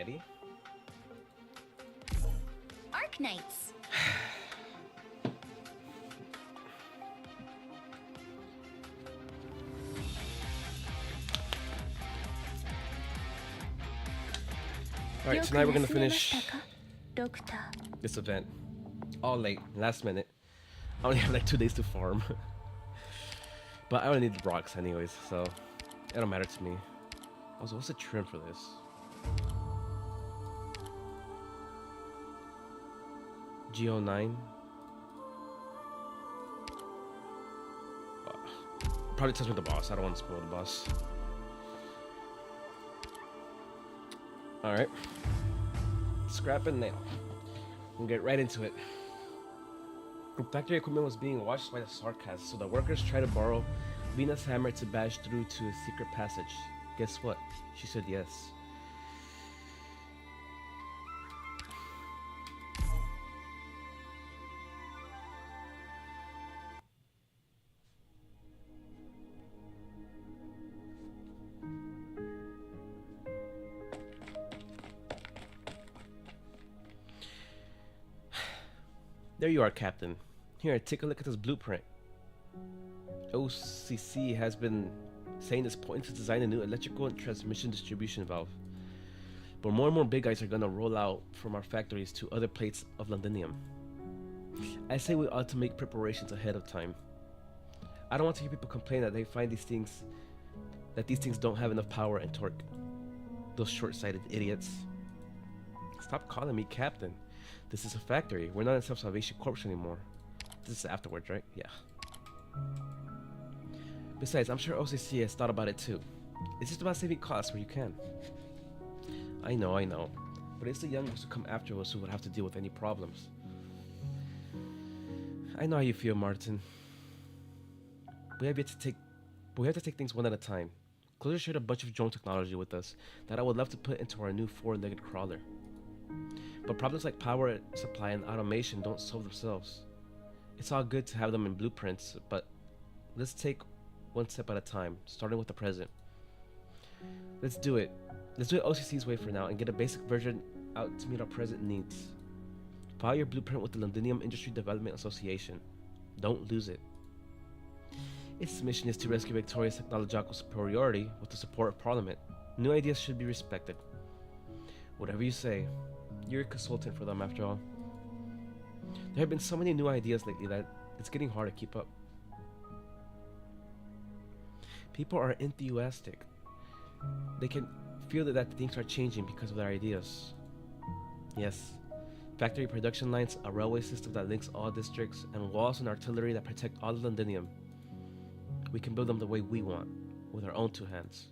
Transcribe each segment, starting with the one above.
Alrighty. Arknights. Alright, tonight we're gonna finish this event. All late, last minute. I only have like 2 days to farm. But I only need the rocks anyways, so it don't matter to me. Also, what's the trim for this? Go9. Probably tells me the boss. I don't want to spoil the boss. Alright. Scrap and nail. We'll get right into it. Group factory equipment was being watched by the Sarkas, so the workers tried to borrow Vina's hammer to bash through to a secret passage. Guess what? She said yes. There you are, Captain. Here, take a look at this blueprint. OCC has been saying it's pointing to design a new electrical and transmission distribution valve. But more and more big guys are gonna roll out from our factories to other plates of Londinium. I say we ought to make preparations ahead of time. I don't want to hear people complain that they find these things don't have enough power and torque. Those short-sighted idiots. Stop calling me Captain. This is a factory. We're not in Self-Salvation Corps anymore. This is afterwards, right? Yeah. Besides, I'm sure OCC has thought about it too. It's just about saving costs where you can. I know. But it's the young ones who come after us who would have to deal with any problems. I know how you feel, Martin. We have to take things one at a time. Closure shared a bunch of drone technology with us that I would love to put into our new 4-legged crawler. But problems like power supply and automation don't solve themselves. It's all good to have them in blueprints, but let's take one step at a time, starting with the present. Let's do it. Let's do it OCC's way for now and get a basic version out to meet our present needs. File your blueprint with the Londinium Industry Development Association. Don't lose it. Its mission is to rescue Victoria's technological superiority with the support of Parliament. New ideas should be respected. Whatever you say. You're a consultant for them after all. There have been so many new ideas lately that it's getting hard to keep up. People are enthusiastic. They can feel that things are changing because of their ideas. Yes, factory production lines, a railway system that links all districts, and walls and artillery that protect all of Londinium. We can build them the way we want, with our own 2 hands.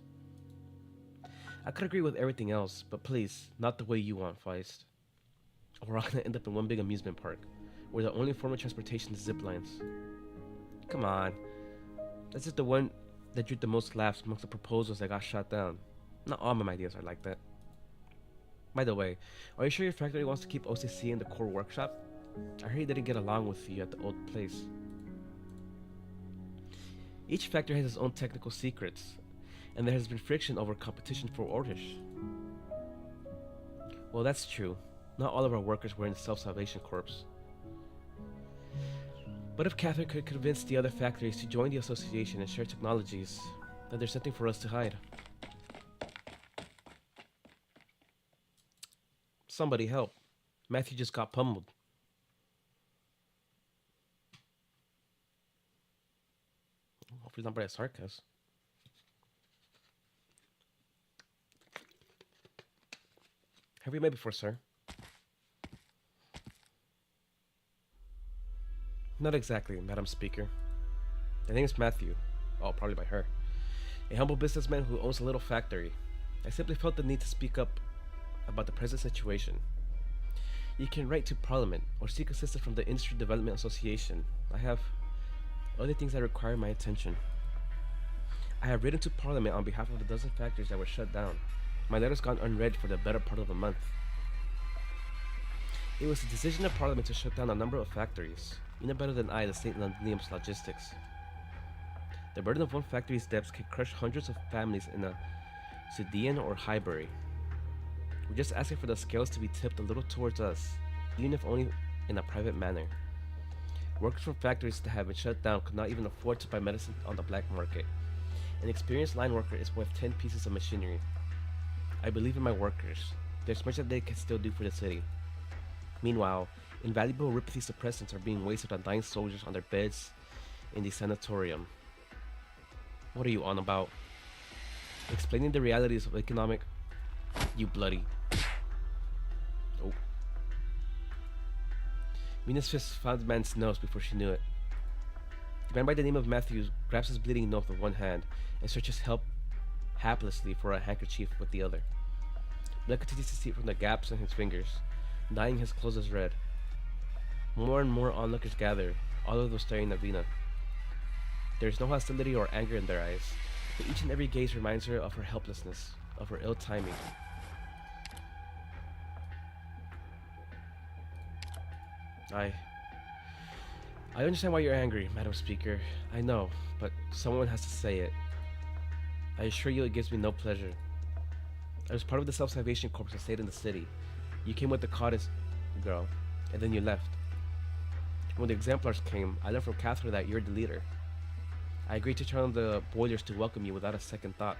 I could agree with everything else, but please, not the way you want, Feist. Or we're all gonna end up in one big amusement park, where the only form of transportation is zip lines. Come on. That's just the one that drew the most laughs amongst the proposals that got shot down. Not all my ideas are like that. By the way, are you sure your factory wants to keep OCC in the core workshop? I heard he didn't get along with you at the old place. Each factory has its own technical secrets, and there has been friction over competition for orders. Well, that's true. Not all of our workers were in the Self-Salvation Corps. But if Catherine could convince the other factories to join the association and share technologies, then there's nothing for us to hide. Somebody help. Matthew just got pummeled. Hopefully not by a Sarkas. Have we met before, sir? Not exactly, Madam Speaker. My name is Matthew. Oh, probably by her. A humble businessman who owns a little factory. I simply felt the need to speak up about the present situation. You can write to Parliament or seek assistance from the Industry Development Association. I have other things that require my attention. I have written to Parliament on behalf of a dozen factories that were shut down. My letter's gone unread for the better part of a month. It was the decision of Parliament to shut down a number of factories. You know better than I the St. Londinium's logistics. The burden of one factory's debts can crush hundreds of families in a Sudean or Highbury. We're just asking for the scales to be tipped a little towards us, even if only in a private manner. Workers from factories that have been shut down could not even afford to buy medicine on the black market. An experienced line worker is worth 10 pieces of machinery. I believe in my workers. There's much that they can still do for the city. Meanwhile, invaluable ripethy suppressants are being wasted on dying soldiers on their beds in the sanatorium. What are you on about? Explaining the realities of economic... You bloody... Oh. Vina's fist found the man's nose before she knew it. The man by the name of Matthews grabs his bleeding nose with one hand and searches haplessly for a handkerchief with the other. Blood continues to seep from the gaps in his fingers, dyeing his clothes as red. More and more onlookers gather, all of them staring at Vina. There is no hostility or anger in their eyes, but each and every gaze reminds her of her helplessness, of her ill timing. I understand why you're angry, Madam Speaker. I know, but someone has to say it. I assure you it gives me no pleasure. I was part of the Self-Salvation Corps that stayed in the city. You came with the cottage girl, and then you left. When the exemplars came, I learned from Catherine that you're the leader. I agreed to turn on the boilers to welcome you without a second thought.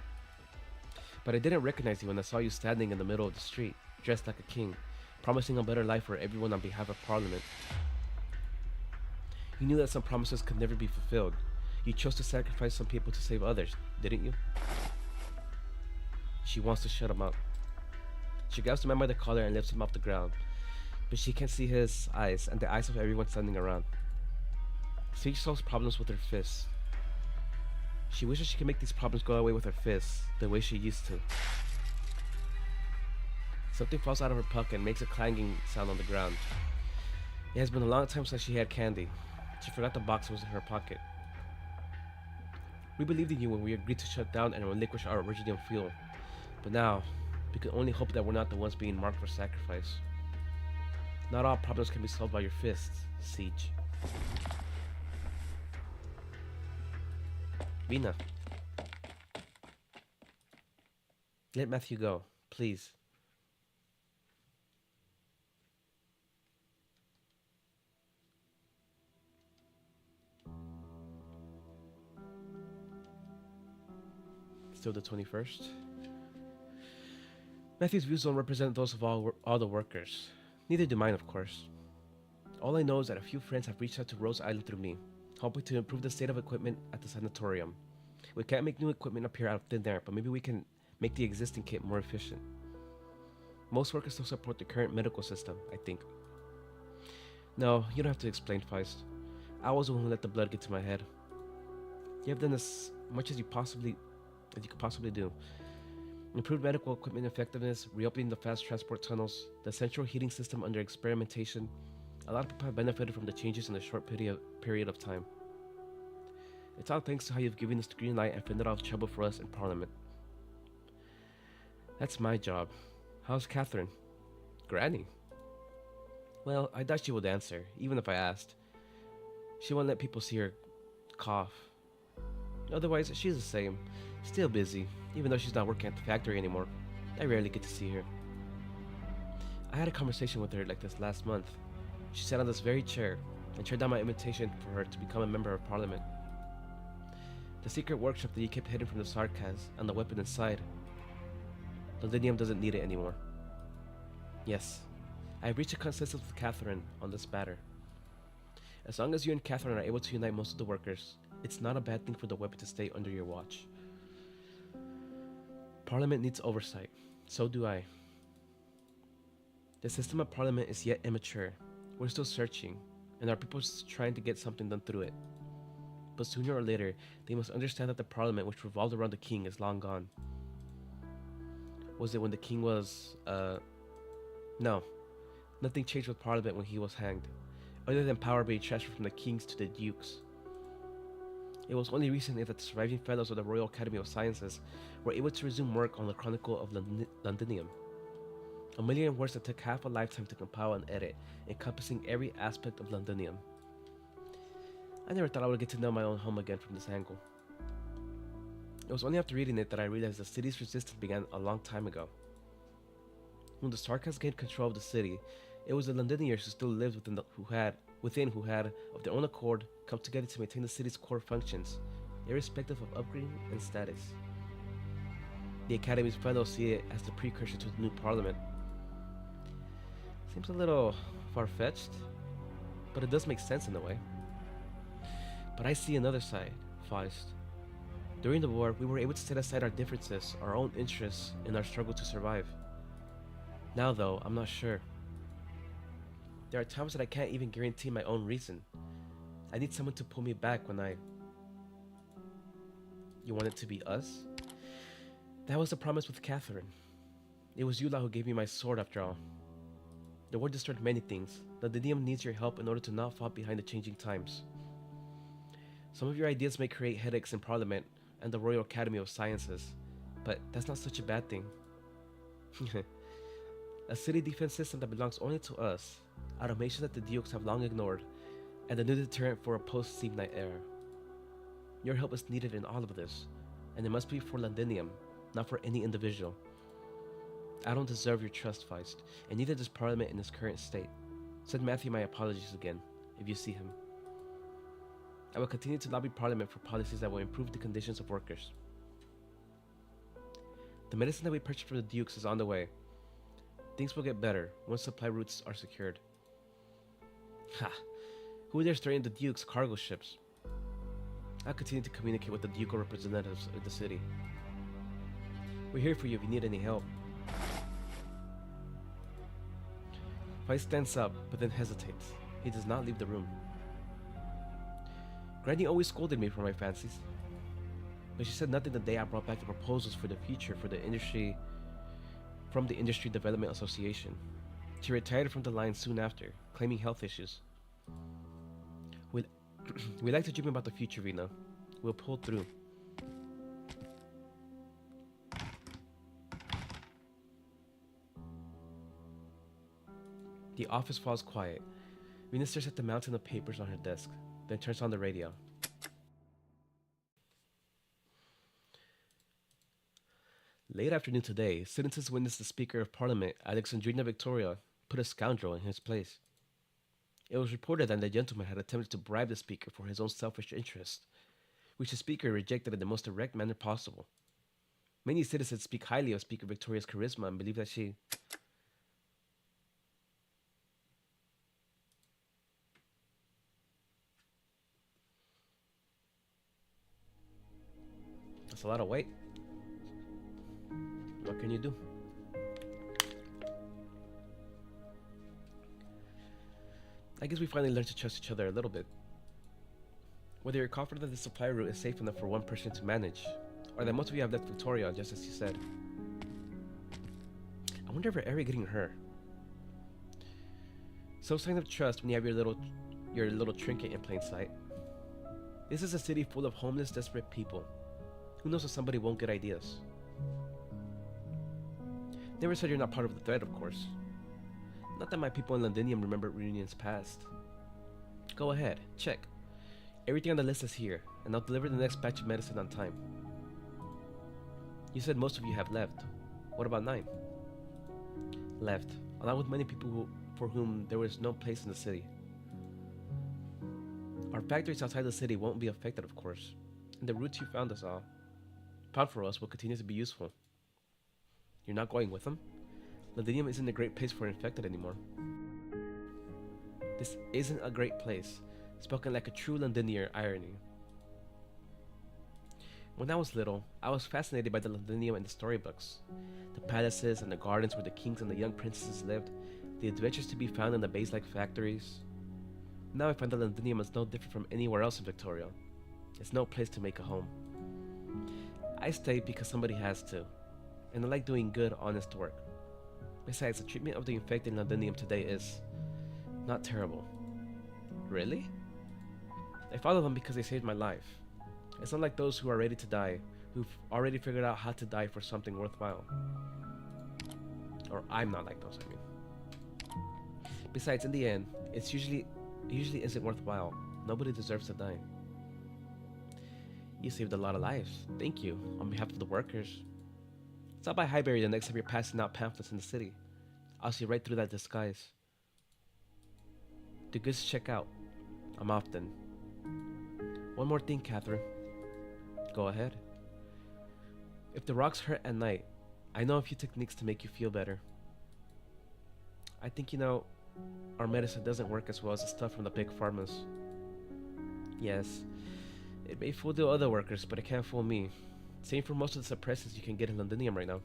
But I didn't recognize you when I saw you standing in the middle of the street, dressed like a king, promising a better life for everyone on behalf of Parliament. You knew that some promises could never be fulfilled. You chose to sacrifice some people to save others, didn't you? She wants to shut him up. She grabs the man by the collar and lifts him off the ground, but she can't see his eyes and the eyes of everyone standing around. She solves problems with her fists. She wishes she could make these problems go away with her fists, the way she used to. Something falls out of her pocket and makes a clanging sound on the ground. It has been a long time since she had candy. She forgot the box was in her pocket. We believed in you when we agreed to shut down and relinquish our original fuel. But now, we can only hope that we're not the ones being marked for sacrifice. Not all problems can be solved by your fists, Siege. Vina. Let Matthew go, please. Still the 21st. Matthew's views don't represent those of all the workers. Neither do mine, of course. All I know is that a few friends have reached out to Rose Island through me, hoping to improve the state of equipment at the sanatorium. We can't make new equipment appear out of thin air, but maybe we can make the existing kit more efficient. Most workers still support the current medical system, I think. No, you don't have to explain, Feist. I was the one who let the blood get to my head. You have done as much as you could possibly do. Improved medical equipment effectiveness, reopening the fast transport tunnels, the central heating system under experimentation. A lot of people have benefited from the changes in a short period of time. It's all thanks to how you've given us the green light and fended off trouble for us in Parliament. That's my job. How's Catherine? Granny? Well, I doubt she would answer, even if I asked. She won't let people see her cough. Otherwise, she's the same. Still busy, even though she's not working at the factory anymore. I rarely get to see her. I had a conversation with her like this last month. She sat on this very chair and turned down my invitation for her to become a member of Parliament. The secret workshop that you kept hidden from the Sarkaz and the weapon inside. Londinium doesn't need it anymore. Yes, I have reached a consensus with Catherine on this matter. As long as you and Catherine are able to unite most of the workers, it's not a bad thing for the weapon to stay under your watch. Parliament needs oversight. So do I. The system of Parliament is yet immature. We're still searching, and our people are trying to get something done through it. But sooner or later, they must understand that the Parliament which revolved around the king is long gone. Was it when the king was, No. Nothing changed with Parliament when he was hanged, other than power being transferred from the kings to the dukes. It was only recently that the surviving fellows of the Royal Academy of Sciences were able to resume work on the Chronicle of Londinium. A million words that took half a lifetime to compile and edit, encompassing every aspect of Londinium. I never thought I would get to know my own home again from this angle. It was only after reading it that I realized the city's resistance began a long time ago. When the Sarkas gained control of the city, it was the Londonians who still lived who had, of their own accord, come together to maintain the city's core functions, irrespective of upgrading and status. The Academy's fellows see it as the precursor to the new parliament. Seems a little far-fetched, but it does make sense in a way. But I see another side, Faust. During the war, we were able to set aside our differences, our own interests, in our struggle to survive. Now, though, I'm not sure. There are times that I can't even guarantee my own reason. I need someone to pull me back when I... You want it to be us? That was the promise with Catherine. It was Yula who gave me my sword after all. The war destroyed many things. The Didium needs your help in order to not fall behind the changing times. Some of your ideas may create headaches in Parliament and the Royal Academy of Sciences, but that's not such a bad thing. A city defense system that belongs only to us, automation that the Dukes have long ignored, and a new deterrent for a post-Seam Night era. Your help is needed in all of this, and it must be for Londinium, not for any individual. I don't deserve your trust, Feist, and neither does Parliament in its current state. Send Matthew my apologies again, if you see him. I will continue to lobby Parliament for policies that will improve the conditions of workers. The medicine that we purchased from the Dukes is on the way. Things will get better once supply routes are secured. Ha! Who dares threaten the Duke's cargo ships? I'll continue to communicate with the ducal representatives of the city. We're here for you if you need any help. Feist stands up, but then hesitates. He does not leave the room. Granny always scolded me for my fancies, but she said nothing the day I brought back the proposals for the future for the industry from the Industry Development Association. She retired from the line soon after, claiming health issues. We like to dream about the future, Vina. We'll pull through. The office falls quiet. Vina stares at the mountain of papers on her desk, then turns on the radio. Late afternoon today, citizens witnessed the Speaker of Parliament, Alexandrina Victoria, put a scoundrel in his place. It was reported that the gentleman had attempted to bribe the Speaker for his own selfish interest, which the Speaker rejected in the most direct manner possible. Many citizens speak highly of Speaker Victoria's charisma and believe that she... That's a lot of weight. What can you do? I guess we finally learned to trust each other a little bit. Whether you're confident that the supply route is safe enough for one person to manage, or that most of you have left Victoria, just as you said. I wonder if we're ever getting her. So sign of trust when you have your little trinket in plain sight. This is a city full of homeless, desperate people. Who knows if somebody won't get ideas? Never said you're not part of the threat, of course. Not that my people in Londinium remember reunions past. Go ahead, check. Everything on the list is here, and I'll deliver the next batch of medicine on time. You said most of you have left. What about 9? Left, along with many people for whom there was no place in the city. Our factories outside the city won't be affected, of course, and the routes you found for us will continue to be useful. You're not going with them? Londinium isn't a great place for infected anymore. This isn't a great place, spoken like a true Londinier irony. When I was little, I was fascinated by the Londinium in the storybooks. The palaces and the gardens where the kings and the young princesses lived, the adventures to be found in the base-like factories. Now I find that Londinium is no different from anywhere else in Victoria. It's no place to make a home. I stayed because somebody has to, and I like doing good, honest work. Besides, the treatment of the infected in Londinium today is not terrible. Really? I follow them because they saved my life. It's not like those who are ready to die, who've already figured out how to die for something worthwhile. Or I'm not like those, I mean. Besides, in the end, it usually isn't worthwhile. Nobody deserves to die. You saved a lot of lives. Thank you, on behalf of the workers. Stop by Highbury the next time you're passing out pamphlets in the city. I'll see right through that disguise. The goods check out. I'm off then. One more thing, Catherine. Go ahead. If the rocks hurt at night, I know a few techniques to make you feel better. I think our medicine doesn't work as well as the stuff from the big pharmas. Yes, it may fool the other workers, but it can't fool me. Same for most of the suppressants you can get in Londinium right now.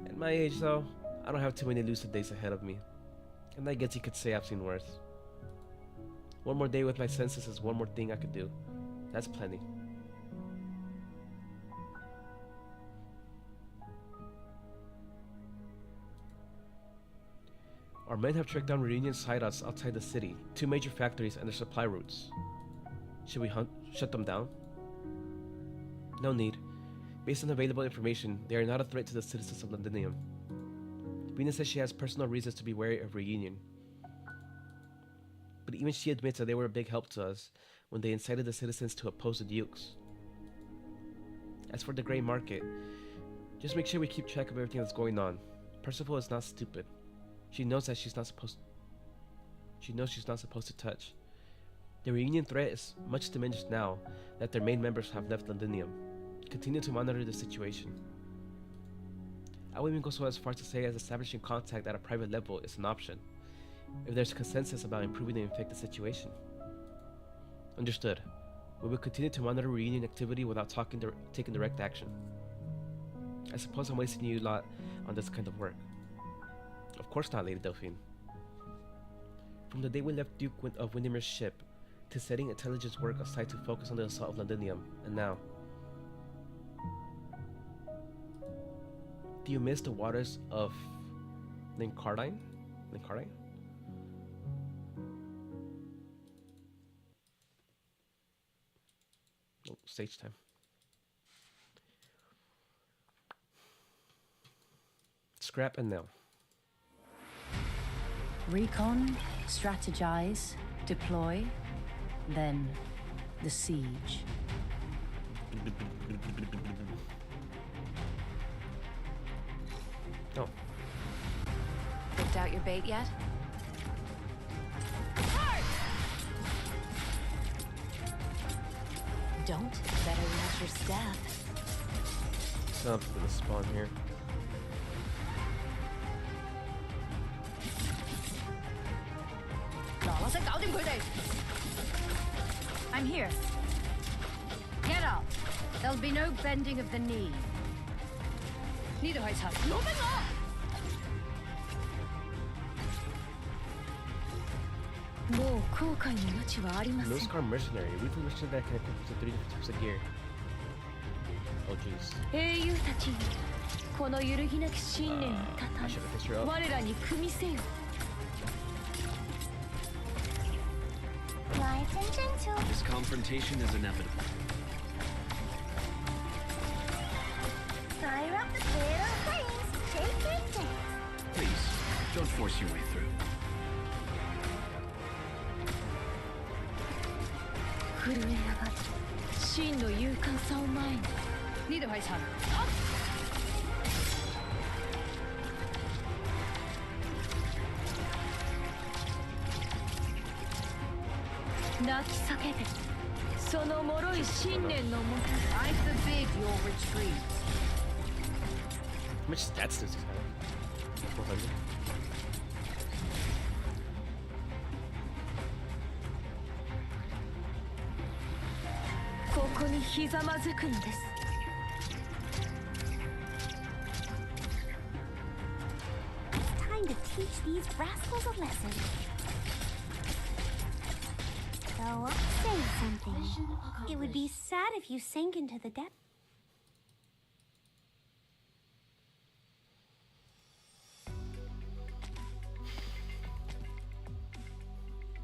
At my age, though, I don't have too many lucid days ahead of me. And I guess you could say I've seen worse. One more day with my senses is one more thing I could do. That's plenty. Our men have tracked down Reunion hideouts outside the city, 2 major factories and their supply routes. Should we shut them down? No need. Based on available information, they are not a threat to the citizens of Londinium. Vina says she has personal reasons to be wary of Reunion. But even she admits that they were a big help to us when they incited the citizens to oppose the dukes. As for the grey market, just make sure we keep track of everything that's going on. Percival is not stupid. She knows that she's not supposed to touch. The Reunion threat is much diminished now that their main members have left Londinium. Continue to monitor the situation. I would even go so as far to say as establishing contact at a private level is an option, if there's consensus about improving the infected situation. Understood. We will continue to monitor Reunion activity without taking direct action. I suppose I'm wasting you a lot on this kind of work. Of course not, Lady Delphine. From the day we left Duke of Windermere's ship, to setting intelligence work aside to focus on the assault of Londinium, and now. Do you miss the waters of Lincardine? Oh, stage time. Scrap and nail. Recon, strategize, deploy, then the siege. Oh. Picked out your bait yet? Don't better watch your step. Something's gonna spawn here. I'm here. Get up. There'll be no bending of the knee. Neither way, tough. Moving on! Nose-Car Mercenary. Weekly mission that can equip up to 3 different types of gear. Oh jeez. I should have fixed her up. Nice and gentle. This confrontation is inevitable. Fire up the little flames. Take your chance. Please, don't force your way through. Neither way, son. I forbid your retreat. How much stats does he have? 400. It's time to teach these rascals a lesson. So I'll say something. It would be sad if you sank into the depths.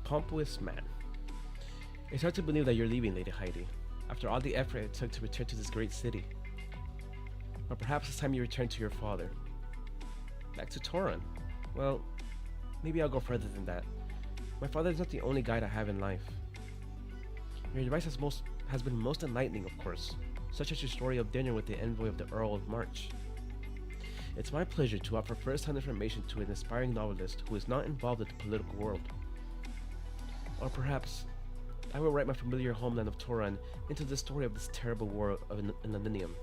Pompous man. It's hard to believe that you're leaving, Lady Heidi, after all the effort it took to return to this great city. But perhaps it's time you return to your father. Back to Toron. Well, maybe I'll go further than that. My father is not the only guide I have in life. Your advice has been most enlightening, of course, such as your story of dinner with the envoy of the Earl of March. It's my pleasure to offer first-hand information to an aspiring novelist who is not involved in the political world. Or perhaps I will write my familiar homeland of Toran into the story of this terrible war in Londinium.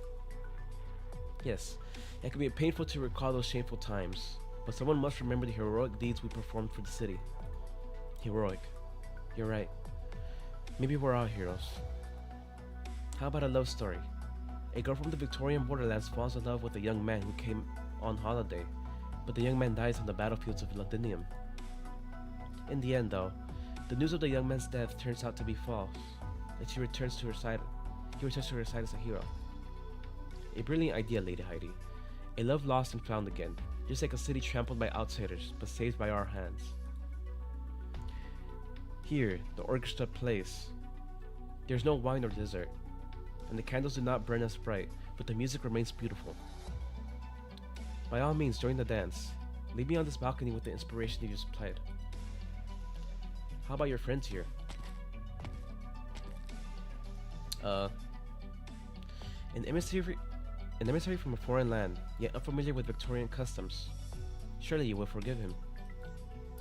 Yes, it can be painful to recall those shameful times, but someone must remember the heroic deeds we performed for the city. Heroic. You're right. Maybe we're all heroes. How about a love story? A girl from the Victorian borderlands falls in love with a young man who came on holiday, but the young man dies on the battlefields of Londinium. In the end, though, the news of the young man's death turns out to be false, and he returns to her side as a hero. A brilliant idea, Lady Heidi. A love lost and found again, just like a city trampled by outsiders, but saved by our hands. Here, the orchestra plays. There's no wine or dessert, and the candles do not burn as bright, but the music remains beautiful. By all means, join the dance. Leave me on this balcony with the inspiration you just played. How about your friends here? An emissary from a foreign land, yet unfamiliar with Victorian customs. Surely you will forgive him.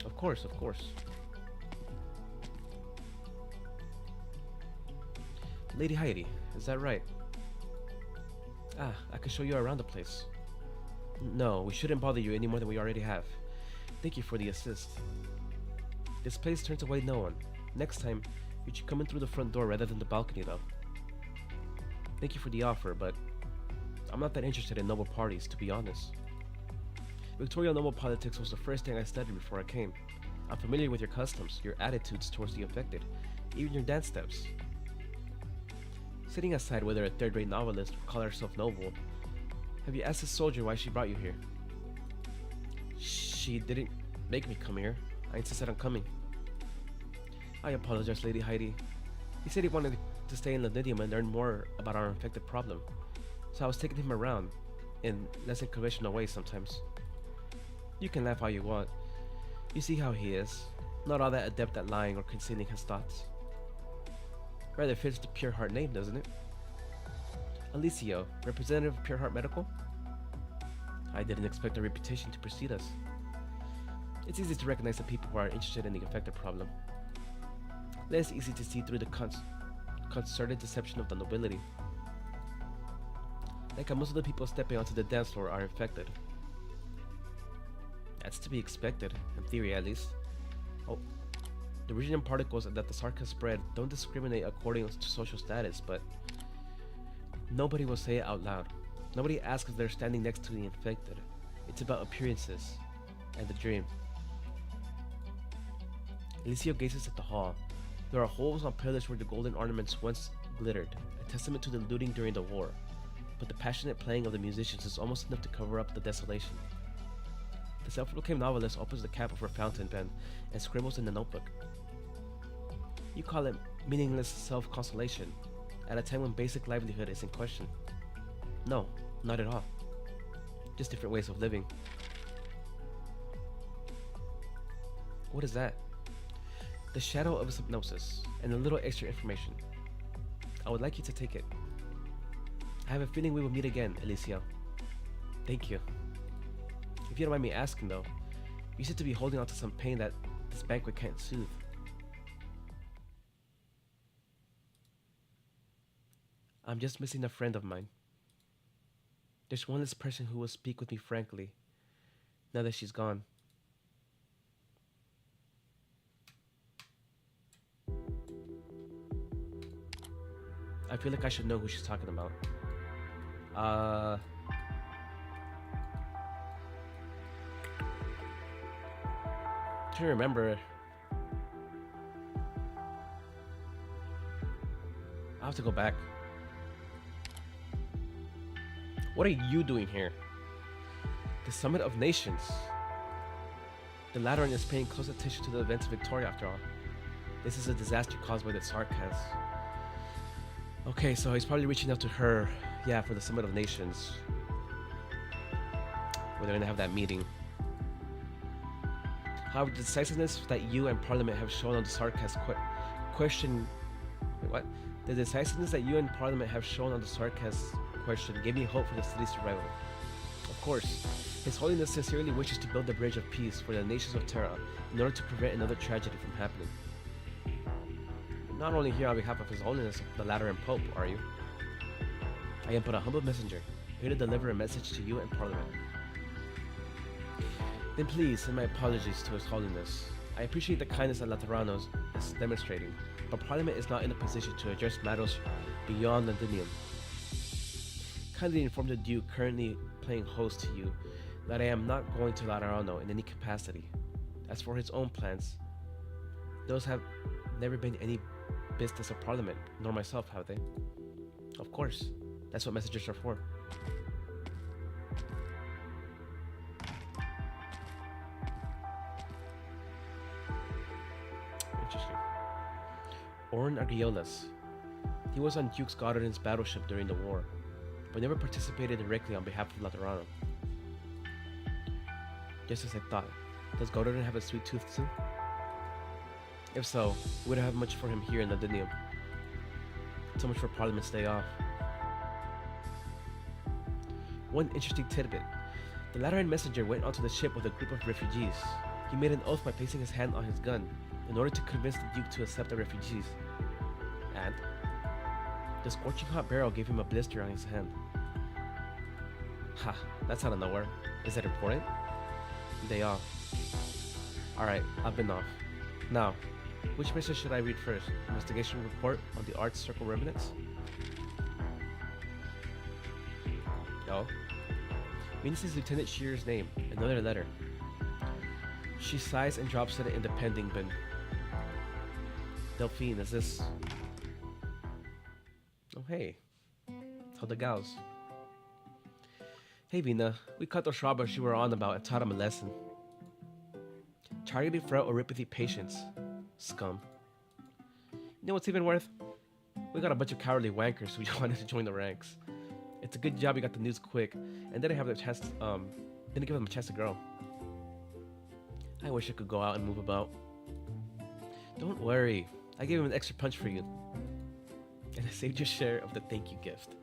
Of course, of course. Lady Heidi, is that right? Ah, I can show you around the place. No, we shouldn't bother you any more than we already have. Thank you for the assist. This place turns away no one. Next time, you should come in through the front door rather than the balcony though. Thank you for the offer, but I'm not that interested in noble parties, to be honest. Victorian noble politics was the first thing I studied before I came. I'm familiar with your customs, your attitudes towards the infected, even your dance steps. Setting aside whether a third-rate novelist would call herself noble, have you asked the soldier why she brought you here? She didn't make me come here. I insisted on coming. I apologize, Lady Heidi. He said he wanted to stay in Londinium and learn more about our infected problem, so I was taking him around, in less than conventional ways sometimes. You can laugh all you want. You see how he is. Not all that adept at lying or concealing his thoughts. Rather fits the Pure Heart name, doesn't it? Alicio, representative of Pure Heart Medical? I didn't expect a reputation to precede us. It's easy to recognize the people who are interested in the infected problem. Less easy to see through the concerted deception of the nobility. Like how most of the people stepping onto the dance floor are infected. That's to be expected, in theory at least. Oh, the region particles that the Sark has spread don't discriminate according to social status, but nobody will say it out loud. Nobody asks if they're standing next to the infected. It's about appearances and the dream. Alicio gazes at the hall. There are holes on pillars where the golden ornaments once glittered, a testament to the looting during the war. But the passionate playing of the musicians is almost enough to cover up the desolation. The self-proclaimed novelist opens the cap of her fountain pen and scribbles in the notebook. You call it meaningless self-consolation, at a time when basic livelihood is in question. No, not at all. Just different ways of living. What is that? The shadow of a hypnosis, and a little extra information. I would like you to take it. I have a feeling we will meet again, Alicio. Thank you. If you don't mind me asking though, you seem to be holding on to some pain that this banquet can't soothe. I'm just missing a friend of mine. There's one less person who will speak with me frankly, now that she's gone. I feel like I should know who she's talking about. Trying to remember. I'll have to go back. What are you doing here? The Summit of Nations. The Lateran is paying close attention to the events of Victoria after all. This is a disaster caused by the Sarkas. Okay, so he's probably reaching out to her, yeah, for the Summit of Nations. Where they're gonna have that meeting. However, the decisiveness that you and Parliament have shown on the Sarkas question... Wait, what? The decisiveness that you and Parliament have shown on the Sarkas question gave me hope for the city's survival. Of Of course, His Holiness sincerely wishes to build the bridge of peace for the nations of Terra in order to prevent another tragedy from happening. You're not only here on behalf of His Holiness, the Lateran Pope, are you? I am but a humble messenger, here to deliver a message to you and Parliament. Then please send my apologies to His Holiness. I appreciate the kindness that Lateranos is demonstrating, but Parliament is not in a position to address matters beyond Londinium. Kindly inform the Duke currently playing host to you that I am not going to Laterano in any capacity. As for his own plans, those have never been any business of Parliament, nor myself, have they? Of course, that's what messengers are for. Interesting. Orin Argiolas. He was on Duke's Goddard's battleship during the war, but never participated directly on behalf of Laterano. Just as I thought. Does Goddard have a sweet tooth too? If so, we wouldn't have much for him here in Londinium. So much for Parliament's day off. One interesting tidbit. The Lateran messenger went onto the ship with a group of refugees. He made an oath by placing his hand on his gun in order to convince the Duke to accept the refugees. And the scorching hot barrel gave him a blister on his hand. Ha, that's out of nowhere. Is that important? Day off. Alright, I've been off. Now, which message should I read first? Investigation report on the Arts Circle remnants? No. Means is Lieutenant Shearer's name. Another letter. She sighs and drops it in the pending bin. Delphine, is this... Oh hey. How the gals? Hey Vina, we caught those robbers you were on about and taught them a lesson. Targeted frail Oripathy patients. Scum. You know what's even worth? We got a bunch of cowardly wankers who wanted to join the ranks. It's a good job you got the news quick and didn't have the chance to, didn't give them a chance to grow. I wish I could go out and move about. Don't worry, I gave him an extra punch for you. And I saved your share of the thank you gift.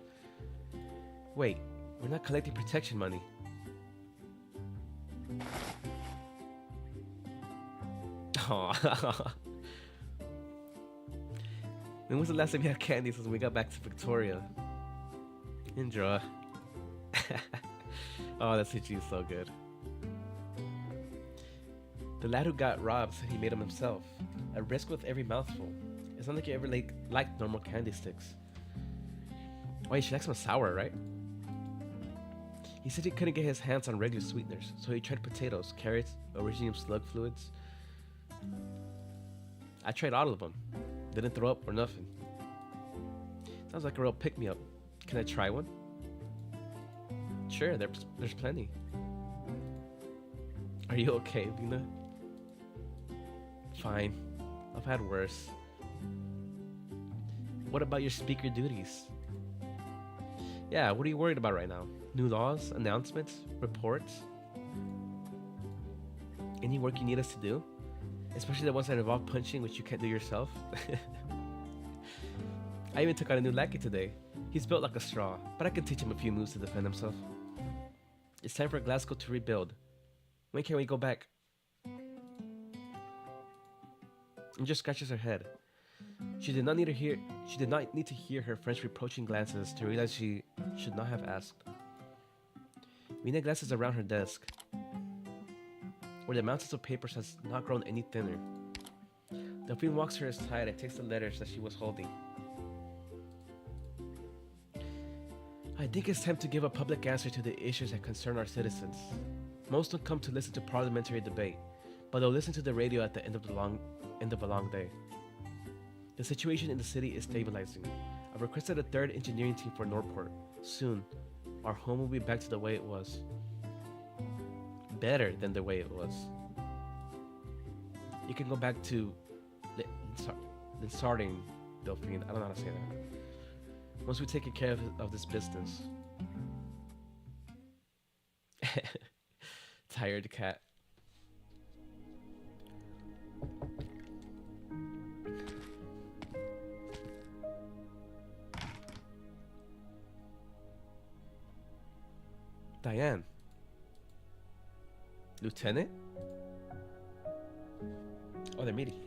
Wait, we're not collecting protection money. Aww. When was the last time you had candy since we got back to Victoria? Indra. Oh, that sushi is so good. The lad who got robbed said he made them himself. A risk with every mouthful. It's not like you ever liked normal candy sticks. Wait, she likes them sour, right? He said he couldn't get his hands on regular sweeteners, so he tried potatoes, carrots, originium slug fluids. I tried all of them. Didn't throw up or nothing. Sounds like a real pick-me-up. Can I try one? Sure, there's plenty. Are you okay, Vina? Fine. I've had worse. What about your speaker duties? Yeah, what are you worried about right now? New laws, announcements, reports? Any work you need us to do? Especially the ones that involve punching, which you can't do yourself? I even took on a new lackey today. He's built like a straw, but I can teach him a few moves to defend himself. It's time for Glasgow to rebuild. When can we go back? And just scratches her head. She did not need to hear her friend's reproaching glances to realize she should not have asked. Vina glances around her desk, where the mountains of papers has not grown any thinner. Delphine walks her aside and takes the letters that she was holding. I think it's time to give a public answer to the issues that concern our citizens. Most don't come to listen to parliamentary debate, but they'll listen to the radio at the end of a long day. The situation in the city is stabilizing. I've requested a third engineering team for Norport. Soon, our home will be back to the way it was. Better than the way it was. You can go back to starting, Delphine. I don't know how to say that. Once we take care of this business. Tired cat. Diane, Lieutenant? Oh, they're meeting.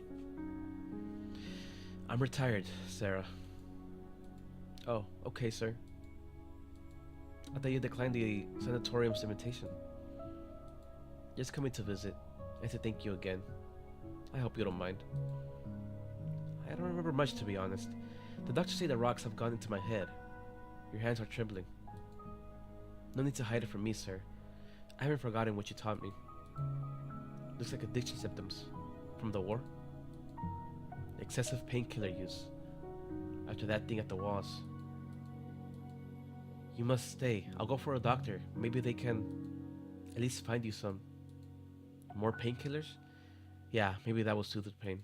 I'm retired, Sarah. Oh, okay, sir. I thought you declined the sanatorium's invitation. Just coming to visit and to thank you again. I hope you don't mind. I don't remember much, to be honest. The doctors say the rocks have gone into my head. Your hands are trembling. No need to hide it from me, sir. I haven't forgotten what you taught me. Looks like addiction symptoms. From the war? Excessive painkiller use. After that thing at the walls. You must stay. I'll go for a doctor. Maybe they can at least find you some more painkillers? Yeah, maybe that will soothe the pain.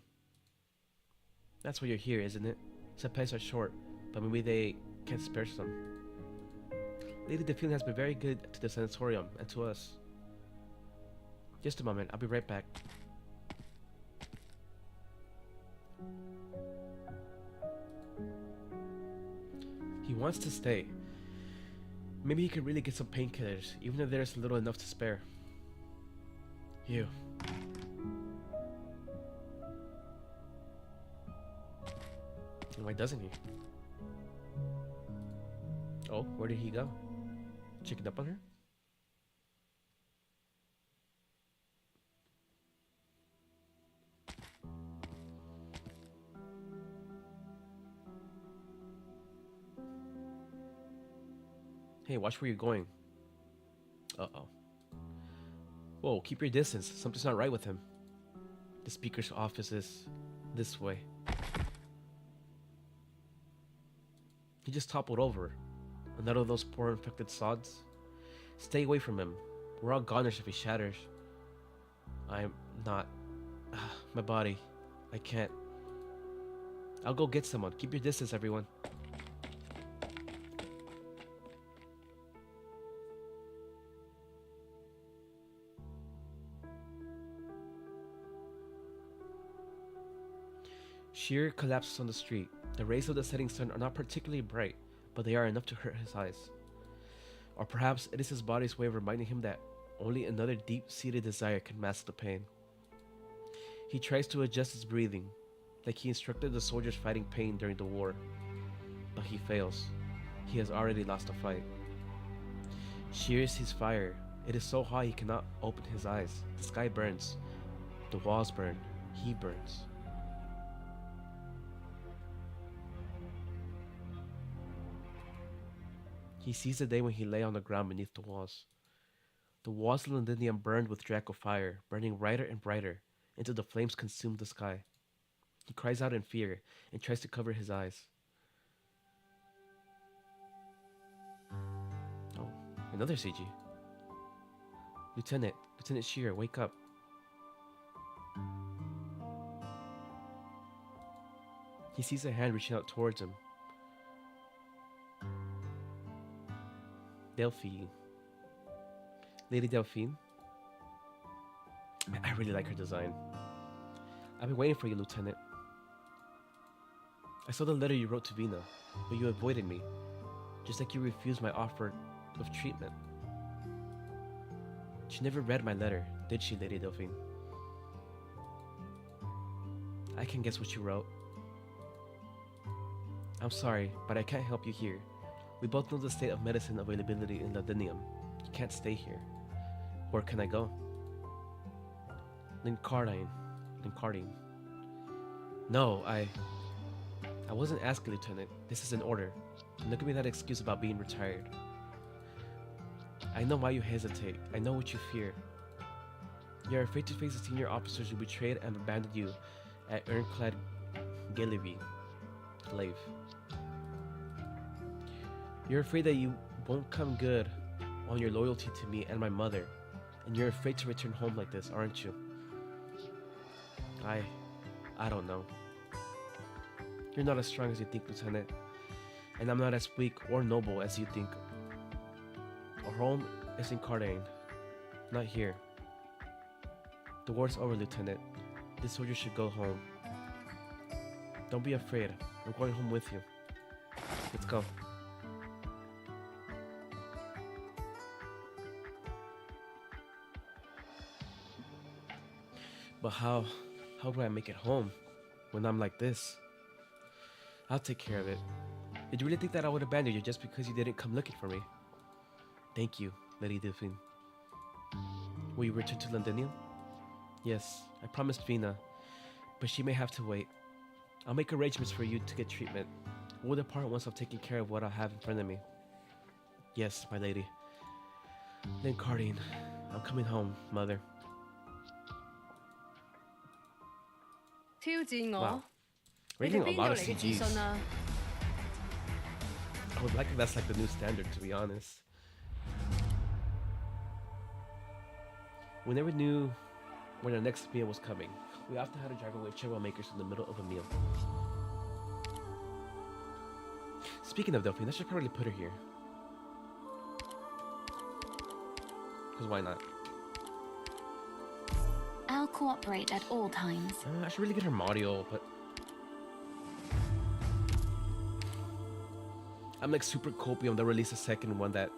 That's why you're here, isn't it? Supplies are short, but maybe they can spare some. Lady Delphine has been very good to the sanatorium and to us. Just a moment, I'll be right back. He wants to stay. Maybe he can really get some painkillers, even if there's little enough to spare. You. And why doesn't he? Oh, where did he go? Checking up on her? Hey, watch where you're going. Uh-oh. Whoa, keep your distance. Something's not right with him. The speaker's office is this way. He just toppled over. Another of those poor infected sods. Stay away from him. We're all goners if he shatters. I'm not... my body. I can't. I'll go get someone. Keep your distance, everyone. Sheer collapses on the street. The rays of the setting sun are not particularly bright, but they are enough to hurt his eyes. Or perhaps it is his body's way of reminding him that only another deep-seated desire can mask the pain. He tries to adjust his breathing, like he instructed the soldiers fighting pain during the war. But he fails. He has already lost a fight. Sheer is his fire. It is so hot he cannot open his eyes. The sky burns. The walls burn. He burns. He sees the day when he lay on the ground beneath the walls. The walls of Londinium burned with Draco fire, burning brighter and brighter, until the flames consumed the sky. He cries out in fear and tries to cover his eyes. Oh, another CG. Lieutenant Shear, wake up. He sees a hand reaching out towards him. Delphine. Lady Delphine? I really like her design. I've been waiting for you, Lieutenant. I saw the letter you wrote to Vina, but you avoided me, just like you refused my offer of treatment. She never read my letter, did she, Lady Delphine? I can guess what you wrote. I'm sorry, but I can't help you here. We both know the state of medicine availability in Londinium. You can't stay here. Where can I go? Lincardine. No, I wasn't asking, Lieutenant. This is an order. And look at me that excuse about being retired. I know why you hesitate. I know what you fear. You're afraid to face the senior officers who betrayed and abandoned you at Ironclad Glaive. You're afraid that you won't come good on your loyalty to me and my mother, and you're afraid to return home like this, aren't you? I don't know. You're not as strong as you think, Lieutenant, and I'm not as weak or noble as you think. Our home is in Cardane, not here. The war's over, Lieutenant. This soldier should go home. Don't be afraid. I'm going home with you. Let's go. But how do I make it home when I'm like this? I'll take care of it. Did you really think that I would abandon you just because you didn't come looking for me? Thank you, Lady Delphine. Will you return to Londinium? Yes, I promised Vina, but she may have to wait. I'll make arrangements for you to get treatment. We'll depart once I've taken care of what I have in front of me. Yes, my lady. Then Cardine, I'm coming home, mother. Wow. We're getting a lot of CGs. I would like if that's like the new standard, to be honest. We never knew when our next meal was coming. We often had to drive away cherry makers in the middle of a meal. Speaking of Delphine, I should probably put her here. Because why not? I'll cooperate at all times. I should really get her module, but... I'm like super copium. They'll release a second one that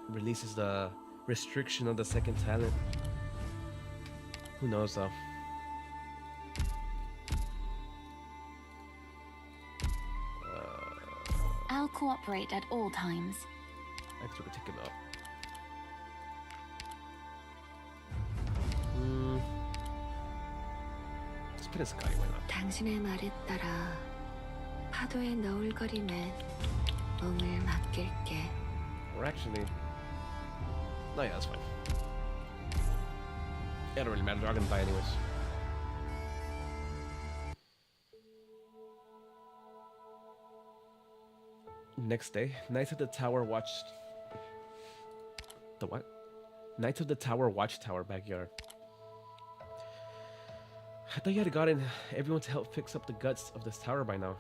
releases the restriction on the second talent. Who knows though? I'll cooperate at all times. I guess we could take him out. Let's put in Sky, why not? 당신의 말에 따라 파도의 너울거림에 몸을 맡길게. Or actually... No, yeah, that's fine. It don't really matter, they're all gonna die anyways. Next day, Knights of the Tower watched... The what? Knights of the Tower Watchtower backyard. I thought you had gotten everyone to help fix up the guts of this tower by now.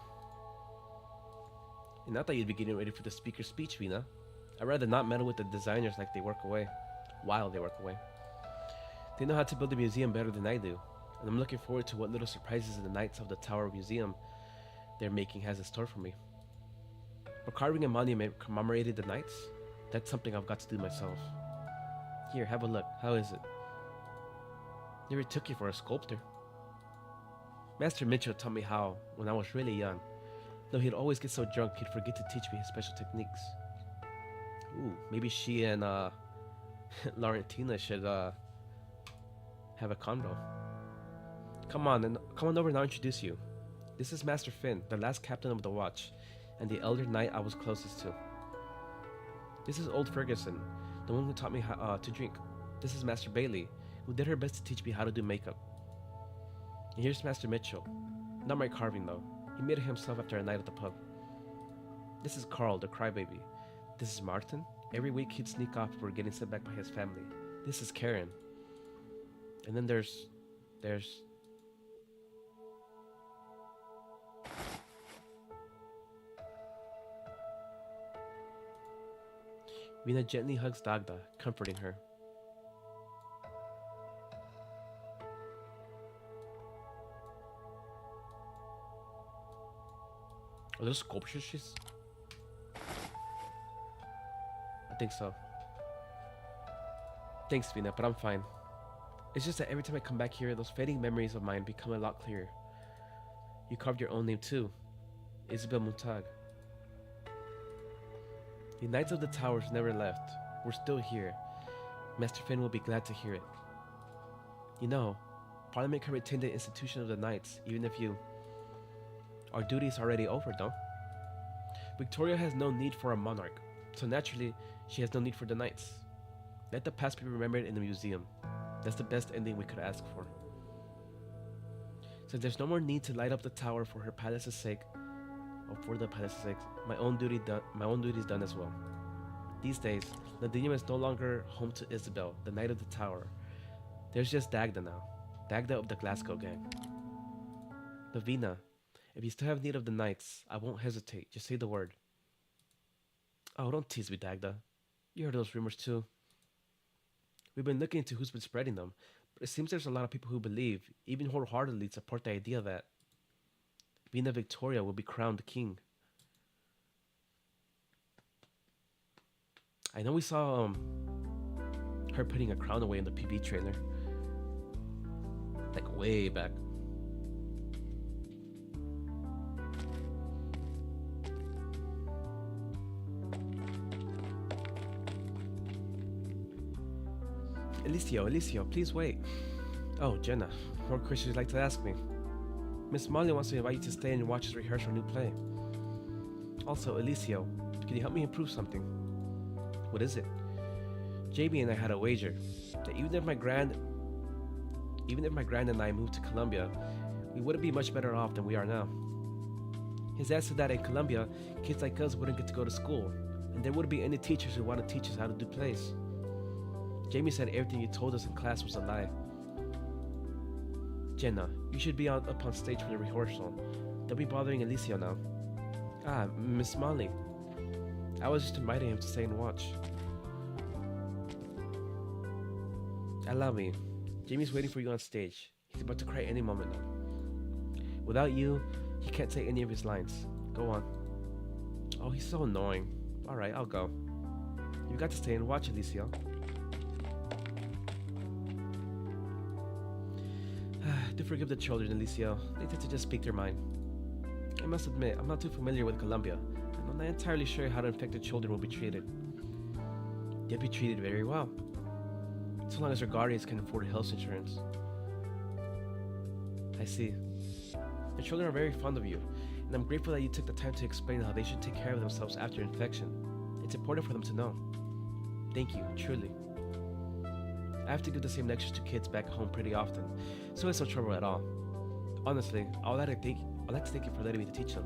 And I thought you'd be getting ready for the speaker's speech, Vina. I'd rather not meddle with the designers like they work away. While they work away. They know how to build a museum better than I do. And I'm looking forward to what little surprises the Knights of the Tower Museum they're making has in store for me. But carving a monument commemorated the Knights? That's something I've got to do myself. Here, have a look. How is it? Never took you for a sculptor. Master Mitchell taught me how when I was really young. Though he'd always get so drunk, he'd forget to teach me his special techniques. Ooh, maybe she and Laurentina should have a convo. Come on over and I'll introduce you. This is Master Finn, the last captain of the watch, and the elder knight I was closest to. This is Old Ferguson, the one who taught me how to drink. This is Master Bailey, who did her best to teach me how to do makeup. And here's Master Mitchell. Not my carving though. He made it himself after a night at the pub. This is Carl, the crybaby. This is Martin. Every week he'd sneak off before getting sent back by his family. This is Karen. And then there's... Vina gently hugs Dagda, comforting her. Are those sculptures she's... I think so. Thanks, Vina, but I'm fine. It's just that every time I come back here, those fading memories of mine become a lot clearer. You carved your own name too. Isabel Muntag. The Knights of the Towers never left. We're still here. Master Finn will be glad to hear it. You know, Parliament can retain the institution of the Knights, even if you... Our duty is already over, though. Victoria has no need for a monarch, so naturally, she has no need for the Knights. Let the past be remembered in the museum. That's the best ending we could ask for. Since there's no more need to light up the tower for her palace's sake, or for the palace's sake, my own duty is done as well. These days, Londinium is no longer home to Isabel, the Knight of the Tower. There's just Dagda now. Dagda of the Glasgow gang. Vina, if you still have need of the Knights, I won't hesitate. Just say the word. Oh, don't tease me, Dagda. You heard those rumors too. We've been looking into who's been spreading them, but it seems there's a lot of people who believe, even wholeheartedly support the idea that Vina Victoria will be crowned king. I know we saw her putting a crown away in the PV trailer. Like way back. Alicio, please wait. Oh, Jenna, more questions you'd like to ask me? Miss Molly wants to invite you to stay and watch us rehearse our new play. Also, Alicio, can you help me improve something? What is it? JB and I had a wager that even if my grand and I moved to Colombia, we wouldn't be much better off than we are now. His answer that in Colombia, kids like us wouldn't get to go to school, and there wouldn't be any teachers who want to teach us how to do plays. Jamie said everything you told us in class was a lie. Jenna, you should be up on stage for the rehearsal. Don't be bothering Alicio now. Ah, Miss Molly. I was just inviting him to stay and watch. Allow me. Jamie's waiting for you on stage. He's about to cry any moment now. Without you, he can't say any of his lines. Go on. Oh, he's so annoying. Alright, I'll go. You got to stay and watch, Alicio. Do forgive the children, Alicio. They tend to just speak their mind. I must admit, I'm not too familiar with Colombia, and I'm not entirely sure how the infected children will be treated. They'll be treated very well, so long as their guardians can afford health insurance. I see. The children are very fond of you, and I'm grateful that you took the time to explain how they should take care of themselves after infection. It's important for them to know. Thank you, truly. I have to give the same lectures to kids back home pretty often, so it's no trouble at all. Honestly, I'd like to thank you for letting me teach them.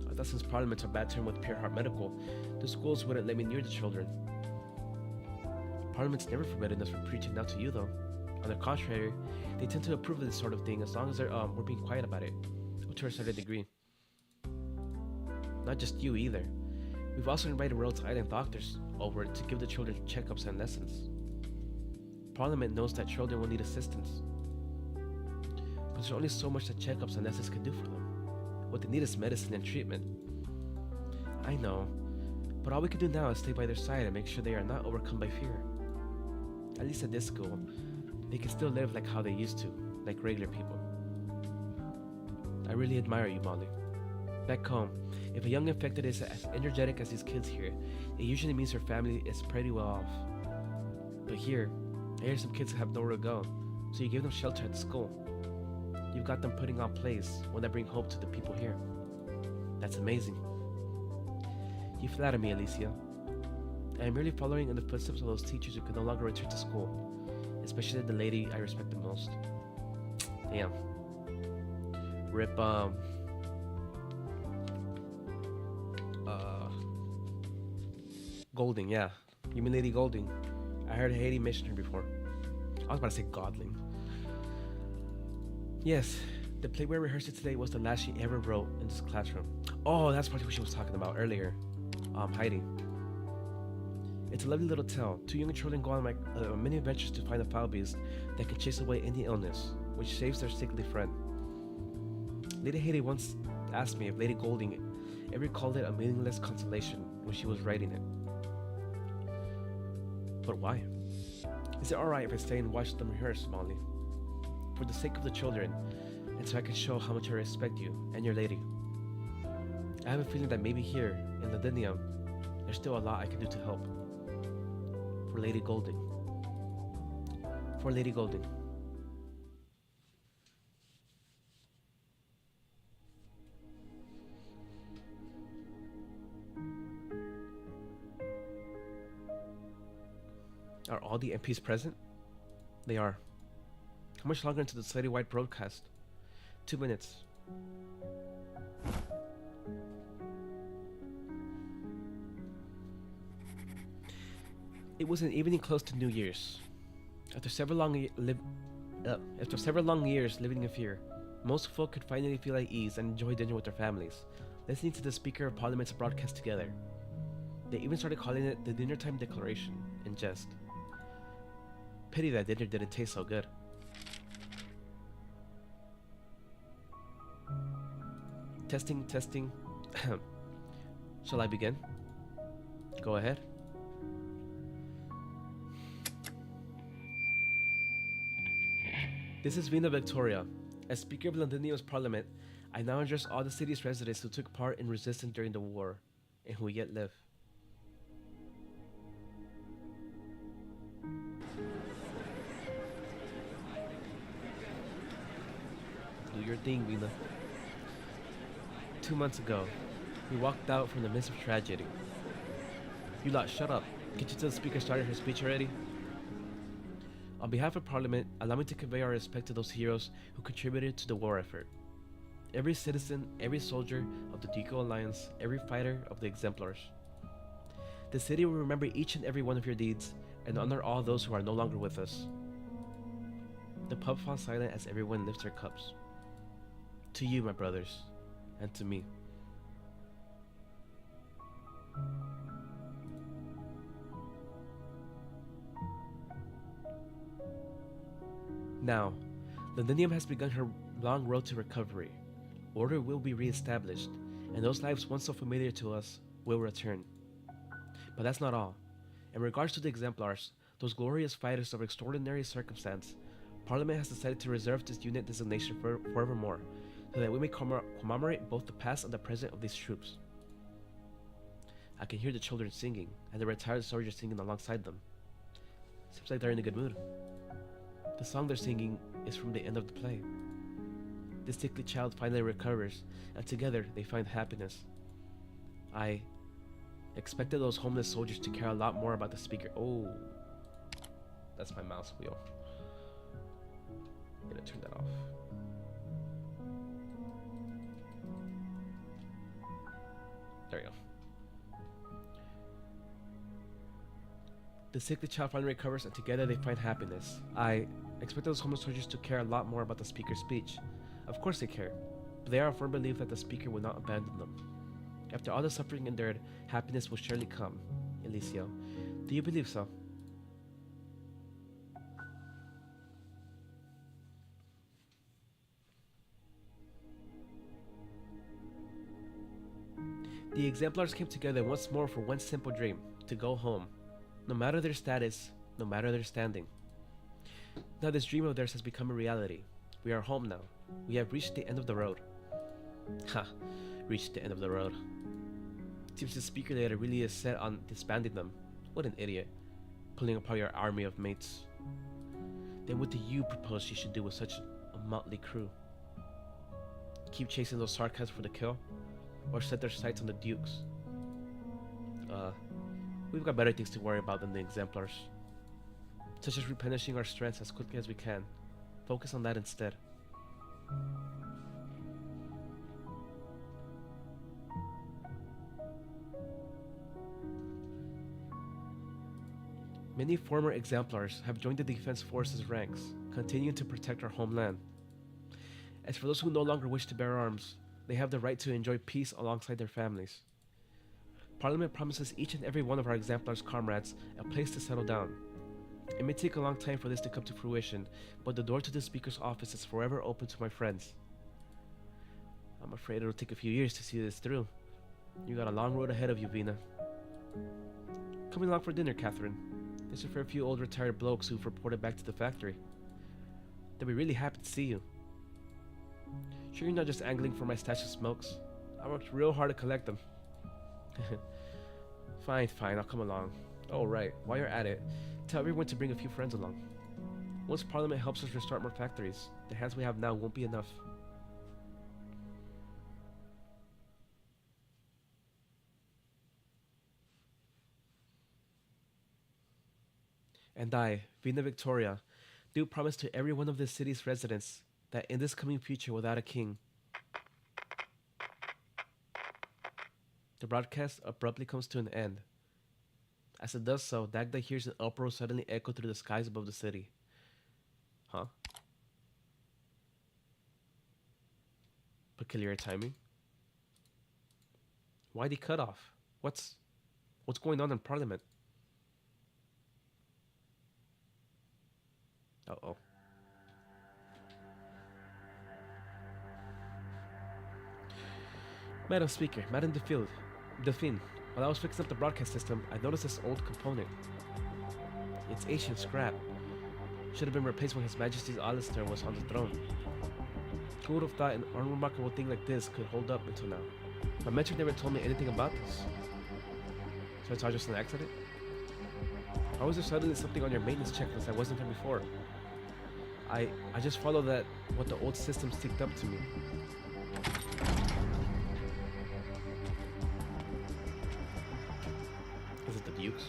I thought since Parliament's a bad term with Pure Heart Medical, the schools wouldn't let me near the children. Parliament's never forbidden us from preaching now to you, though. On the contrary, they tend to approve of this sort of thing as long as we're being quiet about it, to a certain degree. Not just you either. We've also invited Rhodes Island doctors over to give the children checkups and lessons. Parliament knows that children will need assistance, but there's only so much that checkups and lessons can do for them. What they need is medicine and treatment. I know, but all we can do now is stay by their side and make sure they are not overcome by fear. At least at this school, they can still live like how they used to, like regular people. I really admire you, Molly. Back home, if a young infected is as energetic as these kids here, it usually means their family is pretty well off. But here, I hear some kids have nowhere to go, so you give them shelter at the school. You've got them putting on plays, one that bring hope to the people here. That's amazing. You flatter me, Alicia. I am merely following in the footsteps of those teachers who can no longer return to school, especially the lady I respect the most. Damn. Rip, Golding, yeah. You mean Lady Golding? I heard Haiti mention her before. I was about to say Godling. Yes, the play we're rehearsing today was the last she ever wrote in this classroom. Oh, that's probably what she was talking about earlier. Heidi. It's a lovely little tale. Two young children go on many adventures to find a foul beast that can chase away any illness, which saves their sickly friend. Lady Haiti once asked me if Lady Golding ever called it a meaningless consolation when she was writing it. But why? Is it alright if I stay and watch them rehearse, Molly? For the sake of the children, and so I can show how much I respect you and your lady. I have a feeling that maybe here, in Londinium, there's still a lot I can do to help. For Lady Golding. For Lady Golding. Are all the MPs present? They are. How much longer into the citywide broadcast? 2 minutes. It was an evening close to New Year's. After several long years living in fear, most folk could finally feel at ease and enjoy dinner with their families, listening to the Speaker of Parliament's broadcast together. They even started calling it the Dinner Time Declaration, in jest. Pity that dinner didn't taste so good. Testing, testing. Shall I begin? Go ahead. This is Vina Victoria. As Speaker of Londinium's Parliament, I now address all the city's residents who took part in resistance during the war, and who yet live. Do your thing, Vina. 2 months ago, we walked out from the midst of tragedy. You lot, shut up. Can't you tell the Speaker started her speech already? On behalf of Parliament, allow me to convey our respect to those heroes who contributed to the war effort. Every citizen, every soldier of the Deco Alliance, every fighter of the Exemplars. The city will remember each and every one of your deeds and honor all those who are no longer with us. The pub falls silent as everyone lifts their cups. To you, my brothers, and to me. Now, Londinium has begun her long road to recovery. Order will be re-established, and those lives once so familiar to us will return. But that's not all. In regards to the Exemplars, those glorious fighters of extraordinary circumstance, Parliament has decided to reserve this unit designation forevermore, so that we may commemorate both the past and the present of these troops. I can hear the children singing, and the retired soldiers singing alongside them. Seems like they're in a good mood. The song they're singing is from the end of the play. The sickly child finally recovers, and together they find happiness. I expected those homeless soldiers to care a lot more about the Speaker. Oh, that's my mouse wheel. I'm gonna turn that off. There we go. The sickly child finally recovers, and together they find happiness. I expected those homeless soldiers to care a lot more about the Speaker's speech. Of course they care, but they are a firm belief that the Speaker will not abandon them. After all the suffering endured, happiness will surely come. Eliseo, do you believe so? The Exemplars came together once more for one simple dream, to go home. No matter their status, no matter their standing. Now this dream of theirs has become a reality. We are home now. We have reached the end of the road. Ha, reached the end of the road. Seems the Speaker later really is set on disbanding them. What an idiot. Pulling apart your army of mates. Then what do you propose she should do with such a motley crew? Keep chasing those sarcasms for the kill? Or set their sights on the Dukes? We've got better things to worry about than the Exemplars. Such as replenishing our strengths as quickly as we can. Focus on that instead. Many former Exemplars have joined the Defense Forces ranks, continuing to protect our homeland. As for those who no longer wish to bear arms, they have the right to enjoy peace alongside their families. Parliament promises each and every one of our Exemplars' comrades a place to settle down. It may take a long time for this to come to fruition, but the door to the Speaker's office is forever open to my friends. I'm afraid it'll take a few years to see this through. You got a long road ahead of you, Vina. Coming along for dinner, Catherine. There's a fair few old retired blokes who've reported back to the factory. They'll be really happy to see you. Sure you're not just angling for my stash of smokes? I worked real hard to collect them. Fine, I'll come along. Oh right, while you're at it, tell everyone to bring a few friends along. Once Parliament helps us restart more factories, the hands we have now won't be enough. And I, Vina Victoria, do promise to every one of this city's residents that in this coming future without a king, the broadcast abruptly comes to an end. As it does so, Dagda hears an uproar suddenly echo through the skies above the city. Huh? Peculiar timing. Why'd he cut off? What's going on in Parliament? Uh-oh. Madam Speaker, Madam Delphine, while I was fixing up the broadcast system, I noticed this old component. It's ancient scrap. should have been replaced when His Majesty's Alistair was on the throne. Who would have thought an unremarkable thing like this could hold up until now? My mentor never told me anything about this. So it's all just an accident? How was there suddenly something on your maintenance checklist that wasn't there before? I just followed that what the old system sticked up to me. Is it the Dukes?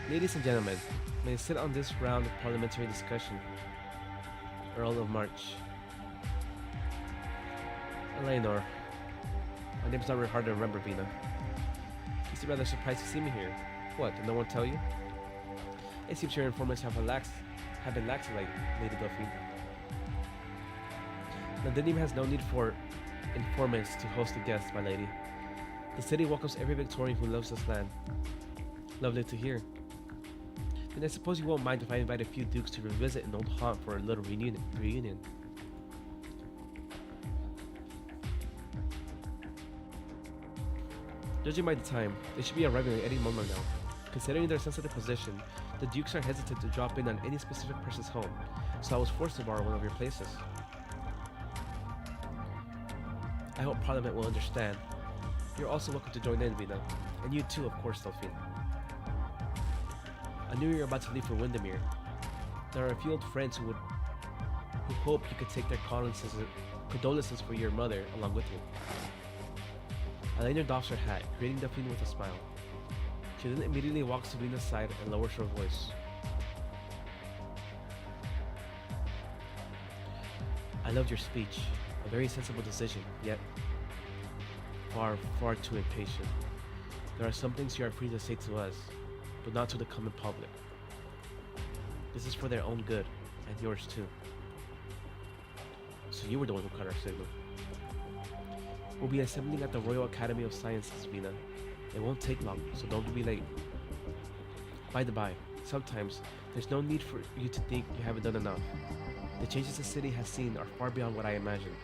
Ladies and gentlemen, may I sit on this round of parliamentary discussion. Earl of March. Eleanor. My name's not very hard to remember, Vina. You seem rather surprised to see me here. What, did no one tell you? It seems your informants have been lax tonight, Lady Delphine. Londinium has no need for informants to host a guest, my lady. The city welcomes every Victorian who loves this land. Lovely to hear. Then I suppose you won't mind if I invite a few dukes to revisit an old haunt for a little reunion. Judging by the time, they should be arriving at any moment now. Considering their sensitive position, the dukes are hesitant to drop in on any specific person's home, so I was forced to borrow one of your places. I hope Parliament will understand. You're also welcome to join in, Vina, and you too, of course, Delphine. I knew you were about to leave for Windermere. There are a few old friends who hope you could take their condolences for your mother along with you. Eleanor doffs her hat, greeting Delphine with a smile. She then immediately walks to Vina's side and lowers her voice. I loved your speech. A very sensible decision, yet far, far too impatient. There are some things you are free to say to us, but not to the common public. This is for their own good, and yours too. So you were the one who cut our signal. We'll be assembling at the Royal Academy of Sciences, Vina. It won't take long, so don't be late. By the by, sometimes there's no need for you to think you haven't done enough. The changes the city has seen are far beyond what I imagined.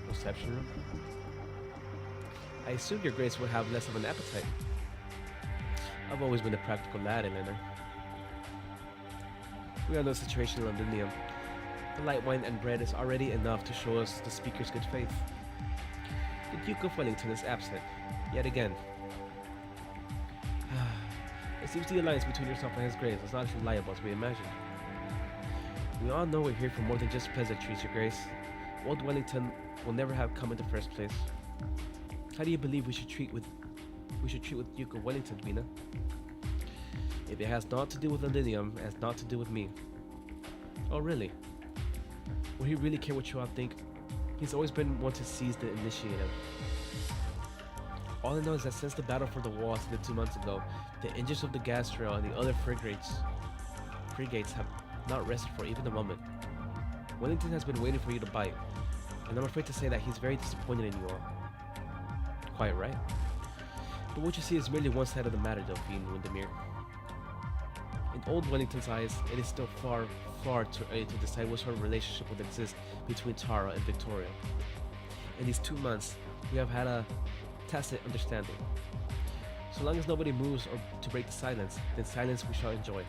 Reception room? I assume your grace would have less of an appetite. I've always been a practical lad, Eleanor. We all know the situation in Londinium. The light wine and bread is already enough to show us the speaker's good faith. The Duke of Wellington is absent, yet again. It seems the alliance between yourself and his grace is not as reliable as we imagined. We all know we're here for more than just pleasantries, your grace. Old Wellington will never have come in the first place. How do you believe we should treat with Duke of Wellington, Vina? If it has naught to do with Londinium, it has naught to do with me. Oh really? Would he really care what you all think? He's always been one to seize the initiative. All I know is that since the battle for the walls ended 2 months ago, the engines of the gas rail and the other frigates have not rested for even a moment. Wellington has been waiting for you to bite, and I'm afraid to say that he's very disappointed in you all. Quite right. But what you see is merely one side of the matter, Delphine Windermere. In old Wellington's eyes, it is still far, far too early to decide what sort of relationship would exist between Tara and Victoria. In these 2 months, we have had a tacit understanding. So long as nobody moves or to break the silence, then silence we shall enjoy.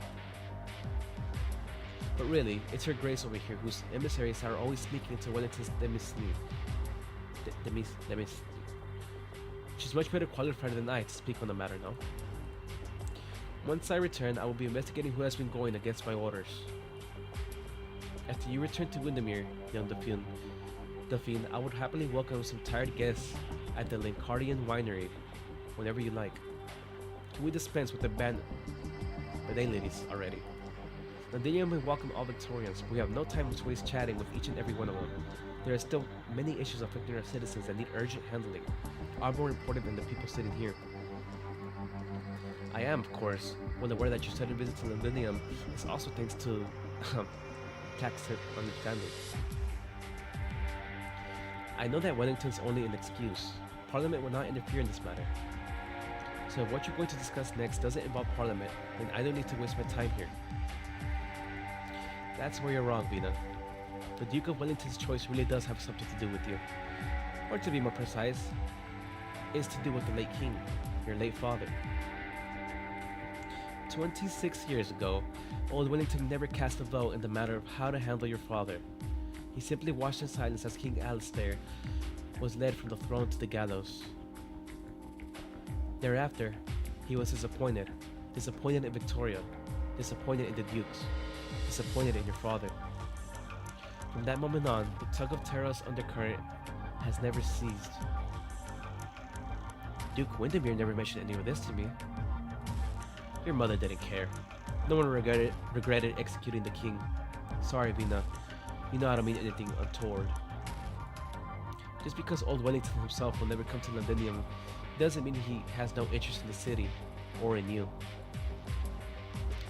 But really, it's her grace over here whose emissaries are always sneaking into Wellington's She's much better qualified than I to speak on the matter now. Once I return, I will be investigating who has been going against my orders. After you return to Windermere, young Delphine, I would happily welcome some tired guests at the Lincardian Winery whenever you like. Can we dispense with the bidet ladies already? Londinium will welcome all Victorians, but we have no time to waste chatting with each and every one of them. There are still many issues affecting our citizens that need urgent handling, are more important than the people sitting here. I am, of course, well aware that your sudden visit to Londinium is also thanks to tacit understanding. I know that Wellington's only an excuse. Parliament will not interfere in this matter. So if what you're going to discuss next doesn't involve Parliament, then I don't need to waste my time here. That's where you're wrong, Vina. The Duke of Wellington's choice really does have something to do with you. Or to be more precise, is to do with the late king, your late father. 26 years ago, Old Wellington never cast a vote in the matter of how to handle your father. He simply watched in silence as King Alistair was led from the throne to the gallows. Thereafter, he was disappointed. Disappointed in Victoria. Disappointed in the Dukes. Disappointed in your father. From that moment on, the tug of Terra's undercurrent has never ceased. Duke Windermere never mentioned any of this to me. Your mother didn't care. No one regretted executing the king. Sorry, Vina. You know I don't mean anything untoward. Just because Old Wellington himself will never come to Londinium doesn't mean he has no interest in the city or in you.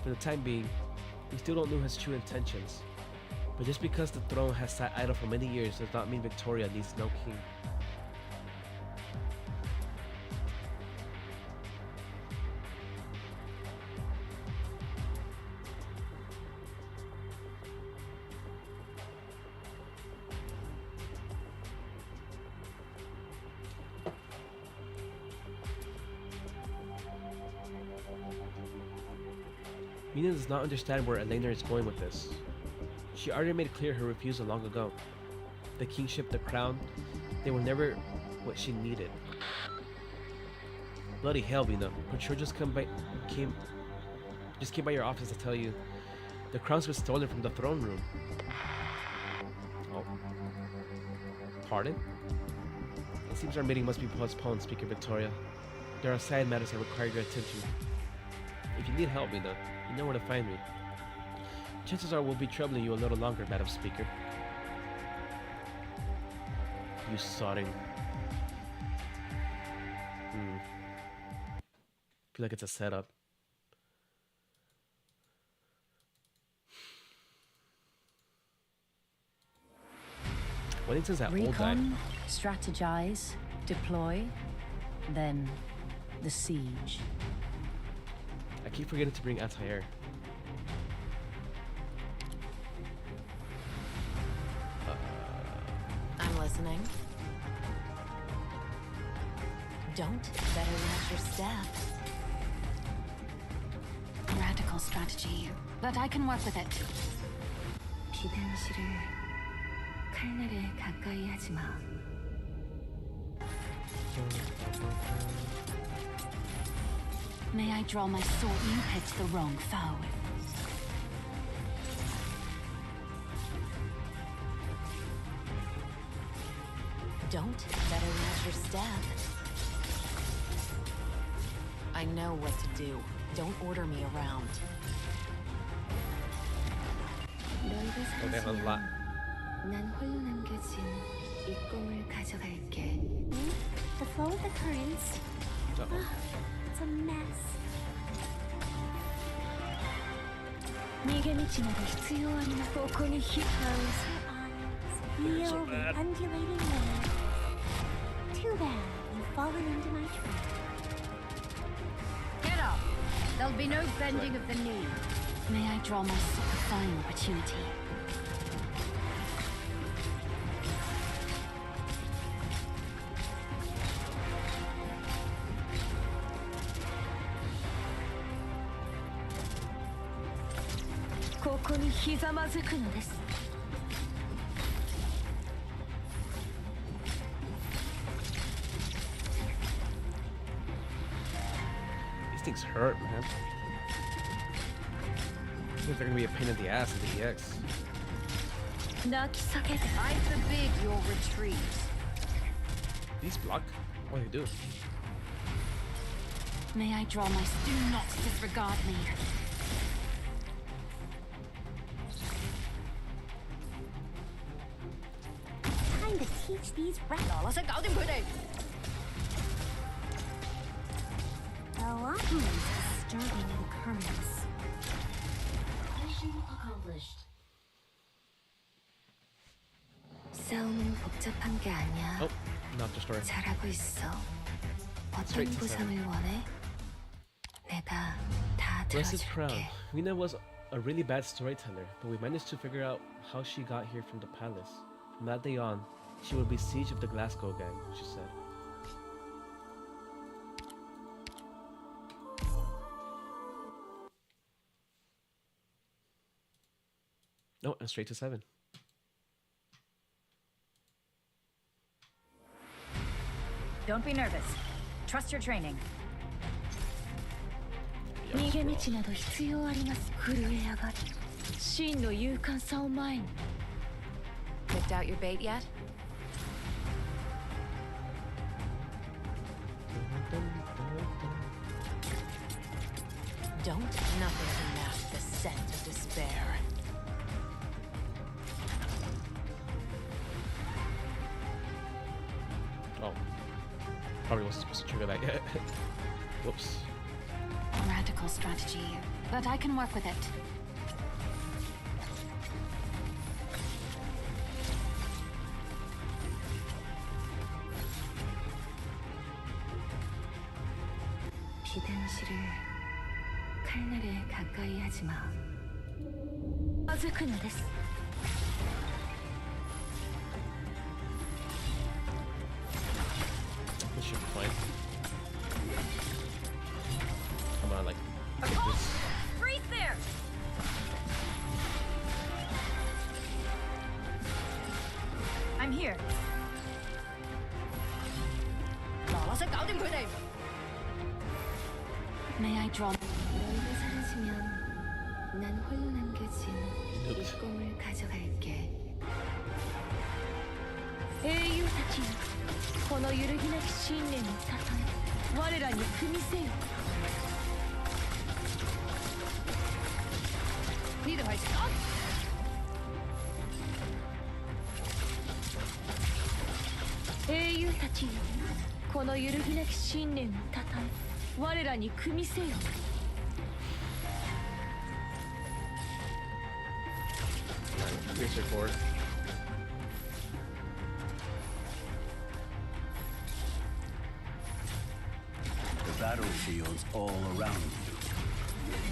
For the time being, we still don't know his true intentions. But just because the throne has sat idle for many years does not mean Victoria needs no king. Vina does not understand where Elena is going with this. She already made clear her refusal long ago. The kingship, the crown, they were never what she needed. Bloody hell, Vina. Patrol just came by your office to tell you the crown's been stolen from the throne room. Oh. Pardon? It seems our meeting must be postponed, Speaker Victoria. There are side matters that require your attention. If you need help, Vina, you know where to find me. Chances are we'll be troubling you a little longer, Madam Speaker. You sodding. Feel like it's a setup. Wellington's that old guy. Recon, strategize, deploy, then the siege. I keep forgetting to bring anti-air. I'm listening. Don't better watch your step. Radical strategy, but I can work with it. 비단실을 칼날에 가까이 하지 마. May I draw my sword? You picked the wrong foe. Don't better watch your step. I know what to do. Don't order me around. Okay, a lot. 난 홀로 남겨진 이 꿈을 가져갈게. The flow of the currents. It's a mess. 네게 지나갈 필요한 복권이 Feel the undulating waves. Too bad you've fallen into my trap. Get up! There'll be no bending of the knee. May I draw my sword? A fine opportunity. These things hurt, man. I think they're gonna be a pain in the ass in the EX. I forbid your retreat. These block? What do they do? May I draw my sword? Do not disregard me. Time to teach these rats. The locking is disturbing the currents. Mission accomplished. 싸움은 복잡한 게 아니야. Oh, not the story. 잘하고 있어. 어떤 Straight to 보상을 원해? 내가 다 Blessed crown. 들어줄게. Vina was a really bad storyteller, but we managed to figure out how she got here from the palace. From that day on, she would be siege of the Glasgow gang, she said. No, and straight to 7. Don't be nervous. Trust your training. 逃げ道など必要あります。震え上がる真の勇敢さを前に。 Picked out your bait yet? Don't nothing can mask the scent of despair. Oh. Probably wasn't supposed to trigger that yet. Whoops. Radical strategy, but I can work with it. 비단실을 칼날에 가까이 하지 마. 預くのです. This should be fine. Come on, like, get this. Freeze there! I'm here. 나와서搞定佢哋. May I draw? 너희가 사라지면 난 홀로 남겨진 이 꿈을 가져갈게. 英雄たちよ、この揺るぎなき信念をたたえ、我らに組みせよ。 Neither way, stop! 英雄たちよ、この揺るぎなき信念をたたえ、我らに組みせよ。 Pretty straightforward. The battlefield's all around you.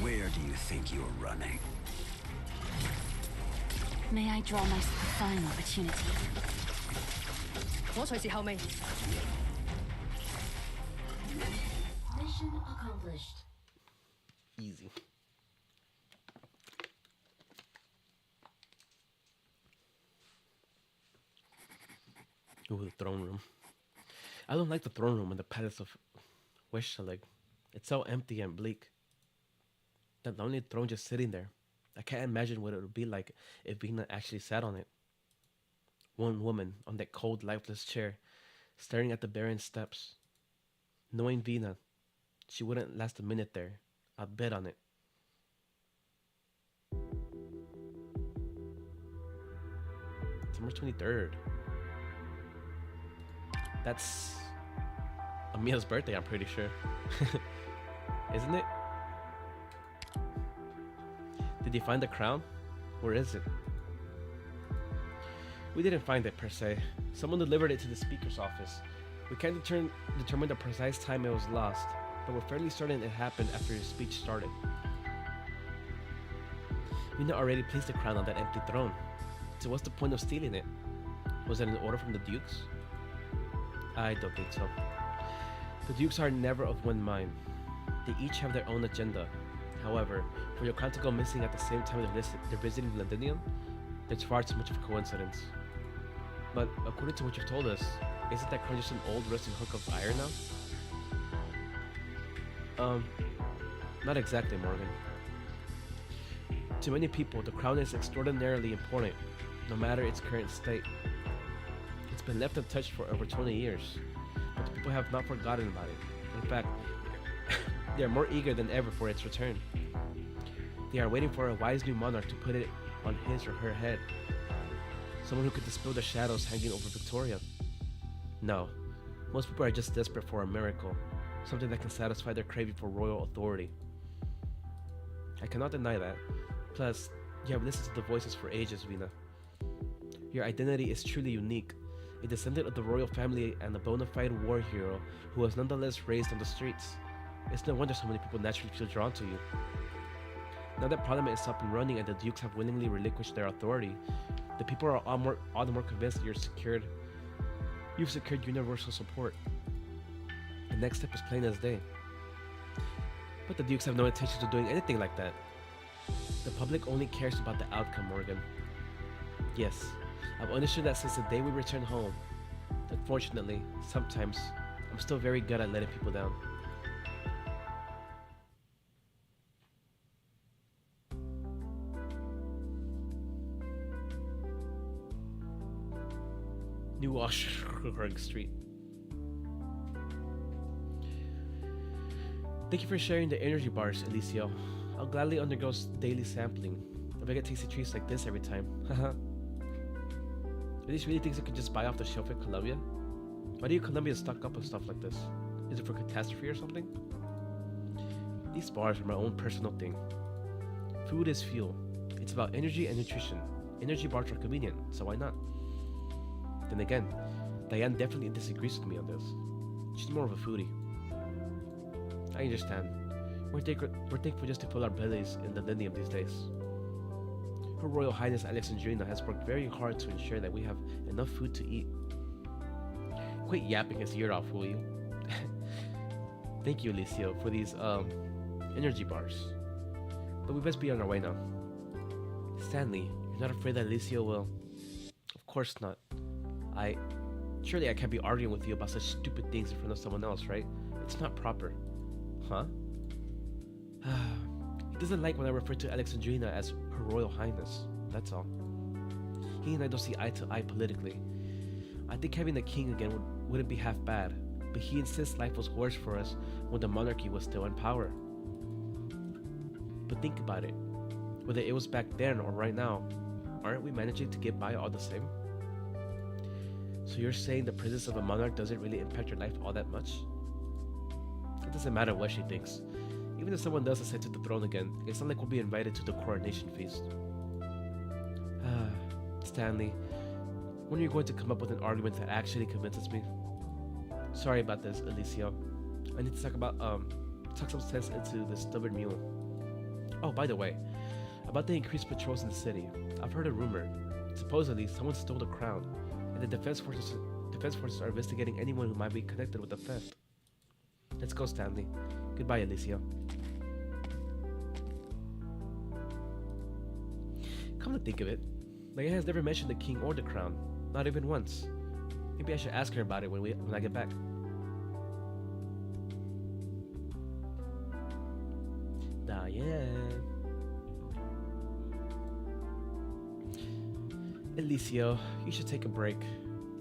Where do you think you're running? May I draw my fine opportunity? 我隨時後尾. Mission accomplished. Easy. Ooh, the throne room. I don't like the throne room in the Palace of Weshaleg. It's so empty and bleak. The only throne just sitting there. I can't imagine what it would be like if Vina actually sat on it. One woman on that cold, lifeless chair, staring at the barren steps. Knowing Vina, she wouldn't last a minute there. I'd bet on it. September 23rd. That's Amia's birthday, I'm pretty sure. Isn't it? Did you find the crown? Where is it? We didn't find it per se. Someone delivered it to the speaker's office. We can't determine the precise time it was lost, but we're fairly certain it happened after his speech started. Vina already placed the crown on that empty throne. So what's the point of stealing it? Was it an order from the dukes? I don't think so. The dukes are never of one mind. They each have their own agenda. However, for your crown to go missing at the same time they're visiting Londinium, it's far too much of a coincidence. But according to what you've told us, isn't that crown just an old rusted hunk of iron now? Not exactly, Morgan. To many people, the crown is extraordinarily important, no matter its current state. It's been left untouched for over 20 years, but the people have not forgotten about it. In fact, they are more eager than ever for its return. They are waiting for a wise new monarch to put it on his or her head. Someone who could dispel the shadows hanging over Victoria. No, most people are just desperate for a miracle, something that can satisfy their craving for royal authority. I cannot deny that. Plus, you have listened to the voices for ages, Vina. Your identity is truly unique, a descendant of the royal family and a bona fide war hero who was nonetheless raised on the streets. It's no wonder so many people naturally feel drawn to you. Now that Parliament is up and running and the dukes have willingly relinquished their authority, the people are all the more convinced that you've secured universal support. The next step is plain as day. But the dukes have no intentions of doing anything like that. The public only cares about the outcome, Morgan. Yes, I've understood that since the day we returned home. Unfortunately, sometimes, I'm still very good at letting people down. New Washington Street. Thank you for sharing the energy bars, Alicio. I'll gladly undergo daily sampling. If I get tasty treats like this every time. Haha. Are these really things you can just buy off the shelf at Columbia? Why do you Columbia stock up with stuff like this? Is it for catastrophe or something? These bars are my own personal thing. Food is fuel. It's about energy and nutrition. Energy bars are convenient, so why not? Then again, Diane definitely disagrees with me on this. She's more of a foodie. I understand. We're thankful just to fill our bellies in the Lindium these days. Her Royal Highness Alexandrina has worked very hard to ensure that we have enough food to eat. Quit yapping his ear off, will you? Thank you, Alicio, for these, energy bars. But we best be on our way now. Stanley, you're not afraid that Alicio will... Of course not. Surely I can't be arguing with you about such stupid things in front of someone else, right? It's not proper. Huh? He doesn't like when I refer to Alexandrina as Her Royal Highness, that's all. He and I don't see eye to eye politically. I think having the king again wouldn't be half bad, but he insists life was worse for us when the monarchy was still in power. But think about it. Whether it was back then or right now, aren't we managing to get by all the same? So you're saying the presence of a monarch doesn't really impact your life all that much? It doesn't matter what she thinks. Even if someone does ascend to the throne again, it's not like we'll be invited to the coronation feast. Stanley, when are you going to come up with an argument that actually convinces me? Sorry about this, Alicio. I need to talk some sense into this stubborn mule. Oh, by the way, about the increased patrols in the city, I've heard a rumor. Supposedly, someone stole the crown, and the defense forces are investigating anyone who might be connected with the theft. Let's go, Stanley. Goodbye, Alicio. Come to think of it, Leia has never mentioned the king or the crown, not even once. Maybe I should ask her about it when I get back. Diane. Alicio, you should take a break.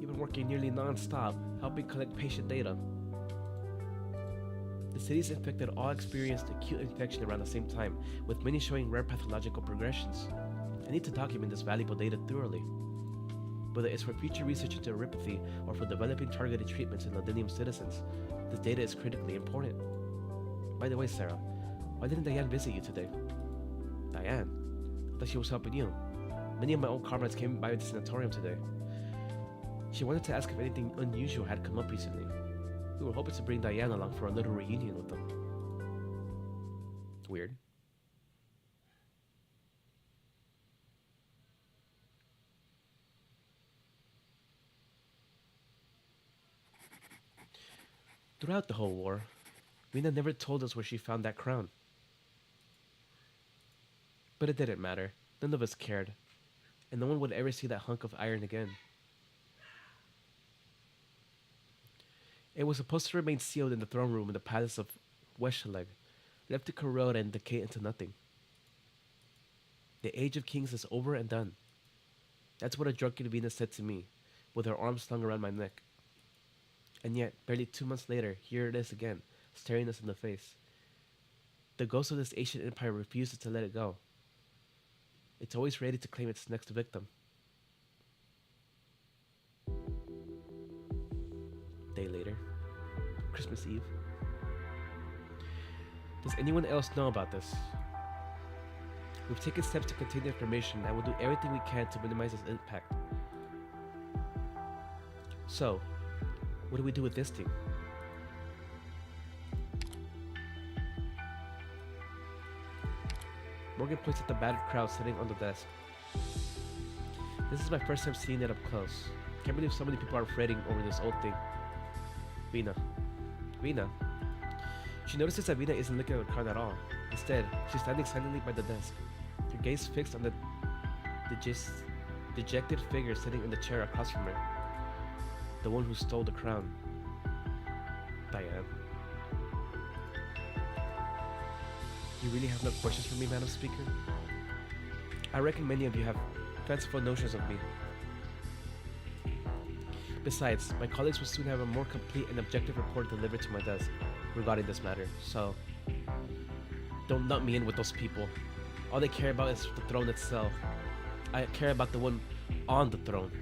You've been working nearly non-stop, helping collect patient data. The cities infected all experienced acute infection around the same time, with many showing rare pathological progressions. I need to document this valuable data thoroughly. Whether it's for future research into neuropathy or for developing targeted treatments in Londinium citizens, this data is critically important. By the way, Sarah, why didn't Diane visit you today? Diane? I thought she was helping you. Many of my old comrades came by the sanatorium today. She wanted to ask if anything unusual had come up recently. We were hoping to bring Diane along for a little reunion with them. Weird. Throughout the whole war, Vina never told us where she found that crown. But it didn't matter. None of us cared. And no one would ever see that hunk of iron again. It was supposed to remain sealed in the throne room in the palace of Weshaleg, left to corrode and decay into nothing. The age of kings is over and done. That's what a drunken Venus said to me, with her arms slung around my neck. And yet, barely 2 months later, here it is again, staring us in the face. The ghost of this ancient empire refuses to let it go. It's always ready to claim its next victim. Day later, Christmas Eve. Does anyone else know about this? We've taken steps to contain the information and will do everything we can to minimize its impact. So, what do we do with this thing? Morgan points at the battered crowd sitting on the desk. This is my first time seeing it up close. Can't believe so many people are fretting over this old thing. Vina. Vina. She notices that Vina isn't looking at the crowd at all. Instead, she's standing silently by the desk, her gaze fixed on the dejected figure sitting in the chair across from her. The one who stole the crown. Diane. You really have no questions for me, Madam Speaker? I reckon many of you have fanciful notions of me. Besides, my colleagues will soon have a more complete and objective report delivered to my desk regarding this matter, so don't nut me in with those people. All they care about is the throne itself. I care about the one on the throne.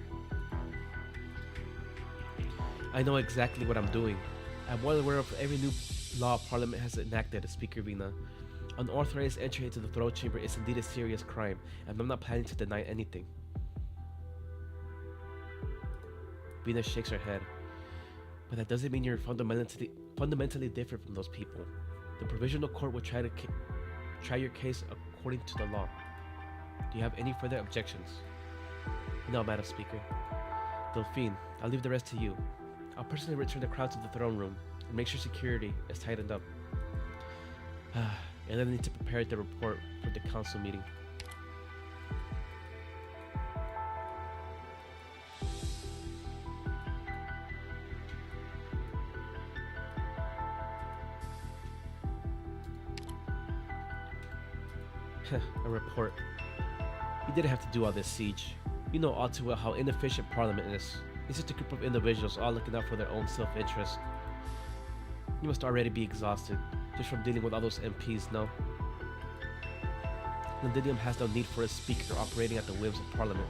I know exactly what I'm doing. I'm well aware of every new law Parliament has enacted, Speaker Vina. Unauthorized entry into the throne chamber is indeed a serious crime, and I'm not planning to deny anything. Vina shakes her head. But that doesn't mean you're fundamentally different from those people. The provisional court will try your case according to the law. Do you have any further objections? No, Madam Speaker. Delphine, I'll leave the rest to you. I'll personally return the crowd to the throne room and make sure security is tightened up. And then I need to prepare the report for the council meeting. A report. You didn't have to do all this, Siege. You know all too well how inefficient Parliament is. It's just a group of individuals all looking out for their own self-interest. You must already be exhausted, just from dealing with all those MPs, no? Londinium has no need for a speaker operating at the whims of Parliament.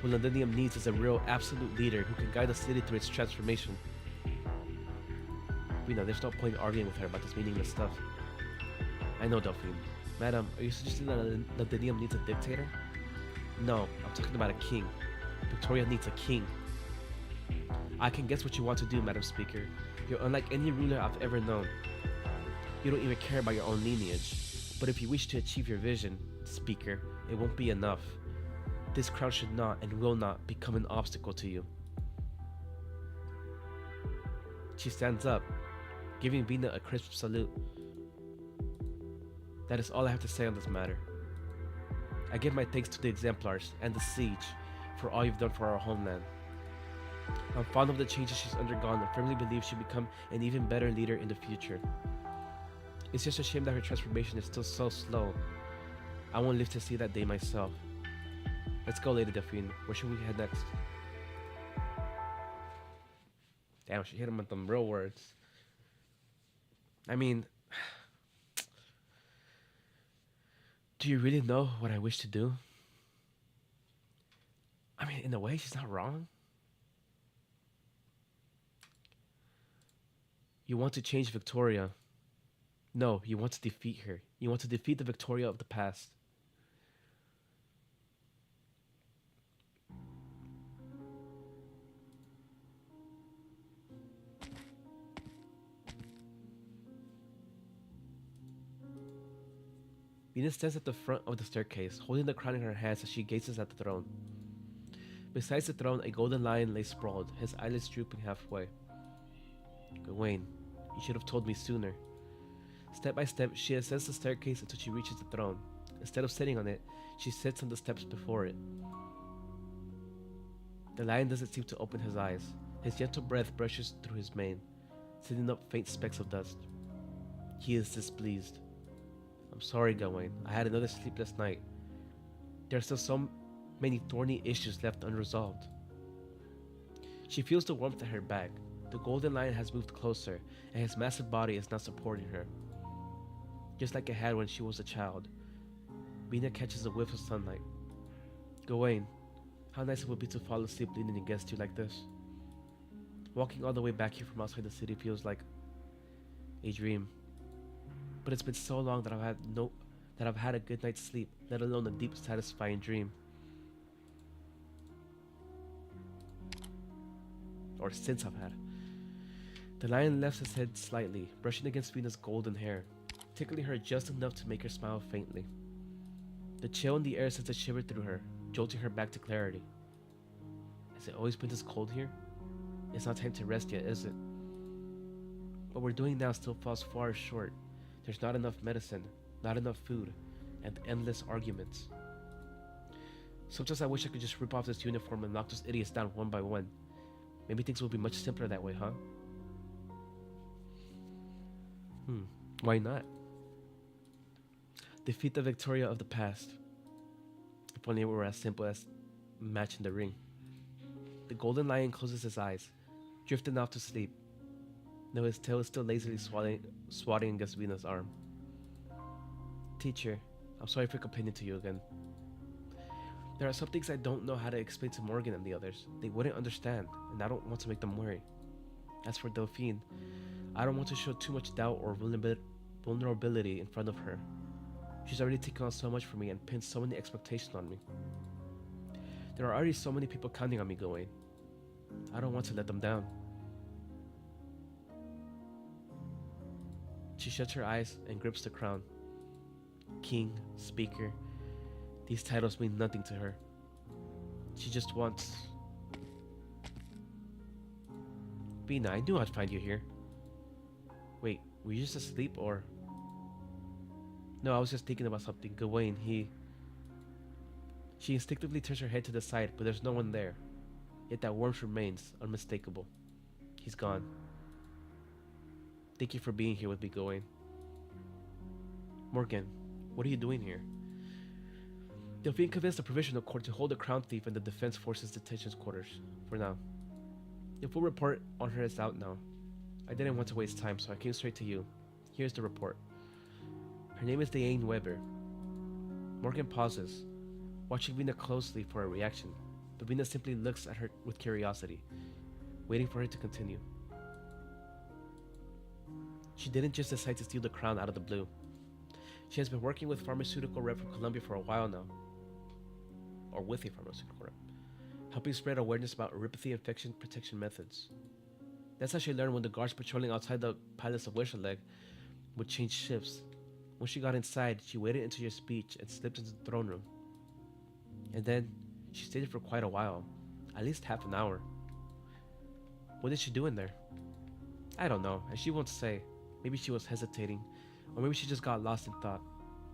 What Londinium needs is a real, absolute leader who can guide the city through its transformation. Vina, there's no point in arguing with her about this meaningless stuff. I know, Delphine. Madam, are you suggesting that Londinium needs a dictator? No, I'm talking about a king. Victoria needs a king. I can guess what you want to do, Madam Speaker. You're unlike any ruler I've ever known. You don't even care about your own lineage. But if you wish to achieve your vision, Speaker, it won't be enough. This crown should not and will not become an obstacle to you. She stands up, giving Vina a crisp salute. That is all I have to say on this matter. I give my thanks to the Exemplars and the Siege for all you've done for our homeland. I'm fond of the changes she's undergone and firmly believe she'll become an even better leader in the future. It's just a shame that her transformation is still so slow. I won't live to see that day myself. Let's go, Lady Delphine. Where should we head next? Damn, she hit him with them real words. I mean, do you really know what I wish to do? I mean, in a way, she's not wrong. You want to change Victoria. No, you want to defeat her. You want to defeat the Victoria of the past. Vina stands at the front of the staircase, holding the crown in her hands as she gazes at the throne. Besides the throne, a golden lion lay sprawled, his eyelids drooping halfway. Gawain, you should have told me sooner. Step by step, she ascends the staircase until she reaches the throne. Instead of sitting on it, she sits on the steps before it. The lion doesn't seem to open his eyes. His gentle breath brushes through his mane, sending up faint specks of dust. He is displeased. I'm sorry, Gawain. I had another sleepless night. There are still so many thorny issues left unresolved. She feels the warmth at her back. The golden lion has moved closer, and his massive body is now supporting her. Just like it had when she was a child. Vina catches a whiff of sunlight. Gawain, how nice it would be to fall asleep leaning against you like this. Walking all the way back here from outside the city feels like a dream. But it's been so long that I've had a good night's sleep, let alone a deep, satisfying dream. Or since I've had. The lion lifts his head slightly, brushing against Vina's golden hair, tickling her just enough to make her smile faintly. The chill in the air sends a shiver through her, jolting her back to clarity. Has it always been this cold here? It's not time to rest yet, is it? What we're doing now still falls far short. There's not enough medicine, not enough food, and endless arguments. Sometimes I wish I could just rip off this uniform and knock those idiots down one by one. Maybe things will be much simpler that way, huh? Why not? Defeat the Victoria of the past. If only it were as simple as a match in the ring. The golden lion closes his eyes, drifting off to sleep. Though his tail is still lazily swatting against Vina's arm. Teacher, I'm sorry for complaining to you again. There are some things I don't know how to explain to Morgan and the others. They wouldn't understand, and I don't want to make them worry. As for Delphine, I don't want to show too much doubt or vulnerability in front of her. She's already taken on so much for me and pinned so many expectations on me. There are already so many people counting on me, Gawain. I don't want to let them down. She shuts her eyes and grips the crown. King, speaker, these titles mean nothing to her. She just wants... Vina, I knew I'd find you here. Wait, were you just asleep or... No, I was just thinking about something. Gawain, She instinctively turns her head to the side, but there's no one there. Yet that warmth remains, unmistakable. He's gone. Thank you for being here with me, Gawain. Morgan, what are you doing here? Delphine convinced the Provisional Court to hold the Crown Thief in the Defense Forces detention quarters, for now. The full report on her is out now. I didn't want to waste time, so I came straight to you. Here's the report. Her name is Diane Weber. Morgan pauses, watching Vina closely for a reaction, but Vina simply looks at her with curiosity, waiting for her to continue. She didn't just decide to steal the crown out of the blue. She has been working with pharmaceutical rep from Colombia for a while now. Or with a pharmaceutical rep. Helping spread awareness about Oripathy infection protection methods. That's how she learned when the guards patrolling outside the palace of Wishaleg would change shifts. When she got inside, she waited until your speech and slipped into the throne room. And then, she stayed for quite a while. At least half an hour. What did she do in there? I don't know, and she won't say. Maybe she was hesitating, or maybe she just got lost in thought.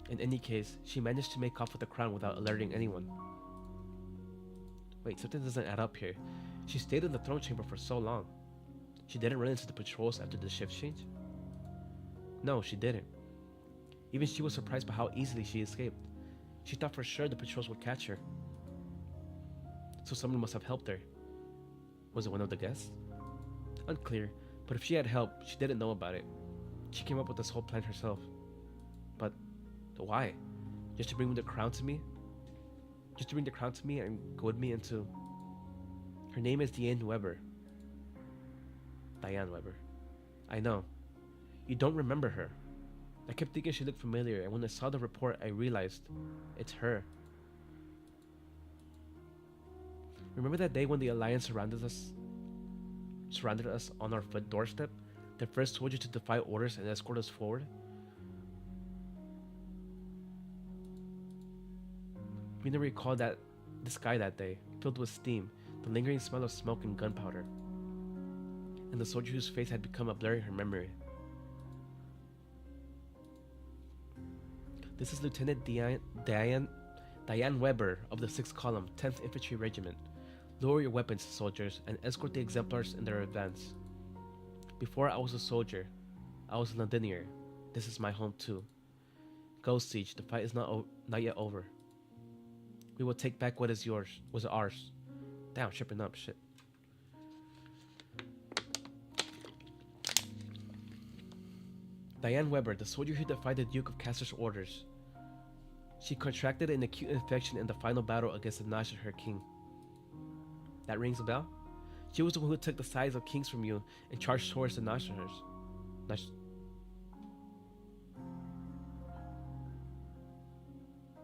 In any case, she managed to make off with the crown without alerting anyone. Wait, something doesn't add up here. She stayed in the throne chamber for so long. She didn't run into the patrols after the shift change? No, she didn't. Even she was surprised by how easily she escaped. She thought for sure the patrols would catch her. So someone must have helped her. Was it one of the guests? Unclear, but if she had help, she didn't know about it. She came up with this whole plan herself. But why? Just to bring the crown to me? Just to bring the crown to me and goad me into... Her name is Diane Weber. Diane Weber. I know. You don't remember her. I kept thinking she looked familiar, and when I saw the report, I realized it's her. Remember that day when the Alliance surrounded us on our doorstep? The first soldier to defy orders and escort us forward? Vina recalled the sky that day, filled with steam, the lingering smell of smoke and gunpowder, and the soldier whose face had become a blur in her memory. This is Lieutenant Diane Weber of the 6th Column, 10th Infantry Regiment. Lower your weapons, soldiers, and escort the exemplars in their advance. Before I was a soldier, I was a Londinier. This is my home too. Go, Siege, the fight is not yet over. We will take back what was ours. Damn, tripping up, shit. Diane Weber, the soldier who defied the Duke of Castor's orders. She contracted an acute infection in the final battle against the Nash her king. That rings a bell? She was the one who took the sides of kings from you and charged towards the Nashers.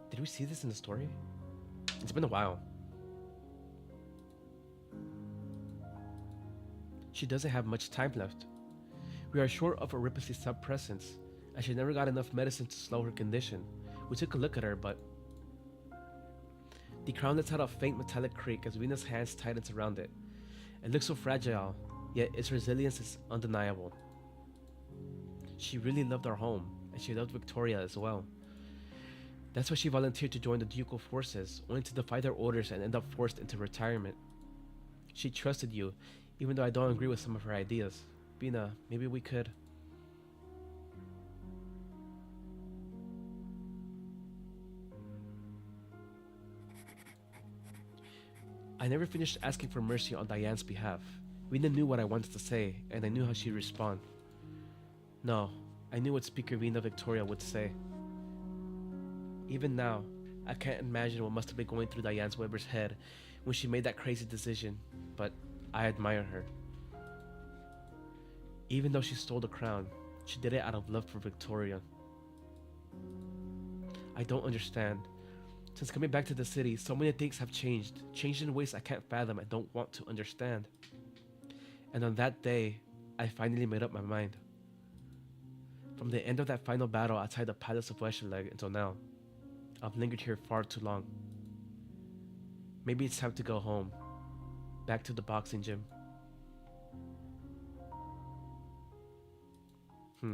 Did we see this in the story? It's been a while. She doesn't have much time left. We are short of Oripathy suppressants, and she never got enough medicine to slow her condition. We took a look at her, but The crown lets out a faint metallic creak as Vina's hands tightens around it. It looks so fragile, yet its resilience is undeniable. She really loved our home, and she loved Victoria as well. That's why she volunteered to join the ducal forces, only to defy their orders and end up forced into retirement. She trusted you, even though I don't agree with some of her ideas. Vina, maybe we could... I never finished asking for mercy on Diane's behalf. Vina knew what I wanted to say, and I knew how she'd respond. No, I knew what Speaker Vina Victoria would say. Even now, I can't imagine what must have been going through Diane's Weber's head when she made that crazy decision, but I admire her. Even though she stole the crown, she did it out of love for Victoria. I don't understand. Since coming back to the city, so many things have changed in ways I can't fathom and don't want to understand. And on that day, I finally made up my mind. From the end of that final battle outside the Palace of Westerleg until now, I've lingered here far too long. Maybe it's time to go home, back to the boxing gym.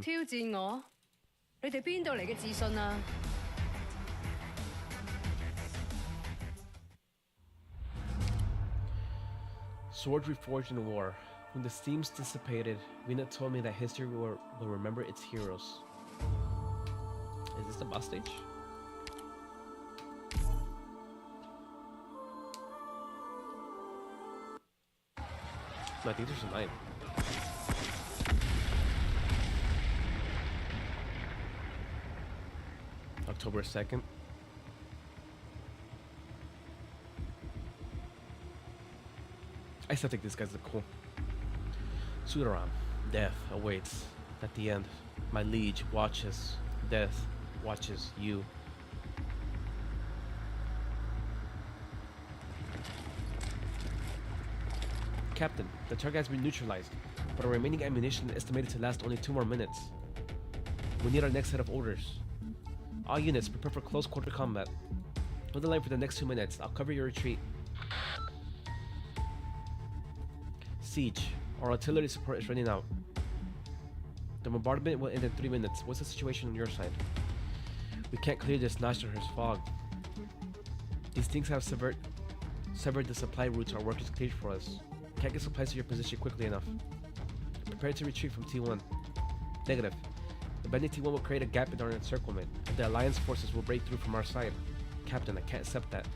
挑戰我？你哋邊度嚟嘅自信啊？ Swords reforged in war. When the steams dissipated, Vina told me that history will remember its heroes. Is this the boss stage? No, I think there's a 9. October 2nd. I still think these guys are cool. Sudaram, death awaits. At the end, my liege watches. Death watches you. Captain, the target has been neutralized, but our remaining ammunition is estimated to last only 2 more minutes. We need our next set of orders. All units, prepare for close quarter combat. Hold the line for the next 2 minutes. I'll cover your retreat. Siege. Our artillery support is running out. The bombardment will end in 3 minutes. What's the situation on your side? We can't clear this Nasher's fog. These things have severed the supply routes our workers cleared for us. We can't get supplies to your position quickly enough. Prepare to retreat from T1. Negative. The bending T1 will create a gap in our encirclement, and the Alliance forces will break through from our side. Captain, I can't accept that.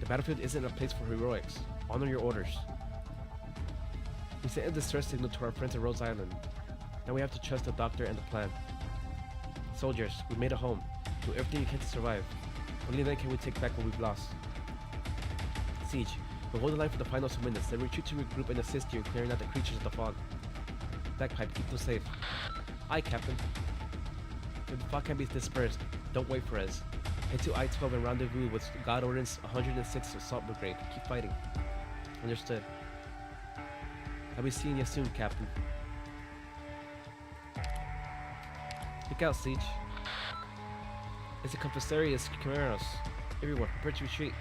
The battlefield isn't a place for heroics. Honor your orders. We sent a distress signal to our friends at Rose Island. Now we have to trust the doctor and the plan. Soldiers, we made a home. Do everything you can to survive. Only then can we take back what we've lost. Siege, we'll hold the line for the final 2 minutes, then retreat to regroup and assist you in clearing out the creatures of the fog. Bagpipe, keep them safe. Aye, Captain. If the fog can be dispersed, don't wait for us. Head to I-12 and rendezvous with God Ordnance 106 Assault Brigade. Keep fighting. Understood. I'll be seeing you soon, Captain. Look out, Siege. It's a Confessorius Chimeros. Everyone, prepare to retreat.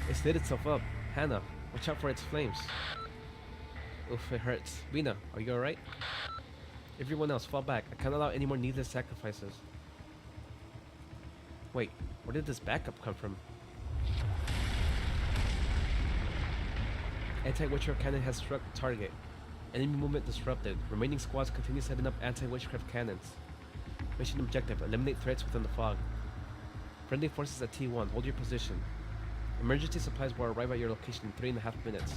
It's lit itself up. Hannah, watch out for its flames. Oof, it hurts. Vina, are you alright? Everyone else, fall back. I can't allow any more needless sacrifices. Wait, where did this backup come from? Anti-witchcraft cannon has struck target. Enemy movement disrupted. Remaining squads continue setting up anti-witchcraft cannons. Mission objective, eliminate threats within the fog. Friendly forces at T1, hold your position. Emergency supplies will arrive at your location in 3.5 minutes.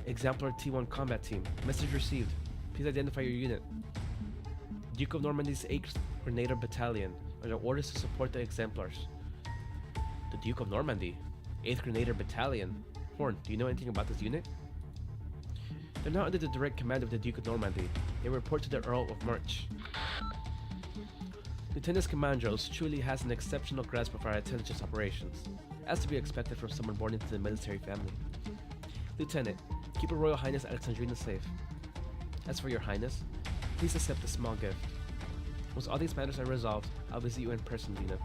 Exemplar T1 combat team. Message received. Please identify your unit. Duke of Normandy's 8th Grenadier Battalion. Under orders to support the Exemplars. The Duke of Normandy? 8th Grenadier Battalion? Horn, do you know anything about this unit? They're not under the direct command of the Duke of Normandy. They report to the Earl of March. Lieutenant Commandos truly has an exceptional grasp of our intelligence operations, as to be expected from someone born into the military family. Lieutenant, keep Her Royal Highness Alexandrina safe. As for your Highness, please accept a small gift. Once all these matters are resolved, I'll visit you in person, Vina.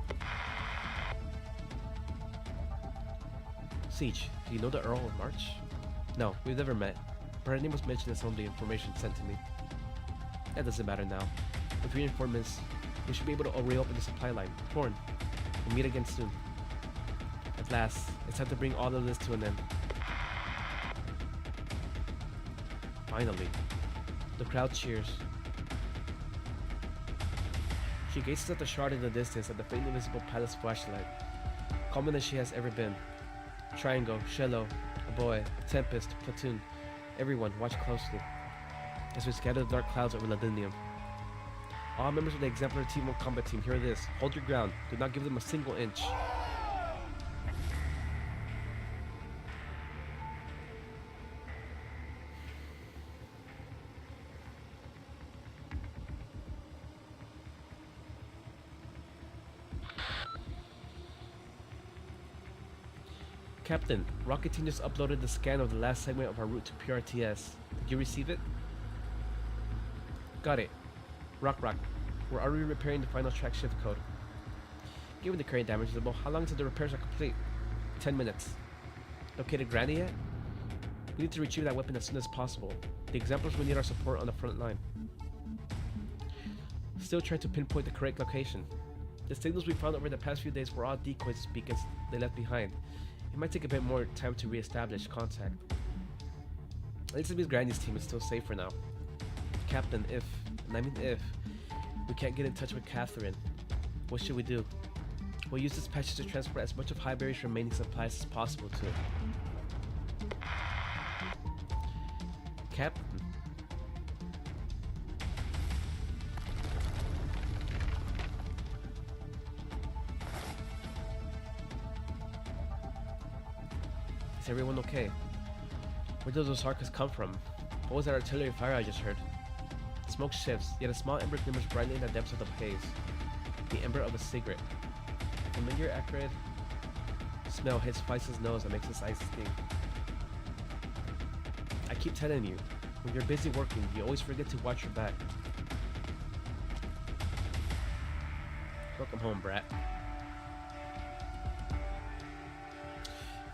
Siege, do you know the Earl of March? No, we've never met, but her name was mentioned in some of the information sent to me. That doesn't matter now. With reinforcements, we should be able to reopen the supply line. Torn. We'll meet again soon. At last, it's time to bring all of this to an end. Finally. The crowd cheers. She gazes at the shard in the distance at the faintly visible palace flashlight. Calmer than she has ever been. Triangle, Shello, a boy, Tempest, Platoon. Everyone, watch closely. As we scatter the dark clouds over Ladinium. All members of the Exemplar Team 1 Combat Team, hear this. Hold your ground. Do not give them a single inch. Captain, Rocket Team just uploaded the scan of the last segment of our route to PRTS. Did you receive it? Got it. Rock. We're already repairing the final track shift code. Given the current damage level, how long until the repairs are complete? 10 minutes. Located Granny yet? We need to retrieve that weapon as soon as possible. The Exemplars will need our support on the front line. Still trying to pinpoint the correct location. The signals we found over the past few days were all decoys beacons they left behind. It might take a bit more time to re-establish contact. At least it means Granny's team is still safe for now. Captain, if we can't get in touch with Catherine, what should we do? We'll use this passage to transport as much of Highbury's remaining supplies as possible to... Captain? Is everyone okay? Where did those Arcas come from? What was that artillery fire I just heard? Smoke shifts, yet a small ember glimmers brightly in the depths of the haze. The ember of a cigarette. Familiar, acrid smell hits Feist's nose and makes his eyes sting. I keep telling you, when you're busy working, you always forget to watch your back. Welcome home, brat.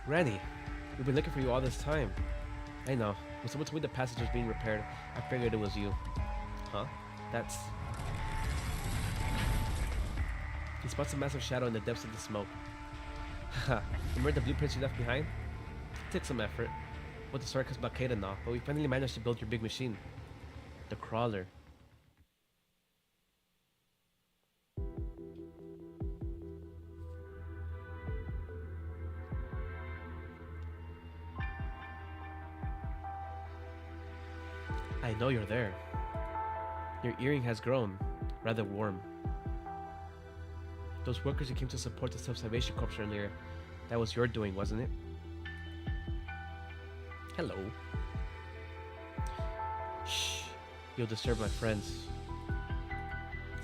Granny, we've been looking for you all this time. I know. When someone told me the passage was being repaired, I figured it was you. Huh? That's... He spots a massive shadow in the depths of the smoke. Haha, remember the blueprints you left behind? It took some effort. With the circus blockade and all, but we finally managed to build your big machine. The crawler. I know you're there. Your earring has grown, rather warm. Those workers who came to support the Self-Salvation Corps earlier, that was your doing, wasn't it? Hello. Shh. You'll disturb my friends.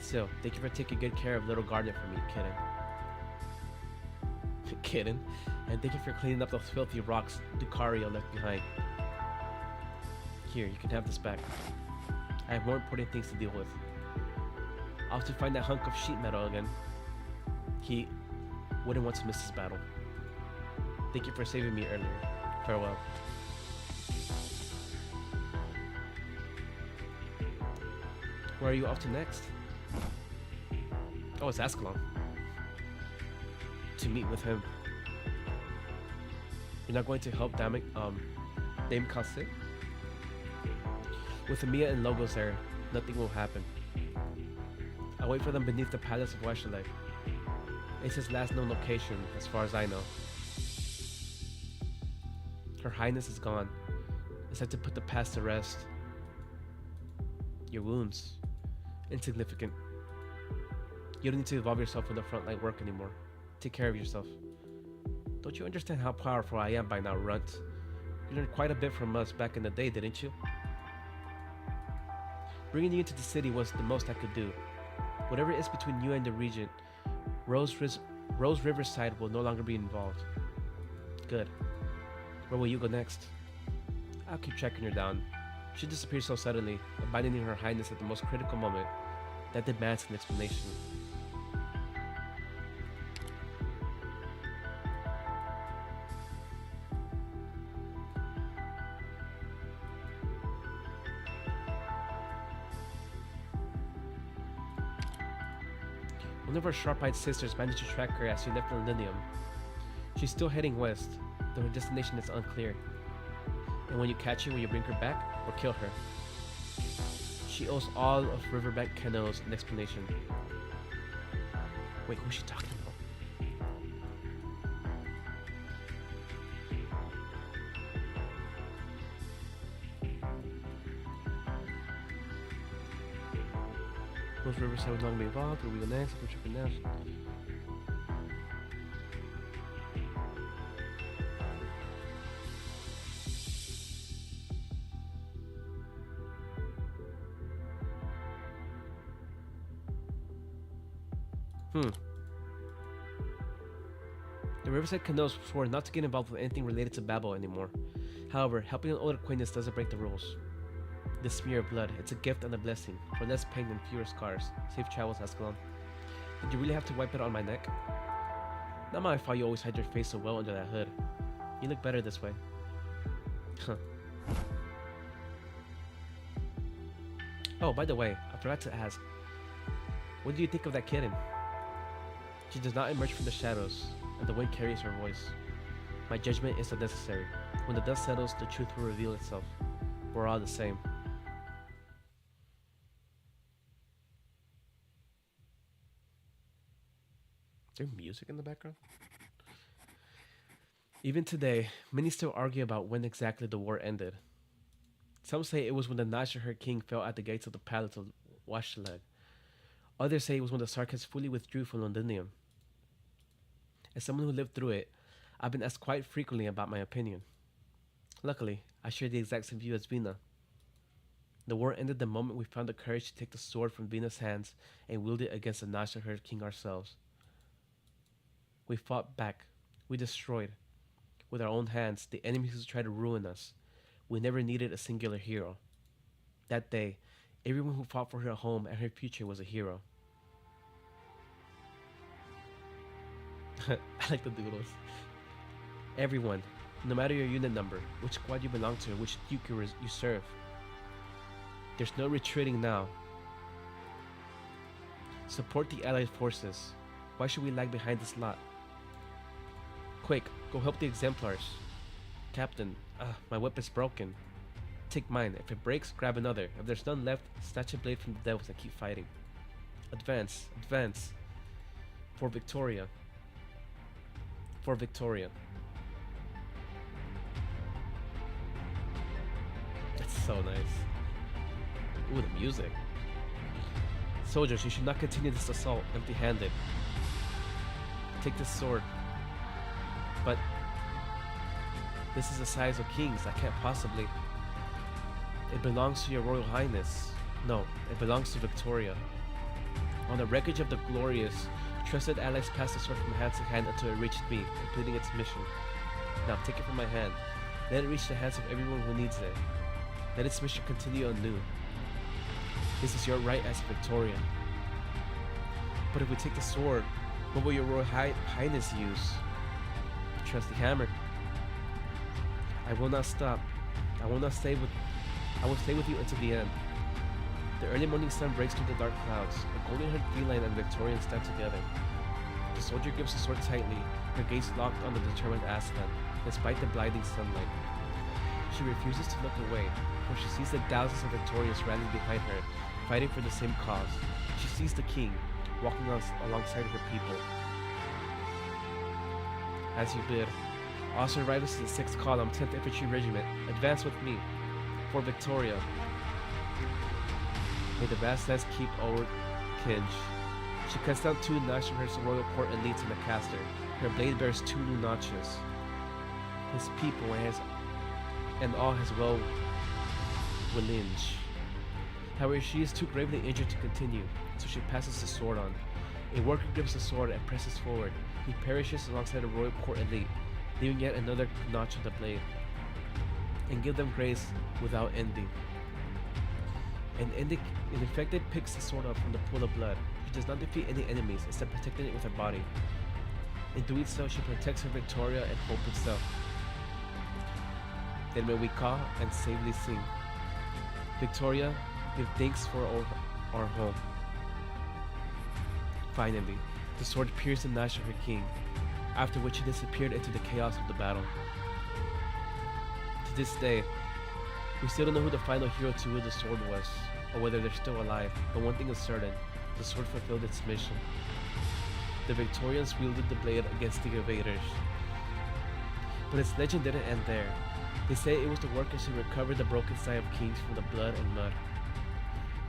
Still, thank you for taking good care of little Garnet for me, kitten. Kitten? And thank you for cleaning up those filthy rocks Ducario left behind. Here, you can have this back. I have more important things to deal with. I'll have to find that hunk of sheet metal again. He wouldn't want to miss this battle. Thank you for saving me earlier. Farewell. Where are you off to next? Oh, it's Ascalon. To meet with him. You're not going to help Dame Calcit? With Amiya and Logos there, nothing will happen. I'll wait for them beneath the Palace of Westerleif. It's his last known location, as far as I know. Her Highness is gone. It's time to put the past to rest. Your wounds. Insignificant. You don't need to involve yourself in the frontline work anymore. Take care of yourself. Don't you understand how powerful I am by now, Runt? You learned quite a bit from us back in the day, didn't you? Bringing you into the city was the most I could do. Whatever is between you and the Regent, Rose Riverside will no longer be involved. Good. Where will you go next? I'll keep tracking her down. She disappeared so suddenly, abandoning her Highness at the most critical moment. that demands an explanation. One of our sharp-eyed sisters managed to track her as she left Millennium. She's still heading west, though her destination is unclear. And when you catch her, will you bring her back or kill her? She owes all of Riverbank Keno's an explanation. Wait, who's she talking about? Most Riverside was not going to be involved, or we go next, which we go next. The Riverside Keno's swore not to get involved with anything related to Babel anymore. However, helping an old acquaintance doesn't break the rules. This smear of blood, it's a gift and a blessing, for less pain and fewer scars. Safe travels, Ascalon. Did you really have to wipe it on my neck? Not my fault you always hide your face so well under that hood. You look better this way. Huh. Oh, by the way, I forgot to ask. What do you think of that kitten? She does not emerge from the shadows, and the wind carries her voice. My judgment is unnecessary. When the dust settles, the truth will reveal itself. We're all the same. Is there music in the background? Even today, many still argue about when exactly the war ended. Some say it was when the Nasherherd king fell at the gates of the palace of Washtalag. Others say it was when the Sarkans fully withdrew from Londinium. As someone who lived through it, I've been asked quite frequently about my opinion. Luckily, I share the exact same view as Vina. The war ended the moment we found the courage to take the sword from Vina's hands and wield it against the Nasherherd king ourselves. We fought back. We destroyed, with our own hands, the enemies who tried to ruin us. We never needed a singular hero. That day, everyone who fought for her home and her future was a hero. I like the doodles. Everyone, no matter your unit number, which squad you belong to, which duke you serve. There's no retreating now. Support the allied forces. Why should we lag behind this lot? Quick, go help the exemplars. Captain, my weapon's broken. Take mine. If it breaks, grab another. If there's none left, snatch a blade from the devils and keep fighting. Advance, advance. For Victoria. For Victoria. That's so nice. Ooh, the music. Soldiers, you should not continue this assault empty-handed. Take this sword. But this is the size of kings. I can't possibly. It belongs to your Royal Highness. No, it belongs to Victoria. On the wreckage of the glorious, trusted allies passed the sword from hand to hand until it reached me, completing its mission. Now take it from my hand. Let it reach the hands of everyone who needs it. Let its mission continue anew. This is your right as Victoria. But if we take the sword, what will your Royal Highness use? Trusty hammer. I will not stop. I will stay with you until the end. The early morning sun breaks through the dark clouds. A golden-haired feline and Victorian stand together. The soldier grips the sword tightly, her gaze locked on the determined Aslan, despite the blinding sunlight. She refuses to look away, for she sees the thousands of Victorians rallying behind her, fighting for the same cause. She sees the king, walking alongside her people. As you bid, Officer Rivals to the 6th Column, 10th Infantry Regiment, advance with me. For Victoria. May the vast lands keep our kinge. She cuts down 2 Nasherherd's Royal Court elites in the caster. Her blade bears 2 new notches. His people and all his well willinge. However, she is too gravely injured to continue, so she passes the sword on. A worker grips the sword and presses forward. He perishes alongside a Royal Court elite, leaving yet another notch on the blade. And give them grace without ending. An infected picks the sword up from the pool of blood. She does not defeat any enemies, instead protecting it with her body. In doing so, she protects her Victoria and hope itself. Then may we call and safely sing. Victoria, give thanks for our home. Finally, the sword pierced the Nash of her king, after which he disappeared into the chaos of the battle. To this day, we still don't know who the final hero to wield the sword was, or whether they're still alive, but one thing is certain, the sword fulfilled its mission. The Victorians wielded the blade against the invaders. But its legend didn't end there. They say it was the workers who recovered the broken side of kings from the blood and mud.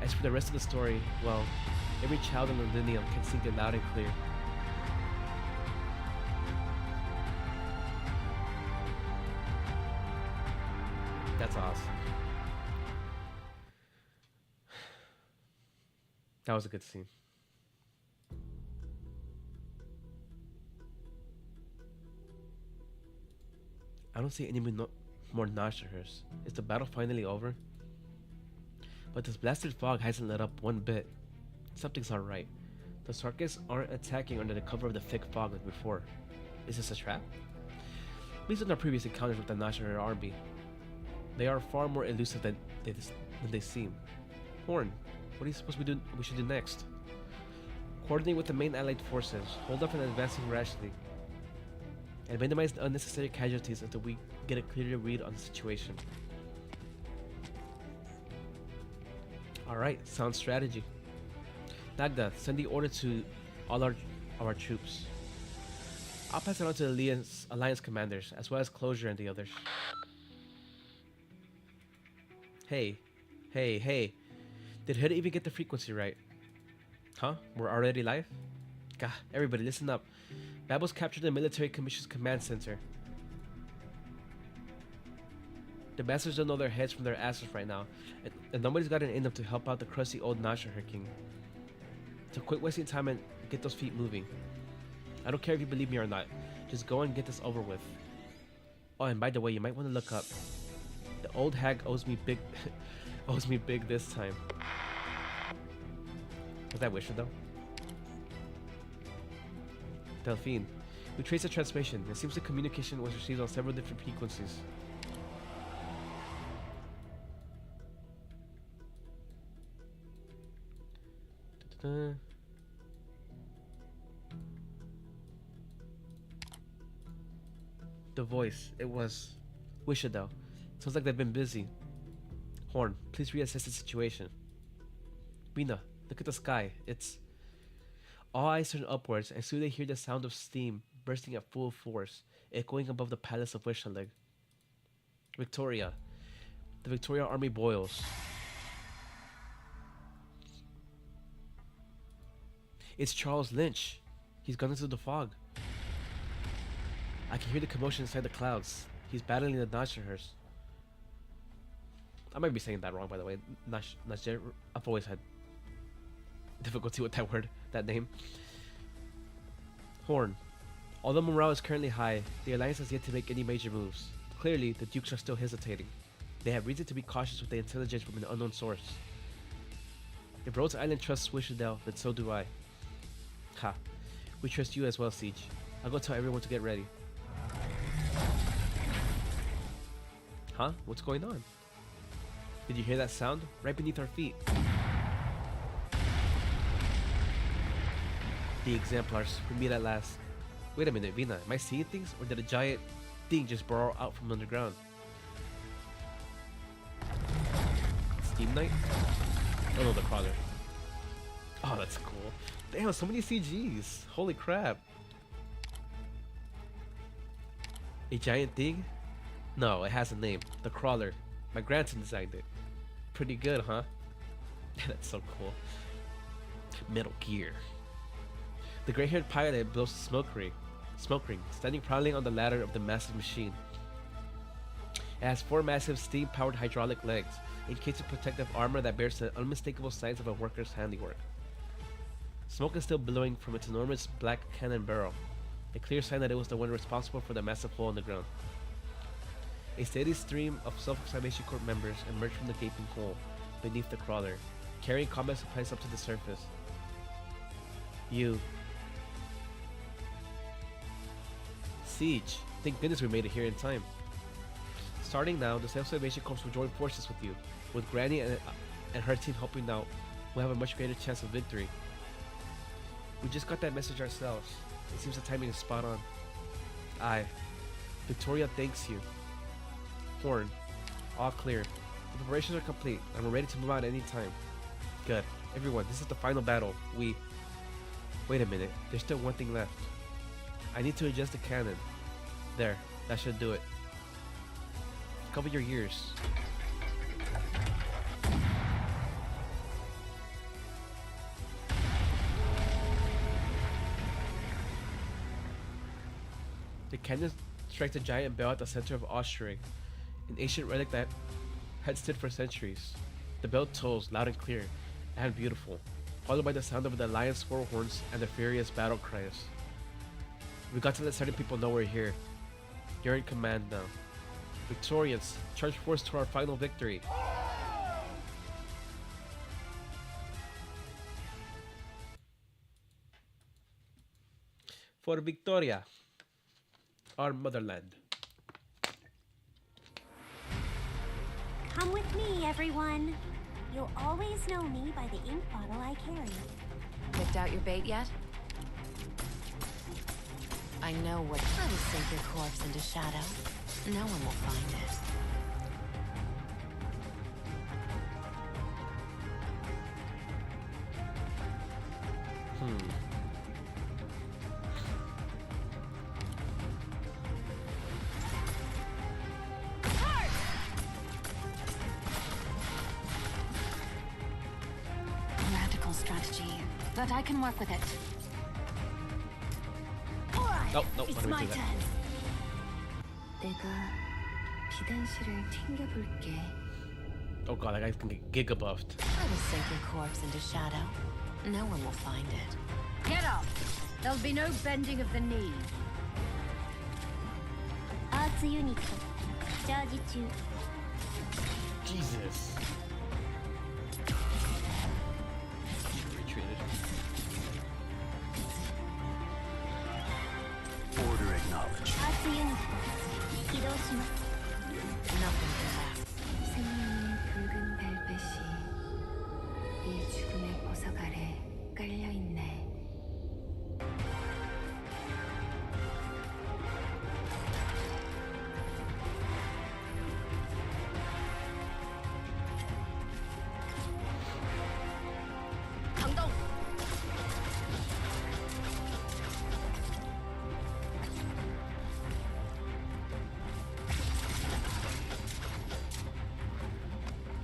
As for the rest of the story, well, every child in the lineage can sing it loud and clear. That's awesome. That was a good scene. I don't see any more Nashahers. Is the battle finally over? But this blasted fog hasn't let up one bit. Something's not right. The Sarkis aren't attacking under the cover of the thick fog like before. Is this a trap? Based on our previous encounters with the Nashaher army, they are far more elusive than they seem. Horn, what do you suppose we should do next? Coordinate with the main allied forces, hold up and advancing rashly, and minimize the unnecessary casualties until we get a clearer read on the situation. Alright, sound strategy. Nagda, send the order to all our troops. I'll pass it on to the Alliance commanders, as well as Closure and the others. Hey. Did Hood even get the frequency right? Huh? We're already live? Gah, everybody listen up. Babel's captured the military commission's command center. The bastards don't know their heads from their asses right now, and nobody's got it in them to help out the crusty old Nashaher king. So quit wasting time and get those feet moving. I don't care if you believe me or not. Just go and get this over with. Oh, and by the way, you might want to look up. The old hag owes me big, owes me big this time. Was that Wisher though? Delphine, we traced the transmission. It seems the communication was received on several different frequencies. The voice, it was Wishadel. Sounds like they've been busy. Horn, please reassess the situation. Vina, look at the sky. It's... All eyes turn upwards, and soon they hear the sound of steam bursting at full force, echoing above the palace of Wishaleg. Victoria. The Victoria army boils. It's Charles Lynch. He's gone into the fog. I can hear the commotion inside the clouds. He's battling the Nashahers. I might be saying that wrong, by the way. I've always had difficulty with that word, that name. Horn. Although morale is currently high, the Alliance has yet to make any major moves. Clearly, the Dukes are still hesitating. They have reason to be cautious with the intelligence from an unknown source. If Rhodes Island trusts Wishadel, then so do I. Ha. We trust you as well, Siege. I'll go tell everyone to get ready. Huh? What's going on? Did you hear that sound? Right beneath our feet. The exemplars, we meet at last. Wait a minute, Vina, am I seeing things, or did a giant thing just burrow out from underground? Steam Knight? Oh no, the crawler. Oh, that's cool. Damn, so many CGs. Holy crap. A giant thing? No, it has a name. The Crawler. My grandson designed it. Pretty good, huh? That's so cool. Metal Gear. The gray-haired pilot blows a smoke ring, standing proudly on the ladder of the massive machine. It has 4 massive steam-powered hydraulic legs, encased with protective armor that bears the unmistakable signs of a worker's handiwork. Smoke is still billowing from its enormous black cannon barrel, a clear sign that it was the one responsible for the massive hole in the ground. A steady stream of Self-Examination Corps members emerge from the gaping hole, beneath the crawler, carrying combat supplies up to the surface. You. Siege. Thank goodness we made it here in time. Starting now, the Salvation Corps will join forces with you. With Granny and her team helping out, we'll have a much greater chance of victory. We just got that message ourselves. It seems the timing is spot on. Aye. Victoria thanks you. Thorn. All clear. The preparations are complete, and we're ready to move on at any time. Good. Everyone, this is the final battle. Wait a minute. There's still one thing left. I need to adjust the cannon. There. That should do it. Cover your ears. The cannon strikes a giant bell at the center of Oshrig, an ancient relic that had stood for centuries. The bell tolls loud and clear, and beautiful, followed by the sound of the lion's swirl horns and the furious battle cries. We got to let certain people know we're here. You're in command now. Victorians, charge force to our final victory. For Victoria, our motherland. Come with me, everyone. You'll always know me by the ink bottle I carry. Picked out your bait yet? I know what. I will sink your corpse into shadow. No one will find it. Radical strategy, but I can work with it. Oh, no, It's let me my do that. turn. 내가 비단실을 튕겨볼게. Oh god, that guy's gonna get giga-buffed. I will sink your corpse into shadow. No one will find it. Get up! There'll be no bending of the knee. アーツユニットチャージ中。 Jesus. Retreated. Order acknowledged. アーツユニット起動します。 Nothing can last. 생명의 붉은 벨벳이 이 죽음의 보석 아래 깔려있네. 강동!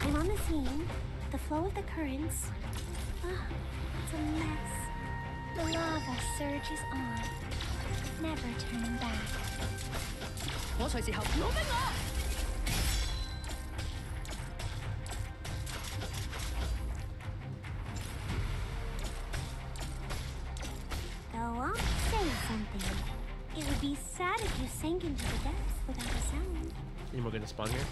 I'm on the scene. The flow of the currents. Ah, it's a mess. The lava surges on, never turning back. 我隨時候攞俾我！ Go on, say something. It would be sad if you sank into the depths without a sound. Any more gonna spawn here?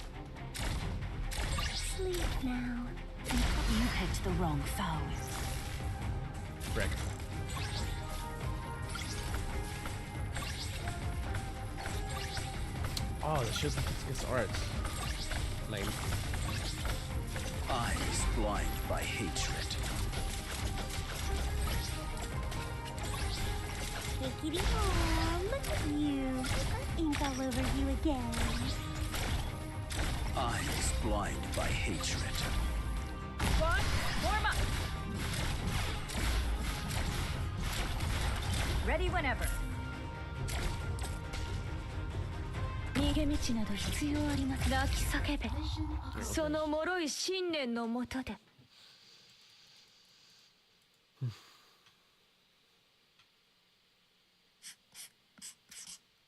Sleep now. You picked the wrong foe. Frick. Oh, the shield's against arts. Lame. Eyes blind by hatred. Kickity home. Look at you. Ink all over you again. Eyes blind by hatred. Squad, warm up! Ready whenever. 逃げ道など必要ありません。泣き叫べ。その脆い信念のもとで。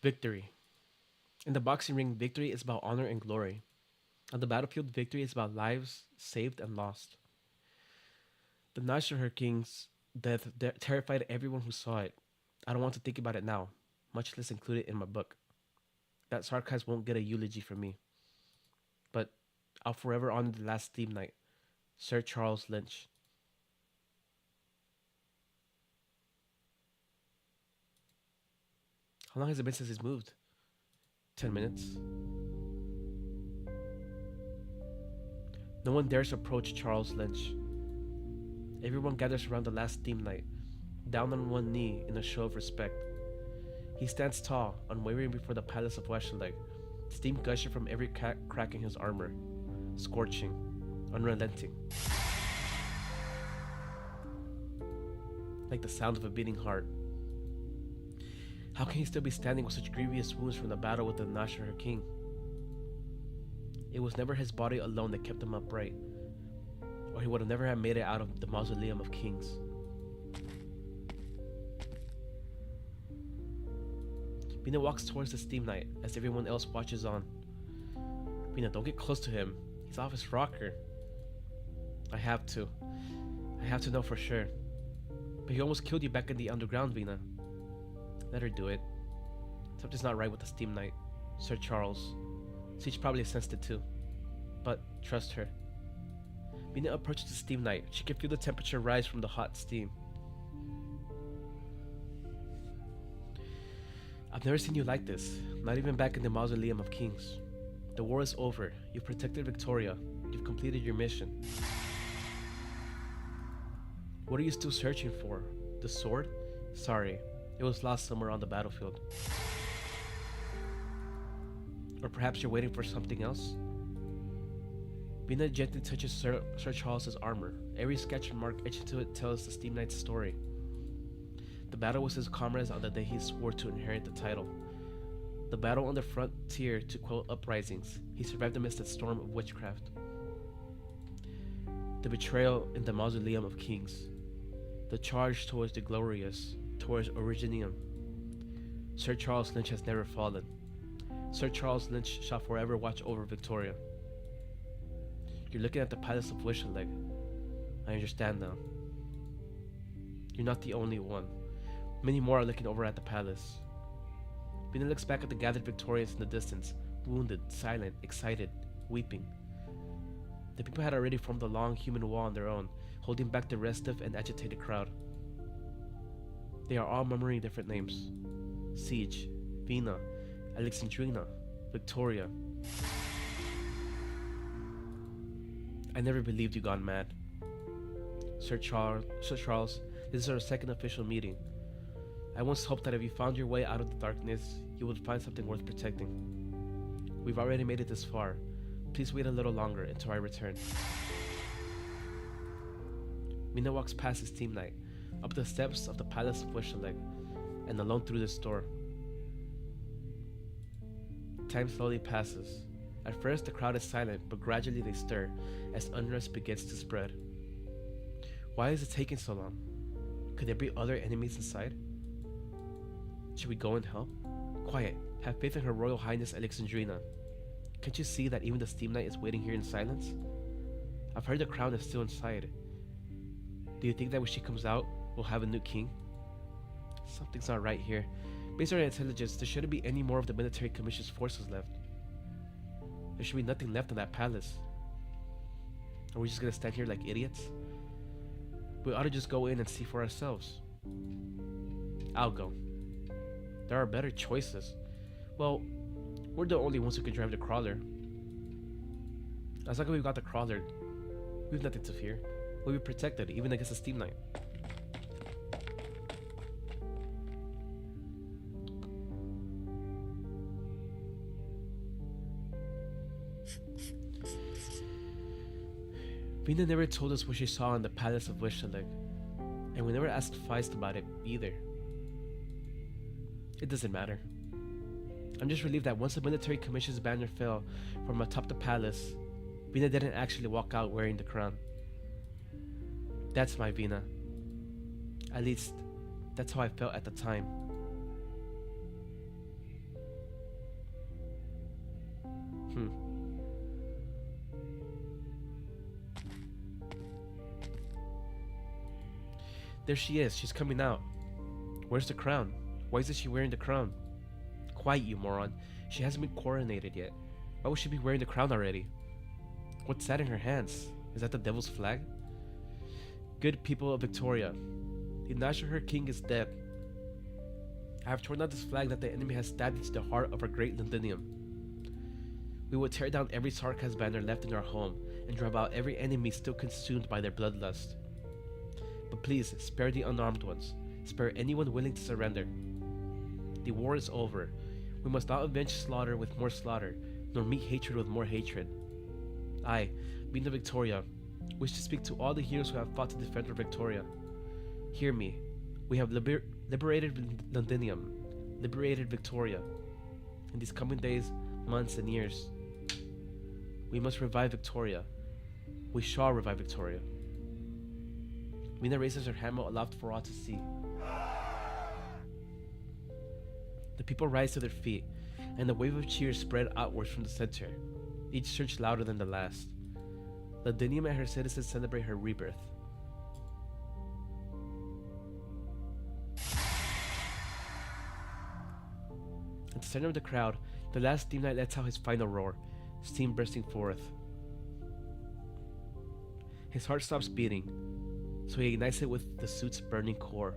Victory. In the boxing ring, victory is about honor and glory. On the battlefield, victory is about lives saved and lost. The Nashahar King's death terrified everyone who saw it. I don't want to think about it now, much less include it in my book. That sarcasm won't get a eulogy from me. But I'll forever honor the last theme night, Sir Charles Lynch. How long has it been since he's moved? 10 minutes. No one dares approach Charles Lynch. Everyone gathers around the last steam knight, down on one knee in a show of respect. He stands tall, unwavering before the palace of Westerleg, steam gushing from every crack in his armor, scorching, unrelenting. Like the sound of a beating heart. How can he still be standing with such grievous wounds from the battle with the Nashor king? It was never his body alone that kept him upright, or he would have never have made it out of the mausoleum of kings. Vina walks towards the steam knight as everyone else watches on. Vina, don't get close to him. He's off his rocker. I have to know for sure. But he almost killed you back in the underground, Vina. Let her do it. Something's not right with the steam knight, Sir Charles. Siege probably sensed it too. But trust her. Vina approaches the steam knight. She can feel the temperature rise from the hot steam. I've never seen you like this, not even back in the Mausoleum of Kings. The war is over. You've protected Victoria. You've completed your mission. What are you still searching for? The sword? Sorry, it was lost somewhere on the battlefield. Or perhaps you're waiting for something else? Vina gently touches Sir Charles's armor. Every sketch and mark etched into it tells the Steam Knight's story. The battle with his comrades on the day he swore to inherit the title. The battle on the frontier to quell uprisings. He survived amidst a storm of witchcraft. The betrayal in the Mausoleum of Kings. The charge towards the glorious, towards Originium. Sir Charles Lynch has never fallen. Sir Charles Lynch shall forever watch over Victoria. You're looking at the Palace of Wishaleg. I understand now. You're not the only one. Many more are looking over at the palace. Vina looks back at the gathered Victorians in the distance, wounded, silent, excited, weeping. The people had already formed a long human wall on their own, holding back the restive and agitated crowd. They are all murmuring different names. Siege, Vina, Alexandrina, Victoria. I never believed you gone mad. Sir Charles, this is our second official meeting. I once hoped that if you found your way out of the darkness, you would find something worth protecting. We've already made it this far. Please wait a little longer until I return. Vina walks past his team knight, up the steps of the Palace of Wishaleg, and alone through this door. Time slowly passes. At first, the crowd is silent, but gradually they stir as unrest begins to spread. Why is it taking so long? Could there be other enemies inside? Should we go and help? Quiet. Have faith in Her Royal Highness Alexandrina. Can't you see that even the Steam Knight is waiting here in silence? I've heard the crown is still inside. Do you think that when she comes out, we'll have a new king? Something's not right here. Based on our intelligence, there shouldn't be any more of the military commission's forces left. There should be nothing left in that palace. Are we just gonna stand here like idiots? We ought to just go in and see for ourselves. I'll go. There are better choices. Well, we're the only ones who can drive the crawler. As long as we've got the crawler, we've nothing to fear. We'll be protected, even against the Steam Knight. Vina never told us what she saw in the Palace of Wishaleg, and we never asked Feist about it either. It doesn't matter. I'm just relieved that once the military commission's banner fell from atop the palace, Vina didn't actually walk out wearing the crown. That's my Vina. At least, that's how I felt at the time. There she is. She's coming out. Where's the crown? Why isn't she wearing the crown? Quiet, you moron. She hasn't been coronated yet. Why would she be wearing the crown already? What's that in her hands? Is that the devil's flag? Good people of Victoria, the national king is dead. I have torn down this flag that the enemy has stabbed into the heart of our great Londinium. We will tear down every Sarkaz banner left in our home and drive out every enemy still consumed by their bloodlust. But please, spare the unarmed ones. Spare anyone willing to surrender. The war is over. We must not avenge slaughter with more slaughter, nor meet hatred with more hatred. I, Vina Victoria, wish to speak to all the heroes who have fought to defend our Victoria. Hear me. We have liberated Londinium, liberated Victoria. In these coming days, months, and years, we must revive Victoria. We shall revive Victoria. Vina raises her hammer aloft for all to see. The people rise to their feet, and a wave of cheers spread outwards from the center, each surge louder than the last. Londinium and her citizens celebrate her rebirth. At the center of the crowd, the last Steam Knight lets out his final roar, steam bursting forth. His heart stops beating, so he ignites it with the suit's burning core.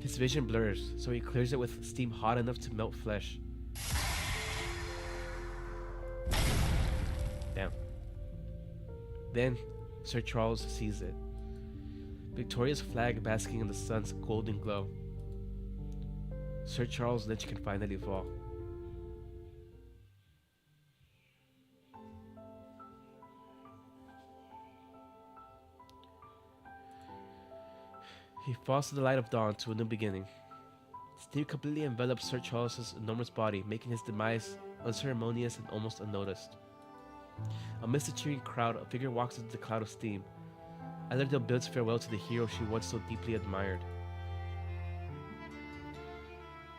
His vision blurs, so he clears it with steam hot enough to melt flesh. Damn. Then, Sir Charles sees it. Victoria's flag basking in the sun's golden glow. Sir Charles Lynch can finally fall. He falls to the light of dawn to a new beginning. Steam completely envelops Sir Charles's enormous body, making his demise unceremonious and almost unnoticed. Amidst the cheering crowd, a figure walks into the cloud of steam. Allerdale bids farewell to the hero she once so deeply admired.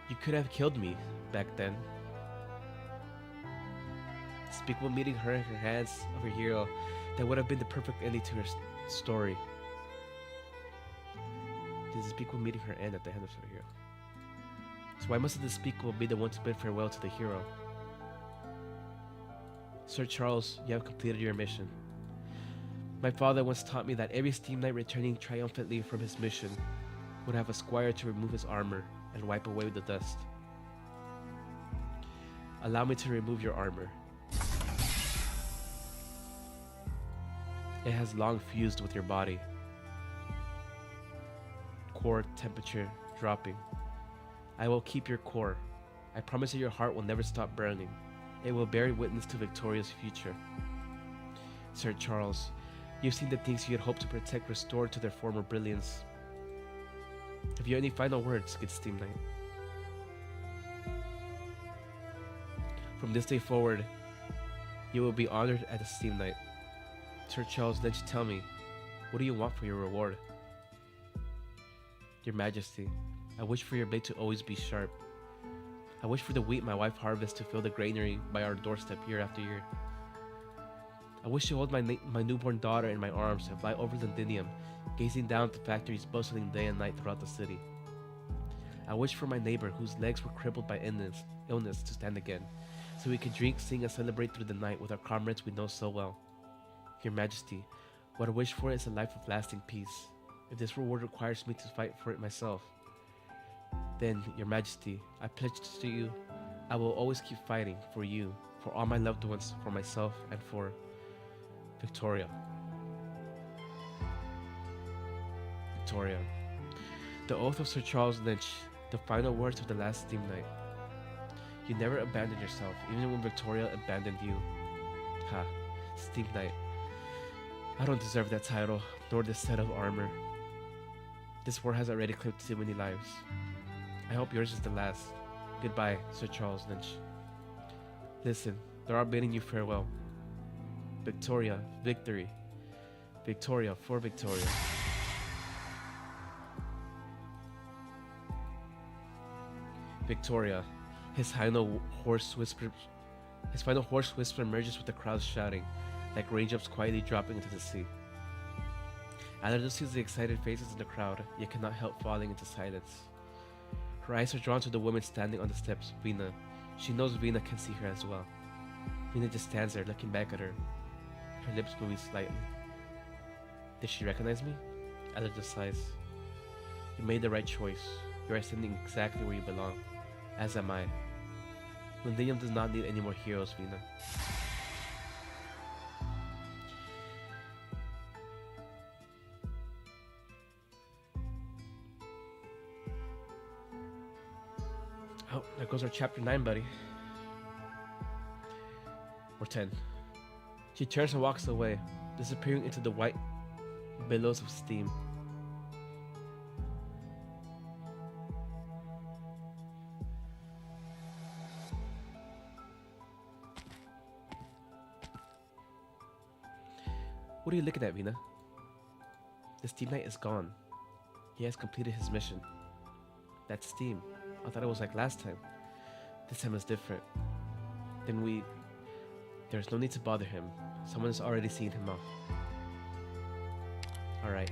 You could have killed me back then. Unspeakable meeting her in her hands of her hero, that would have been the perfect ending to her story. The unspeakable meeting her end at the hand of her hero. So why must the unspeakable be the one to bid farewell to the hero? Sir Charles, you have completed your mission. My father once taught me that every Steam Knight returning triumphantly from his mission would have a squire to remove his armor and wipe away the dust. Allow me to remove your armor. It has long fused with your body. Core temperature dropping. I will keep your core. I promise you your heart will never stop burning. It will bear witness to Victoria's future. Sir Charles, you've seen the things you had hoped to protect restored to their former brilliance. Have you any final words, good Steam Knight? From this day forward, you will be honored as a Steam Knight. Sir Charles Lynch, tell me, what do you want for your reward? Your Majesty, I wish for your blade to always be sharp. I wish for the wheat my wife harvests to fill the granary by our doorstep year after year. I wish to hold my newborn daughter in my arms and fly over Londinium, gazing down at the factories bustling day and night throughout the city. I wish for my neighbor whose legs were crippled by illness to stand again, so we could drink, sing, and celebrate through the night with our comrades we know so well. Your Majesty, what I wish for is a life of lasting peace. If this reward requires me to fight for it myself, then, Your Majesty, I pledge to you, I will always keep fighting for you, for all my loved ones, for myself, and for Victoria. Victoria. The oath of Sir Charles Lynch, the final words of the last Steam Knight. You never abandoned yourself, even when Victoria abandoned you. Ha, Steam Knight. I don't deserve that title, nor this set of armor. This war has already claimed too many lives. I hope yours is the last. Goodbye, Sir Charles Lynch. Listen, they're all bidding you farewell. Victoria, victory. Victoria for Victoria. Victoria. His final hoarse whisper merges with the crowd shouting, like raindrops quietly dropping into the sea. Alder sees the excited faces in the crowd, yet cannot help falling into silence. Her eyes are drawn to the woman standing on the steps, Vina. She knows Vina can see her as well. Vina just stands there, looking back at her. Her lips moving slightly. Did she recognize me? Ella just sighs. You made the right choice. You are standing exactly where you belong. As am I. Londinium does not need any more heroes, Vina. Oh, there goes our chapter 9, buddy. Or 10. She turns and walks away, disappearing into the white billows of steam. What are you looking at, Vina? The Steam Knight is gone. He has completed his mission. That's steam. I thought it was like last time. This time is different. Then there's no need to bother him. Someone has already seen him off. Alright.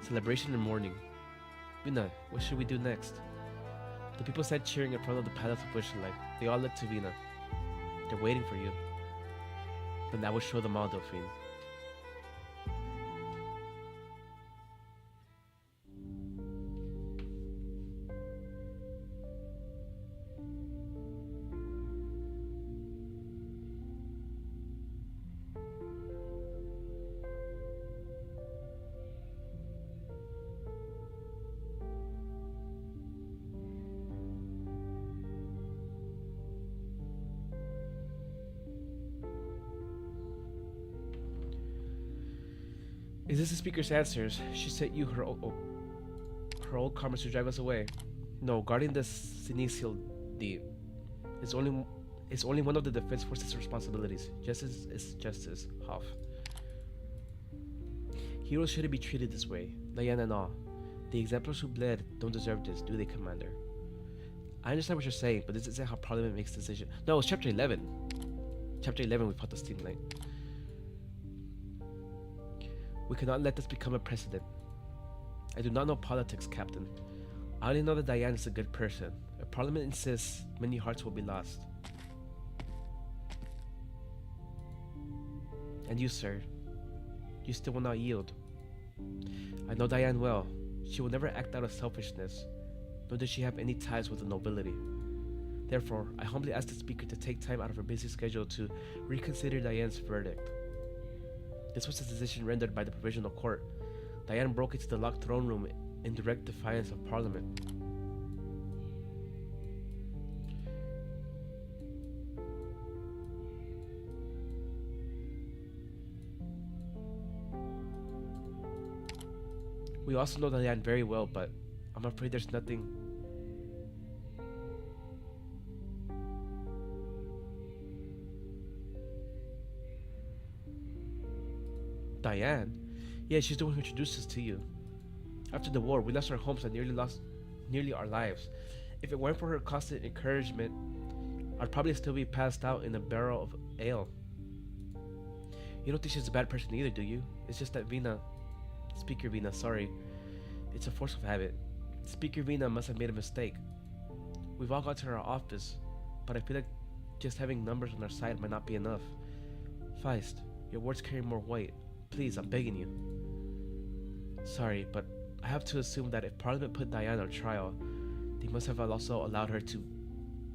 Celebration in the morning. Vina, what should we do next? The people sat cheering in front of the palace of Wishlight. They all looked to Vina. They're waiting for you. Then I will show them all, Dauphine. Is this the speaker's answers? She sent you her old karmas to drive us away. No, guarding the Sinisial deed is only one of the defense force's responsibilities. Justice is justice, Hoff. Heroes shouldn't be treated this way. Diana and all. The exemplars who bled don't deserve this, do they, Commander? I understand what you're saying, but this isn't how Parliament makes decisions. No, it's Chapter 11. Chapter 11 we fought the Steam Knight. We cannot let this become a precedent. I do not know politics, Captain. I only know that Diane is a good person. If Parliament insists, many hearts will be lost. And you, sir, you still will not yield. I know Diane well. She will never act out of selfishness, nor does she have any ties with the nobility. Therefore, I humbly ask the Speaker to take time out of her busy schedule to reconsider Diane's verdict. This was a decision rendered by the Provisional Court. Diane broke into the locked throne room in direct defiance of Parliament. We also know Diane very well, but I'm afraid there's nothing. Diane? Yeah, she's the one who introduced us to you. After the war, we lost our homes and nearly our lives. If it weren't for her constant encouragement, I'd probably still be passed out in a barrel of ale. You don't think she's a bad person either, do you? It's just that Speaker Vina, sorry. It's a force of habit. Speaker Vina must have made a mistake. We've all got to our office, but I feel like just having numbers on our side might not be enough. Feist, your words carry more weight. Please, I'm begging you. Sorry, but I have to assume that if Parliament put Diane on trial, they must have also allowed her to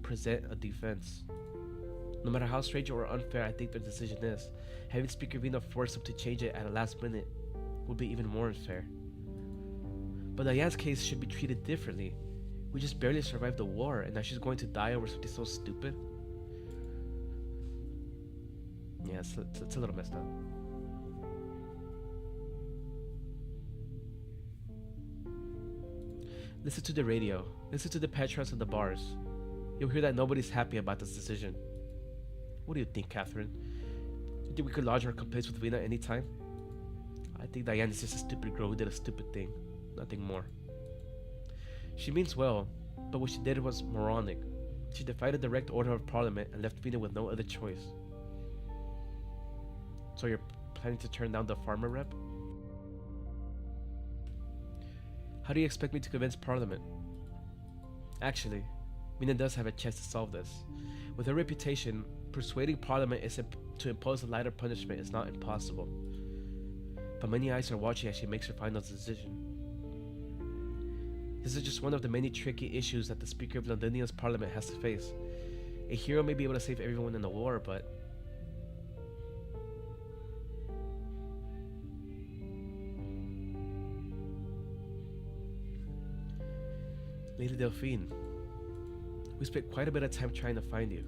present a defense. No matter how strange or unfair I think their decision is, having Speaker Vina force them to change it at the last minute would be even more unfair. But Diane's case should be treated differently. We just barely survived the war, and now she's going to die over something so stupid. Yeah, it's a little messed up. Listen to the radio. Listen to the patrons in the bars. You'll hear that nobody's happy about this decision. What do you think, Catherine? You think we could lodge our complaints with Vina anytime? I think Diane is just a stupid girl who did a stupid thing. Nothing more. She means well, but what she did was moronic. She defied the direct order of Parliament and left Vina with no other choice. So you're planning to turn down the farmer rep? How do you expect me to convince Parliament? Actually, Vina does have a chance to solve this. With her reputation, Persuading Parliament to impose a lighter punishment is not impossible. But many eyes are watching as she makes her final decision. This is just one of the many tricky issues that the Speaker of Londinium's Parliament has to face. A hero may be able to save everyone in the war, but... Lady Delphine, we spent quite a bit of time trying to find you.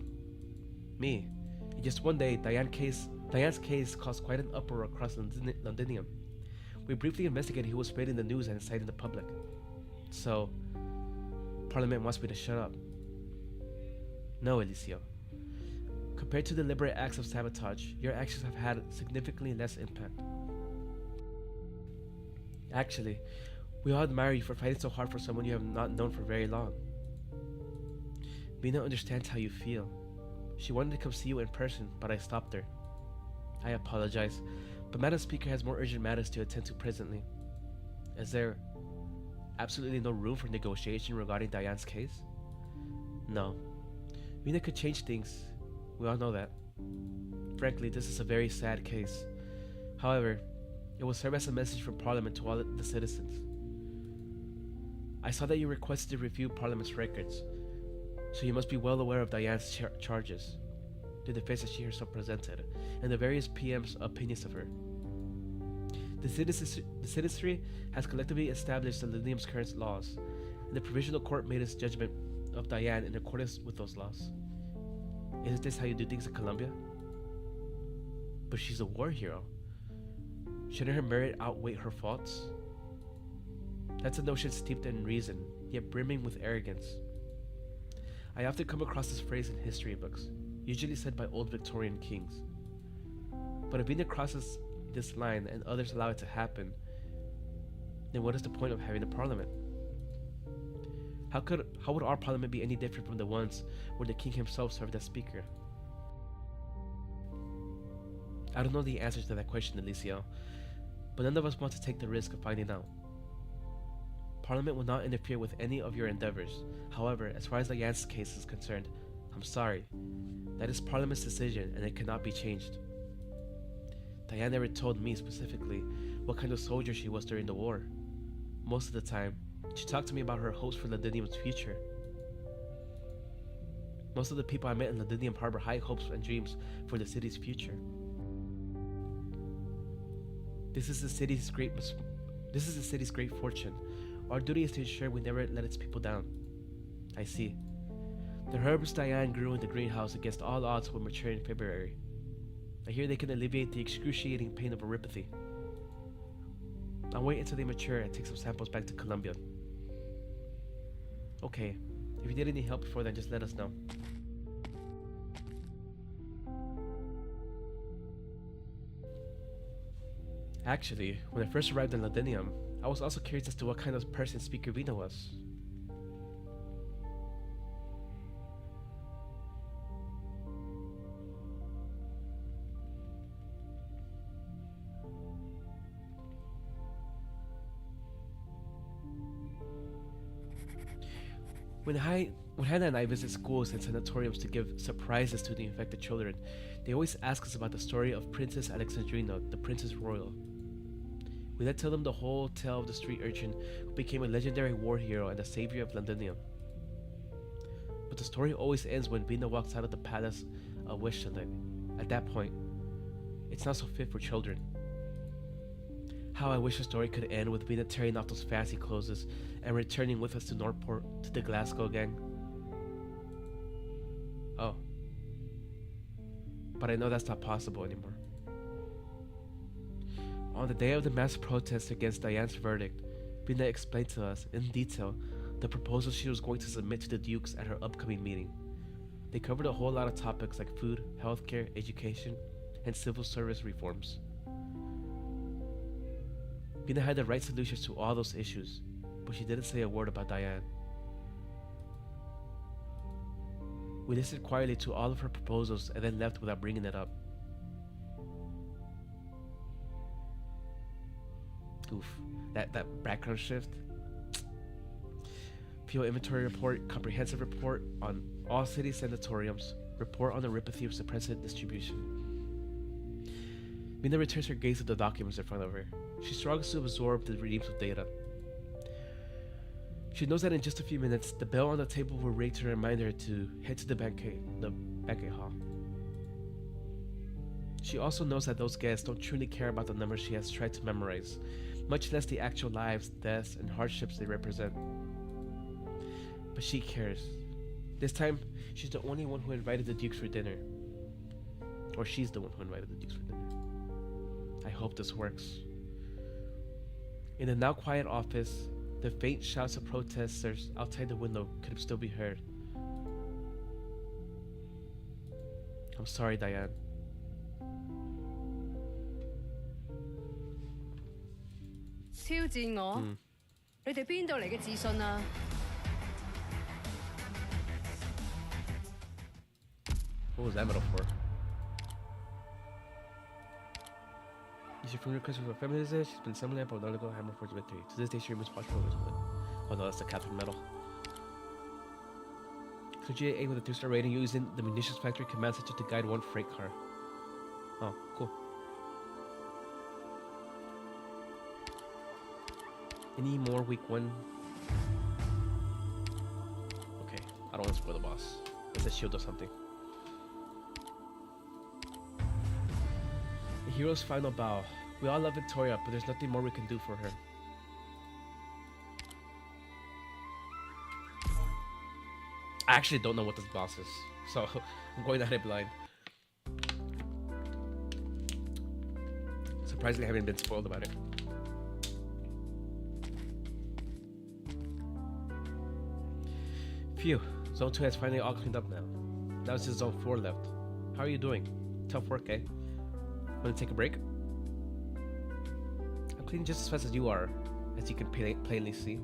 Me. In just one day, Diane's case caused quite an uproar across Londinium. We briefly investigated who was spreading the news and inciting the public. So, Parliament wants me to shut up. No, Eliseo. Compared to deliberate acts of sabotage, your actions have had significantly less impact. Actually, we all admire you for fighting so hard for someone you have not known for very long. Vina understands how you feel. She wanted to come see you in person, but I stopped her. I apologize, but Madam Speaker has more urgent matters to attend to presently. Is there absolutely no room for negotiation regarding Diane's case? No. Vina could change things. We all know that. Frankly, this is a very sad case. However, it will serve as a message from Parliament to all the citizens. I saw that you requested to review Parliament's records, so you must be well aware of Diane's charges, the defense that she herself presented, and the various PM's opinions of her. The citizenry has collectively established the Londinium's current laws, and the Provisional Court made its judgment of Diane in accordance with those laws. Isn't this how you do things in Colombia? But she's a war hero. Shouldn't her merit outweigh her faults? That's a notion steeped in reason, yet brimming with arrogance. I often come across this phrase in history books, usually said by old Victorian kings. But if Vina crosses this line and others allow it to happen, then what is the point of having a parliament? How would our parliament be any different from the ones where the king himself served as speaker? I don't know the answers to that question, Eliseo, but none of us want to take the risk of finding out. Parliament will not interfere with any of your endeavors. However, as far as Diane's case is concerned, I'm sorry. That is Parliament's decision and it cannot be changed. Diane never told me specifically what kind of soldier she was during the war. Most of the time, she talked to me about her hopes for Londinium's future. Most of the people I met in Londinium harbor high hopes and dreams for the city's future. This is the city's great fortune. Our duty is to ensure we never let its people down. I see. The herbs Diane grew in the greenhouse against all odds will mature in February. I hear they can alleviate the excruciating pain of neuropathy. I'll wait until they mature and take some samples back to Colombia. Okay, if you need any help before then, just let us know. Actually, when I first arrived in Londinium, I was also curious as to what kind of person Speaker Vina was. When Hannah and I visit schools and sanatoriums to give surprises to the infected children, they always ask us about the story of Princess Alexandrina, the Princess Royal. We then tell them the whole tale of the street urchin who became a legendary war hero and the savior of Londinium. But the story always ends when Vina walks out of the palace of Westchalet. At that point, it's not so fit for children. How I wish the story could end with Vina tearing off those fancy clothes and returning with us to Northport, to the Glasgow gang. Oh. But I know that's not possible anymore. On the day of the mass protest against Diane's verdict, Vina explained to us, in detail, the proposals she was going to submit to the Dukes at her upcoming meeting. They covered a whole lot of topics like food, healthcare, education, and civil service reforms. Vina had the right solutions to all those issues, but she didn't say a word about Diane. We listened quietly to all of her proposals and then left without bringing it up. Oof, that background shift. Fuel inventory report, comprehensive report on all city sanatoriums, Report on the Ripathy of suppressive distribution. Vina returns her gaze to the documents in front of her. She struggles to absorb the reams of data. She knows that in just a few minutes, the bell on the table will ring to remind her to head to the banquet hall. She also knows that those guests don't truly care about the numbers she has tried to memorize, much less the actual lives, deaths, and hardships they represent. But she cares. This time, she's the only one who invited the Dukes for dinner. Or she's the one who invited the Dukes for dinner. I hope this works. In the now quiet office, the faint shouts of protesters outside the window could still be heard. I'm sorry, Diane. What was that metaphor? Is your familiar Christmas with feminism? She's been summoning up a while ago, hammer forged victory. To this day, she remains watchful of it. Oh no, that's the Catherine medal. So GA with a 3-star rating using the munitions factory command center to guide one freight car. Oh, cool. Any more week 1? Okay, I don't want to spoil the boss. It's a shield or something. The hero's final bow. We all love Victoria, but there's nothing more we can do for her. I actually don't know what this boss is, so I'm going at it blind. Surprisingly, I haven't been spoiled about it. Phew, Zone 2 has finally all cleaned up now. Now it's just Zone 4 left. How are you doing? Tough work, eh? Want to take a break? I'm cleaning just as fast as you are, as you can plainly see.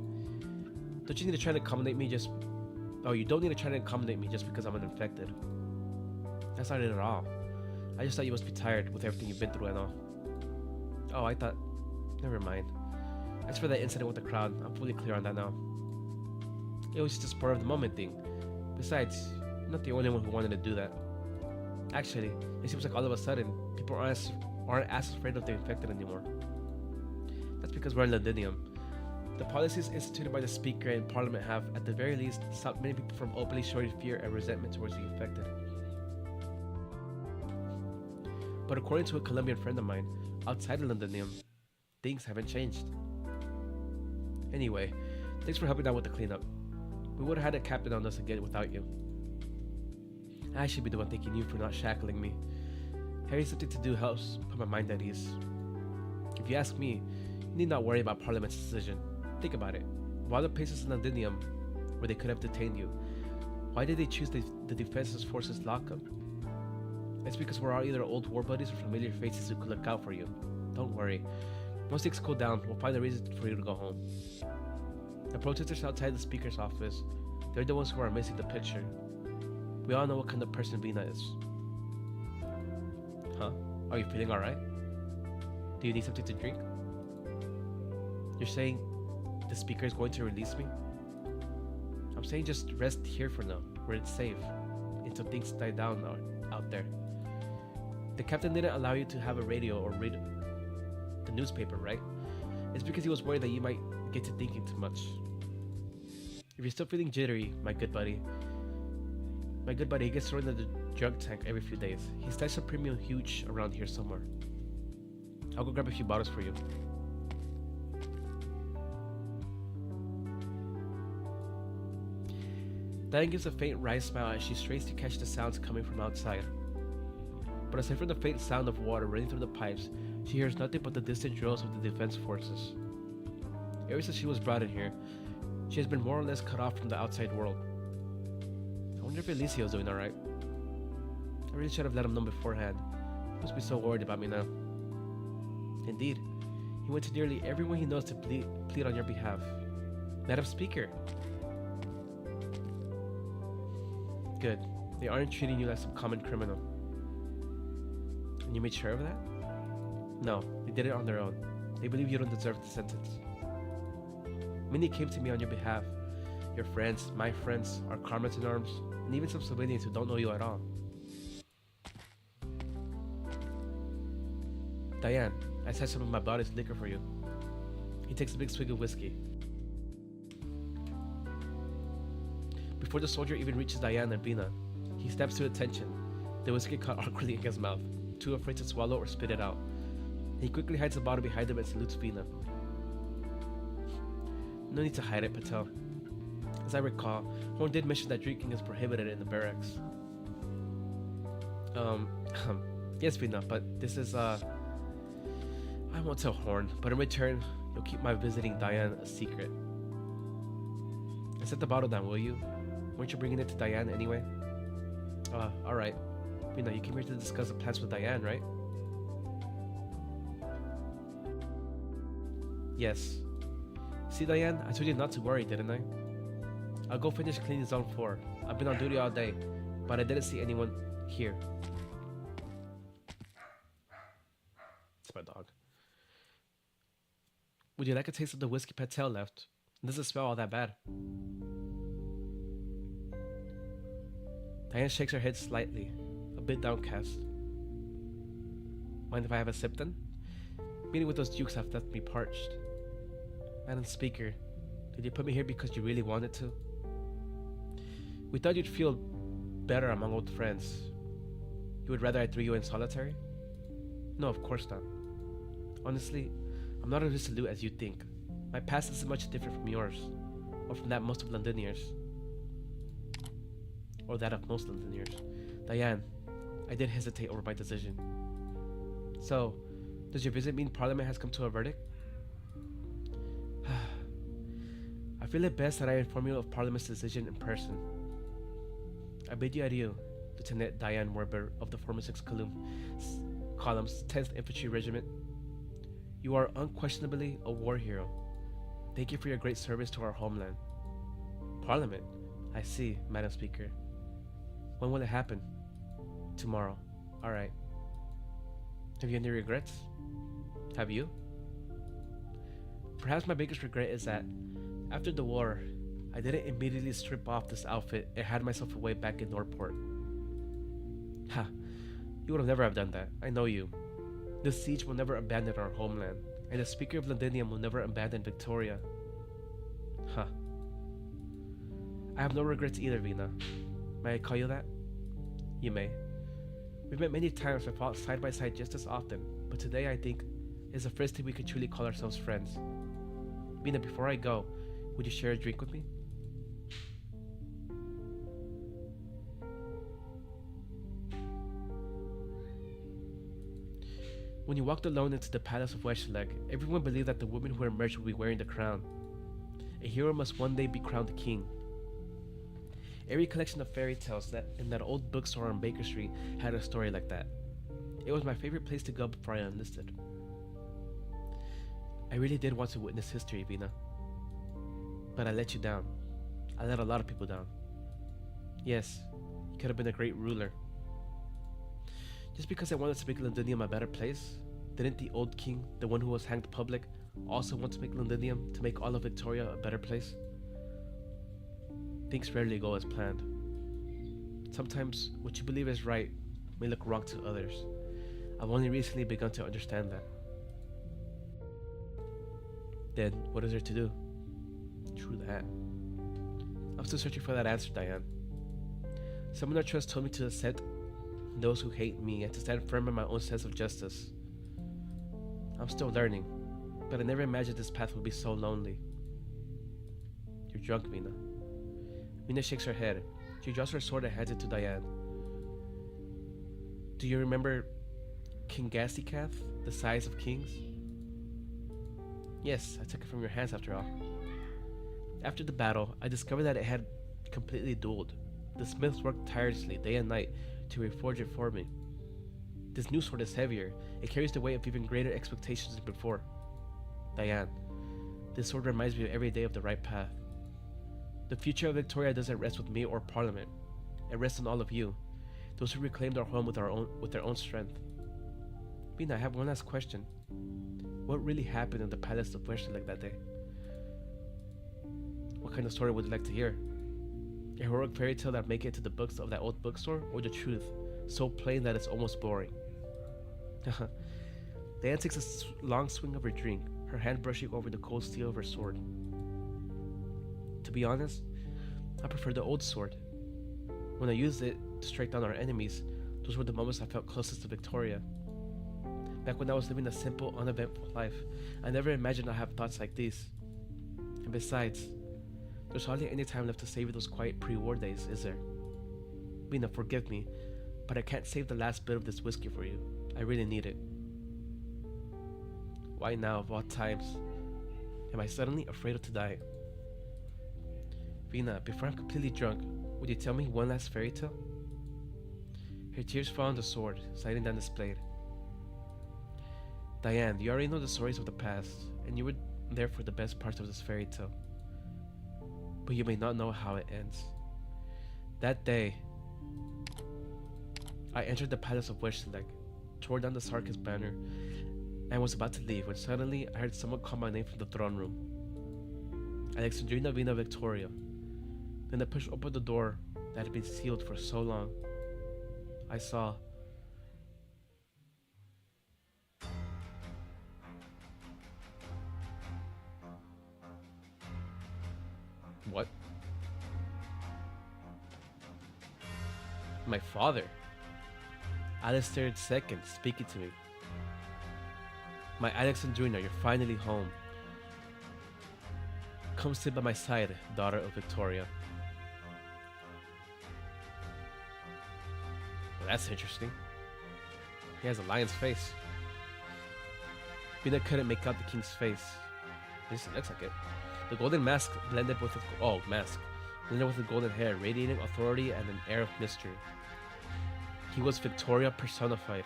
Don't you need to try to accommodate me just... Oh, you don't need to try to accommodate me just because I'm an infected. That's not it at all. I just thought you must be tired with everything you've been through and all. Oh, I thought... Never mind. As for that incident with the crowd, I'm fully clear on that now. It was just a spur of the moment thing. Besides, you're not the only one who wanted to do that. Actually, it seems like all of a sudden, people aren't as afraid of the infected anymore. That's because we're in Londinium. The policies instituted by the Speaker and Parliament have, at the very least, stopped many people from openly showing fear and resentment towards the infected. But according to a Colombian friend of mine, outside of Londinium, things haven't changed. Anyway, thanks for helping out with the cleanup. We would have had a captain on us again without you. I should be the one thanking you for not shackling me. Having something to do helps put my mind at ease. If you ask me, you need not worry about Parliament's decision. Think about it. Of all the places in Londinium where they could have detained you, why did they choose the Defense Forces lockup? It's because we're all either old war buddies or familiar faces who could look out for you. Don't worry. Once things cool down, we'll find a reason for you to go home. The protesters outside the Speaker's office, they're the ones who are missing the picture. We all know what kind of person Vina is. Huh? Are you feeling alright? Do you need something to drink? You're saying the Speaker is going to release me? I'm saying just rest here for now, where it's safe, until things die down out there. The captain didn't allow you to have a radio or read the newspaper, right? It's because he was worried that you might get to thinking too much. If you're still feeling jittery, my good buddy, he gets thrown in the drug tank every few days. He stashes a premium huge around here somewhere. I'll go grab a few bottles for you. Diane gives a faint wry smile as she strains to catch the sounds coming from outside. But aside from the faint sound of water running through the pipes, she hears nothing but the distant drills of the defense forces. Ever since she was brought in here, she has been more or less cut off from the outside world. I wonder if Elisio's doing alright. I really should have let him know beforehand. He must be so worried about me now. Indeed, he went to nearly everyone he knows to plead on your behalf. Madam Speaker. Good. They aren't treating you like some common criminal. And you made sure of that? No, they did it on their own. They believe you don't deserve the sentence. Many came to me on your behalf. Your friends, my friends, our comrades in arms, and even some civilians who don't know you at all. Diane, I saved some of my body's liquor for you. He takes a big swig of whiskey. Before the soldier even reaches Diane and Vina, he steps to attention. The whiskey caught awkwardly in his mouth, too afraid to swallow or spit it out. He quickly hides the bottle behind him and salutes Vina. No need to hide it, Patel. As I recall, Horn did mention that drinking is prohibited in the barracks. Yes, Vina, but this is, I won't tell Horn, but in return, you'll keep my visiting Diane a secret. And set the bottle down, will you? Weren't you bringing it to Diane anyway? Alright. Vina, you came here to discuss the plans with Diane, right? Yes. See, Diane, I told you not to worry, didn't I? I'll go finish cleaning Zone 4. I've been on duty all day, but I didn't see anyone here. It's my dog. Would you like a taste of the whiskey Patel left? It doesn't smell all that bad. Diane shakes her head slightly, a bit downcast. Mind if I have a sip then? Meeting with those dukes have left me parched. Madam Speaker, did you put me here because you really wanted to? We thought you'd feel better among old friends. You would rather I threw you in solitary? No, of course not. Honestly, I'm not as resolute as you think. My past isn't much different from yours, or from that most of Londoniers. Or that of most Londoniers. Diane, I did hesitate over my decision. So, does your visit mean Parliament has come to a verdict? I feel it best that I inform you of Parliament's decision in person. I bid you adieu, Lieutenant Diane Werber of the 406 Columns 10th Infantry Regiment. You are unquestionably a war hero. Thank you for your great service to our homeland. Parliament? I see, Madam Speaker. When will it happen? Tomorrow. Alright. Have you any regrets? Have you? Perhaps my biggest regret is that after the war, I didn't immediately strip off this outfit and hide myself away back in Norport. Ha! You would have never have done that. I know you. The siege will never abandon our homeland, and the Speaker of Londinium will never abandon Victoria. Huh. I have no regrets either, Vina. May I call you that? You may. We've met many times and fought side by side just as often, but today I think is the first time we can truly call ourselves friends. Vina, before I go, would you share a drink with me? When you walked alone into the palace of Weshleg, everyone believed that the woman who emerged would be wearing the crown. A hero must one day be crowned king. Every collection of fairy tales that in that old bookstore on Baker Street had a story like that. It was my favorite place to go before I enlisted. I really did want to witness history, Vina. But I let you down. I let a lot of people down. Yes, you could have been a great ruler. Just because I wanted to make Londinium a better place, didn't the old king, the one who was hanged public, also want to make Londinium to make all of Victoria a better place? Things rarely go as planned. Sometimes what you believe is right may look wrong to others. I've only recently begun to understand that. Then, what is there to do? True that. I'm still searching for that answer, Diane. Someone I trust told me to accept those who hate me and to stand firm in my own sense of justice. I'm still learning, but I never imagined this path would be so lonely. You're drunk, Vina. Vina shakes her head. She draws her sword and hands it to Diane. Do you remember King Gassycath, the size of kings? Yes, I took it from your hands after all. After the battle, I discovered that it had completely dulled. The smiths worked tirelessly day and night to reforge it for me. This new sword is heavier. It carries the weight of even greater expectations than before. Diane, this sword reminds me of every day of the right path. The future of Victoria doesn't rest with me or Parliament. It rests on all of you, those who reclaimed our home with their own strength. Vina, I have one last question. What really happened in the palace of Weshleg that day? What kind of story would you like to hear? A heroic fairy tale that make it to the books of that old bookstore, or the truth, so plain that it's almost boring? Diane takes a long swing of her drink, her hand brushing over the cold steel of her sword. To be honest, I prefer the old sword. When I used it to strike down our enemies, those were the moments I felt closest to Victoria. Back when I was living a simple, uneventful life, I never imagined I'd have thoughts like these. And besides, there's hardly any time left to savor those quiet pre-war days, is there? Vina, forgive me, but I can't save the last bit of this whiskey for you. I really need it. Why now, of all times, am I suddenly afraid to die? Vina, before I'm completely drunk, would you tell me one last fairy tale? Her tears fall on the sword, sliding down this blade. Diane, you already know the stories of the past, and you were there for the best parts of this fairy tale. But you may not know how it ends. That day, I entered the palace of Weshtelek, tore down the Sarkis banner, and was about to leave when suddenly I heard someone call my name from the throne room. Alexandrina Vina Victoria. Then I pushed open the door that had been sealed for so long. I saw what? My father. Alistair II speaking to me. My Alexandrina, you're finally home. Come sit by my side, daughter of Victoria. Well, that's interesting. He has a lion's face. Vina couldn't make out the king's face. At least it looks like it. The golden mask blended with his blended with the golden hair, radiating authority and an air of mystery. He was Victoria personified.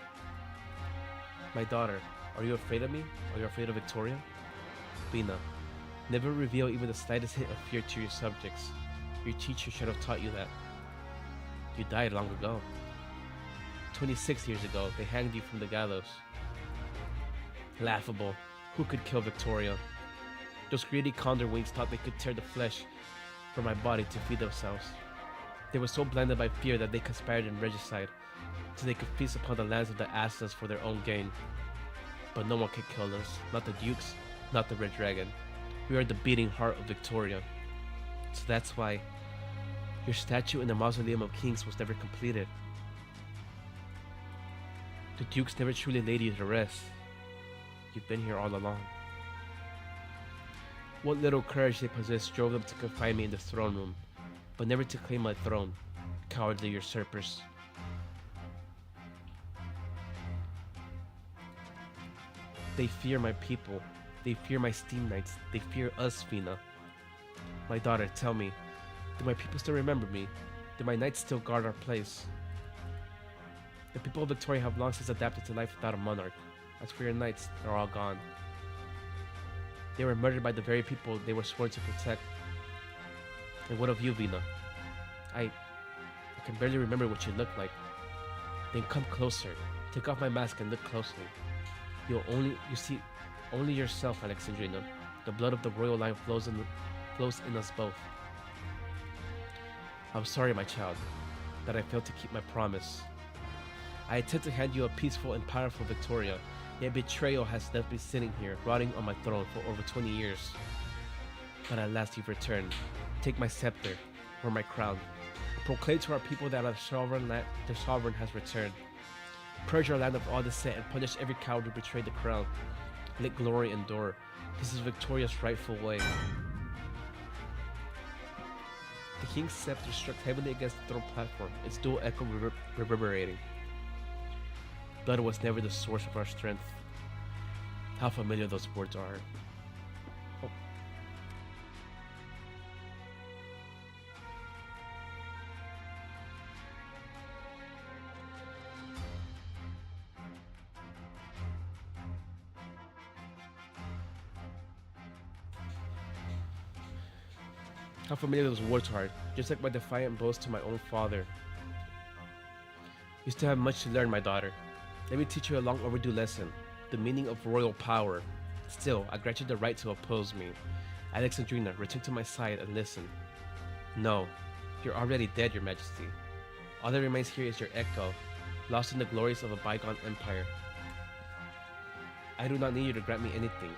My daughter, are you afraid of me? Are you afraid of Victoria? Vina, never reveal even the slightest hint of fear to your subjects. Your teacher should have taught you that. You died long ago. 26 years ago, they hanged you from the gallows. Laughable. Who could kill Victoria? Those greedy condor wings thought they could tear the flesh from my body to feed themselves. They were so blinded by fear that they conspired in regicide, so they could feast upon the lands of the Astas for their own gain. But no one could kill us, not the dukes, not the Red Dragon. We are the beating heart of Victoria. So that's why your statue in the Mausoleum of Kings was never completed. The dukes never truly laid you to rest. You've been here all along. What little courage they possessed drove them to confine me in the throne room, but never to claim my throne, cowardly usurpers. They fear my people. They fear my steam knights. They fear us, Vina. My daughter, tell me, do my people still remember me? Do my knights still guard our place? The people of Victoria have long since adapted to life without a monarch. As for your knights, they're all gone. They were murdered by the very people they were sworn to protect. And what of you, Vina? I can barely remember what you look like. Then come closer. Take off my mask and look closely. You see only yourself, Alexandrina. The blood of the royal line flows in us both. I'm sorry, my child, that I failed to keep my promise. I intend to hand you a peaceful and powerful Victoria, yet betrayal has left me sitting here, rotting on my throne for over 20 years. But at last you've returned. Take my scepter, or my crown. Proclaim to our people that their sovereign has returned. Purge our land of all dissent and punish every coward who betrayed the crown. Let glory endure. This is Victoria's rightful way. The king's scepter struck heavily against the throne platform, its dual echo reverberating. Blood was never the source of our strength. How familiar those words are. Oh. How familiar those words are, just like my defiant boast to my own father. You still have much to learn, my daughter. Let me teach you a long overdue lesson, the meaning of royal power. Still, I grant you the right to oppose me. Alexandrina, return to my side and listen. No, You're already dead, Your Majesty. All that remains here is your echo, lost in the glories of a bygone empire. I do not need you to grant me anything,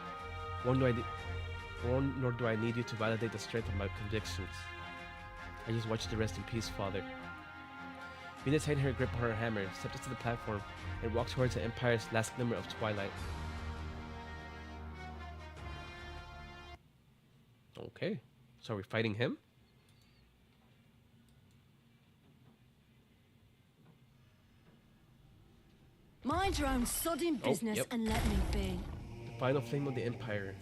nor do I need you to validate the strength of my convictions. I just want you to rest in peace, Father. Vina tightened her grip on her hammer, stepped into the platform, and walked towards the Empire's last glimmer of twilight. Okay, so are we fighting him? Mind your own sodding business yep. and let me be. The final flame of the Empire.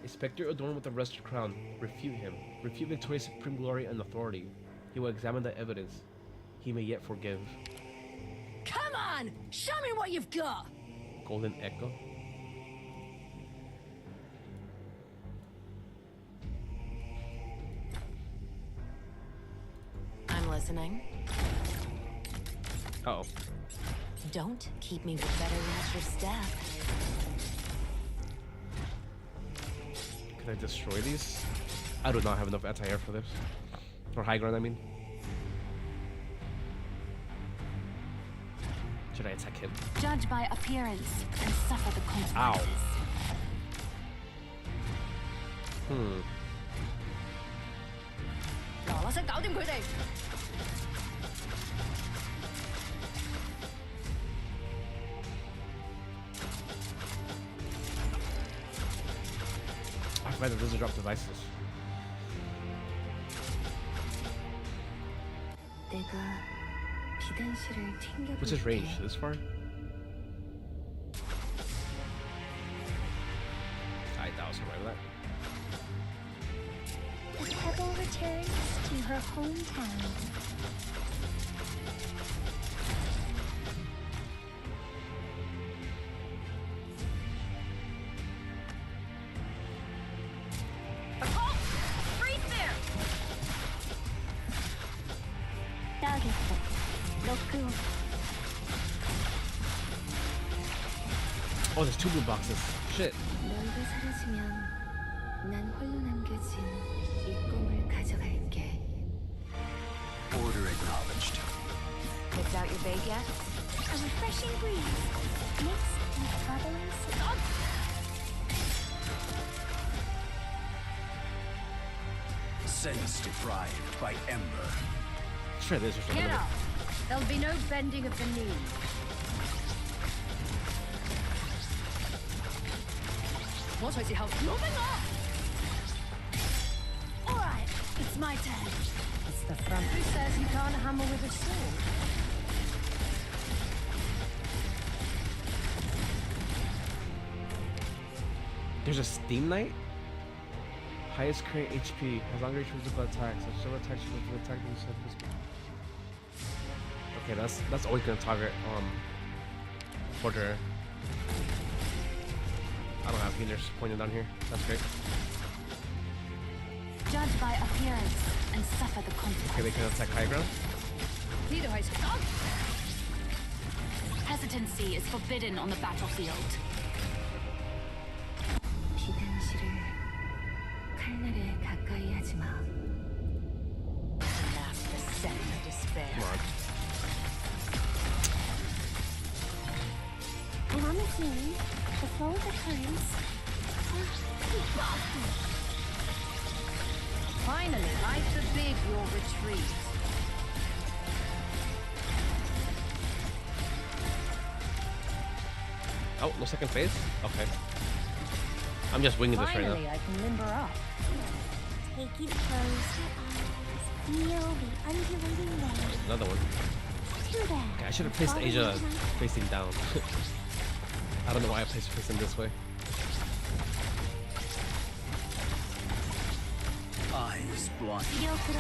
A specter adorned with a rusted crown. Refute him. Refute Victoria's supreme glory and authority. He will examine the evidence. He may yet forgive. Come on! Show me what you've got! Golden Echo. I'm listening. Uh-oh. Don't keep me with better watch your step. Can I destroy these? I do not have enough anti-air for this. Or high ground, I mean. Should I attack him? Judge by appearance and suffer the consequences. Ow. I find that doesn't drop devices. What's his range? This far? I thought I was right with that. The pebble returns to her hometown. Oh, there's two blue boxes. Shit. Order acknowledged. Picked out your bait yet? A refreshing breeze mixed with bubbling salt. Sense deprived by ember. Sure, there's just a Get little up! There'll be no bending of the knee. What was your help? Moving off! Alright, it's my turn. It's the front. Who says you can't hammer with a sword? There's a Steam Knight? Highest current HP, has longer range physical attacks, has several attacks with attack physical. Okay, that's always gonna target Forger. I don't have healers pointed down here. That's great. Judge by appearance and suffer the consequences. Okay, they can attack high ground. Hesitancy is forbidden on the battlefield. Mask the scent of despair. Come on. I'm on the scene. The flow of the currents. Finally, I forbid your retreat. Oh, no second phase? Okay. I'm just winging this right now. Finally, I can limber up. Take it close your eyes. Feel the undulating wave. Another one. To them. Okay, I should have placed Asia facing down. I don't know why I placed facing this way. Eyes blind. Nothing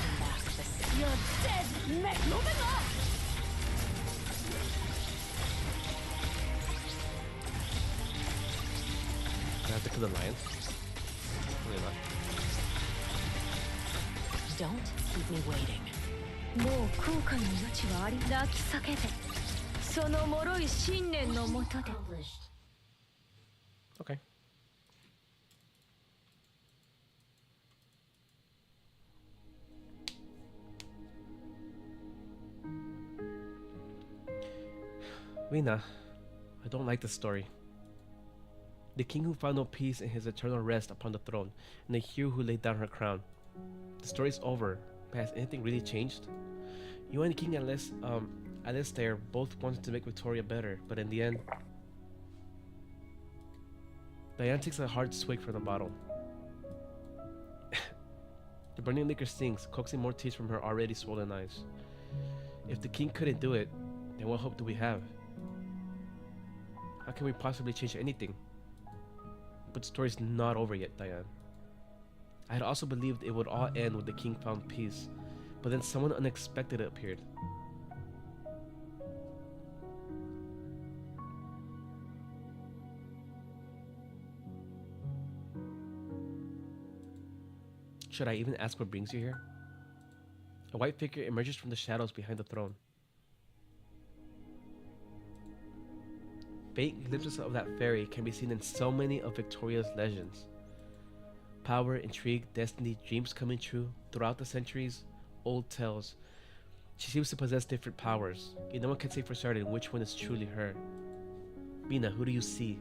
can mask the scent. You're dead, mech. Moving up! Can I have to kill the lions? Really not. Don't keep me waiting. もう後悔の余地はあり泣き叫べその脆い信念のもとで Okay. Vina, I don't like this story. The king who found no peace in his eternal rest upon the throne, and the hero who laid down her crown. The story's over, but has anything really changed? You and King Alistair both wanted to make Victoria better, but in the end... Diane takes a hard swig from the bottle. The burning liquor stings, coaxing more tears from her already swollen eyes. If the king couldn't do it, then what hope do we have? How can we possibly change anything? But the story's not over yet, Diane. I had also believed it would all end when the king found peace, but then someone unexpected appeared. Should I even ask what brings you here? A white figure emerges from the shadows behind the throne. Faint glimpses of that fairy can be seen in so many of Victoria's legends. Power, intrigue, destiny, dreams coming true throughout the centuries, old tales. She seems to possess different powers, yet no one can say for certain which one is truly her. Vina, who do you see?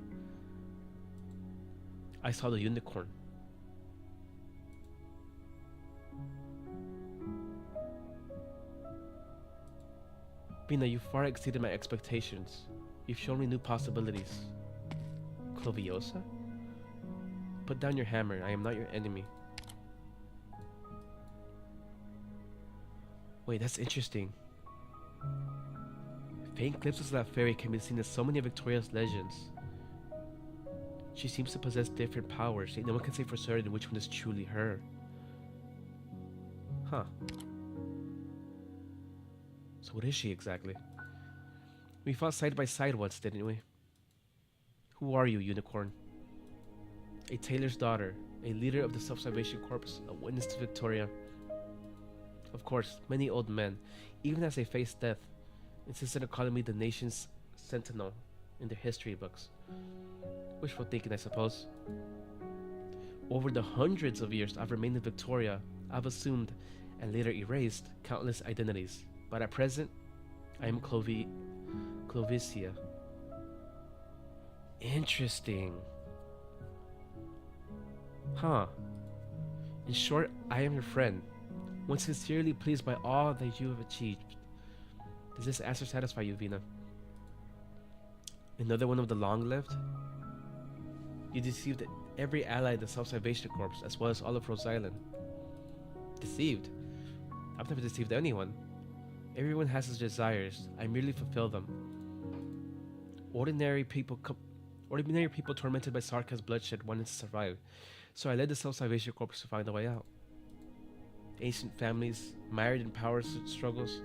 I saw the unicorn. Vina, you far exceeded my expectations. You've shown me new possibilities. Cloviosa? Put down your hammer. I am not your enemy. Wait, that's interesting. Faint glimpses of that fairy can be seen in so many of Victoria's legends. She seems to possess different powers, yet no one can say for certain which one is truly her. Huh. So what is she exactly? We fought side by side once, didn't we? Who are you, unicorn? A tailor's daughter, a leader of the Self-Salvation Corps, a witness to Victoria. Of course, many old men, even as they faced death, insisted on calling me the nation's sentinel in their history books. Wishful thinking, I suppose. Over the hundreds of years I've remained in Victoria, I've assumed, and later erased, countless identities. But at present, I am Clovicia. Interesting. Huh. In short, I am your friend, one sincerely pleased by all that you have achieved. Does this answer satisfy you, Vina? Another one of the long-lived? You deceived every ally in the Self-Salvation Corps, as well as all of Rose Island. Deceived? I've never deceived anyone. Everyone has his desires. I merely fulfill them. Ordinary people tormented by Sarka's bloodshed wanted to survive, so I led the Self-Salvation Corps to find a way out. Ancient families, mired in power struggles,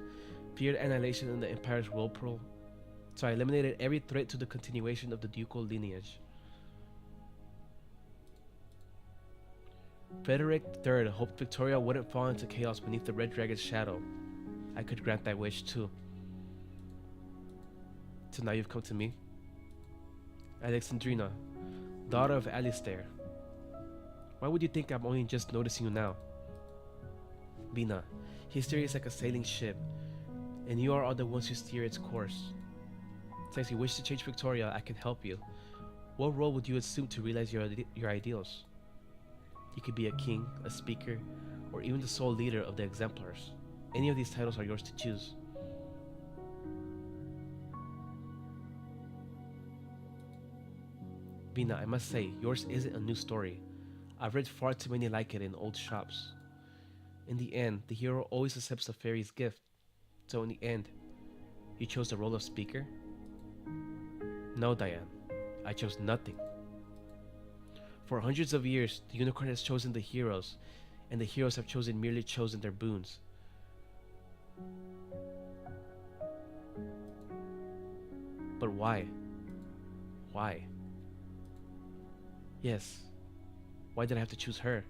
feared annihilation in the Empire's whirlpool, so I eliminated every threat to the continuation of the ducal lineage. Frederick III hoped Victoria wouldn't fall into chaos beneath the Red Dragon's shadow. I could grant that wish too. So now you've come to me. Alexandrina, daughter of Alistair. Why would you think I'm only just noticing you now? Vina, history is like a sailing ship, and you are all the ones who steer its course. Since you wish to change Victoria, I can help you. What role would you assume to realize your ideals? You could be a king, a speaker, or even the sole leader of the Exemplars. Any of these titles are yours to choose. Vina, I must say, yours isn't a new story. I've read far too many like it in old shops. In the end, the hero always accepts the fairy's gift. So in the end, you chose the role of speaker? No, Diane. I chose nothing. For hundreds of years, the unicorn has chosen the heroes, and the heroes have merely chosen their boons. But why? Why? Yes. Why did I have to choose her?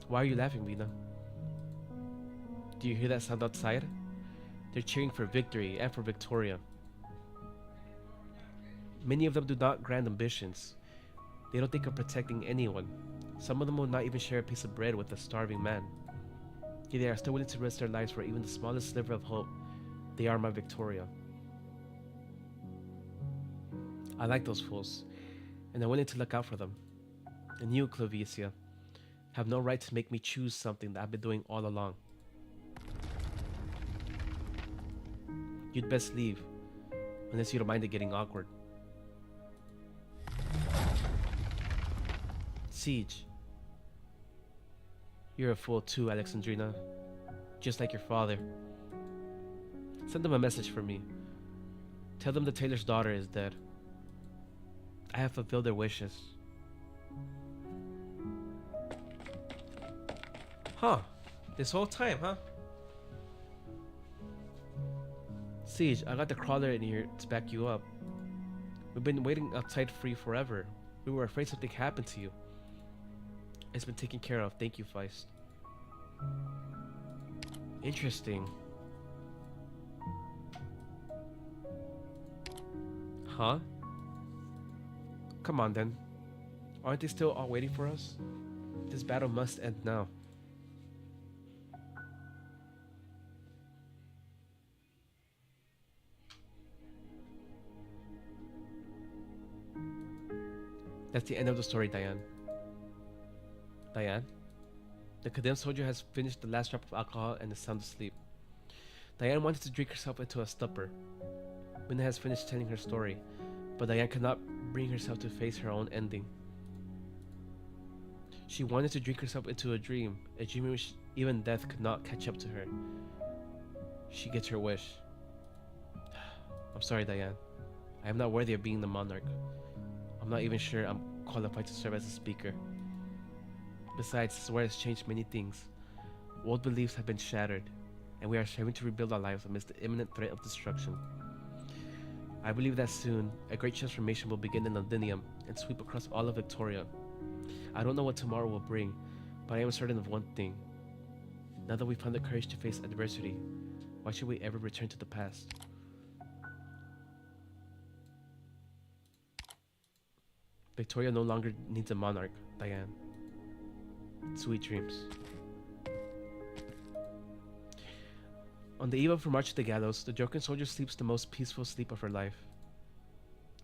Why are you laughing, Vina? Do you hear that sound outside? They're cheering for victory and for Victoria. Many of them do not grand ambitions. They don't think of protecting anyone, Some of them will not even share a piece of bread with a starving man. Yet they are still willing to risk their lives for even the smallest sliver of hope. They are my Victoria. I like those fools, and I'm willing to look out for them. And you, Clovicia, have no right to make me choose something that I've been doing all along. You'd best leave, unless you don't mind it getting awkward. Siege. You're a fool too, Alexandrina. Just like your father. Send them a message for me. Tell them the tailor's daughter is dead. I have fulfilled their wishes. Huh. This whole time, huh? Siege, I got the crawler in here to back you up. We've been waiting outside for you forever. We were afraid something happened to you. It's been taken care of. Thank you, Feist. Interesting. Huh? Come on then. Aren't they still all waiting for us? This battle must end now. That's the end of the story, Diane. Diane? The condemned soldier has finished the last drop of alcohol and is sound asleep. Diane wanted to drink herself into a stupor. Vina has finished telling her story, but Diane cannot bring herself to face her own ending. She wanted to drink herself into a dream in which even death could not catch up to her. She gets her wish. I'm sorry, Diane. I am not worthy of being the monarch. I'm not even sure I'm qualified to serve as a speaker. Besides, this war has changed many things. Old beliefs have been shattered, and we are striving to rebuild our lives amidst the imminent threat of destruction. I believe that soon, a great transformation will begin in Londinium and sweep across all of Victoria. I don't know what tomorrow will bring, but I am certain of one thing. Now that we've found the courage to face adversity, why should we ever return to the past? Victoria no longer needs a monarch, Diane. Sweet dreams. On the eve of her march to the gallows, the drunken soldier sleeps the most peaceful sleep of her life.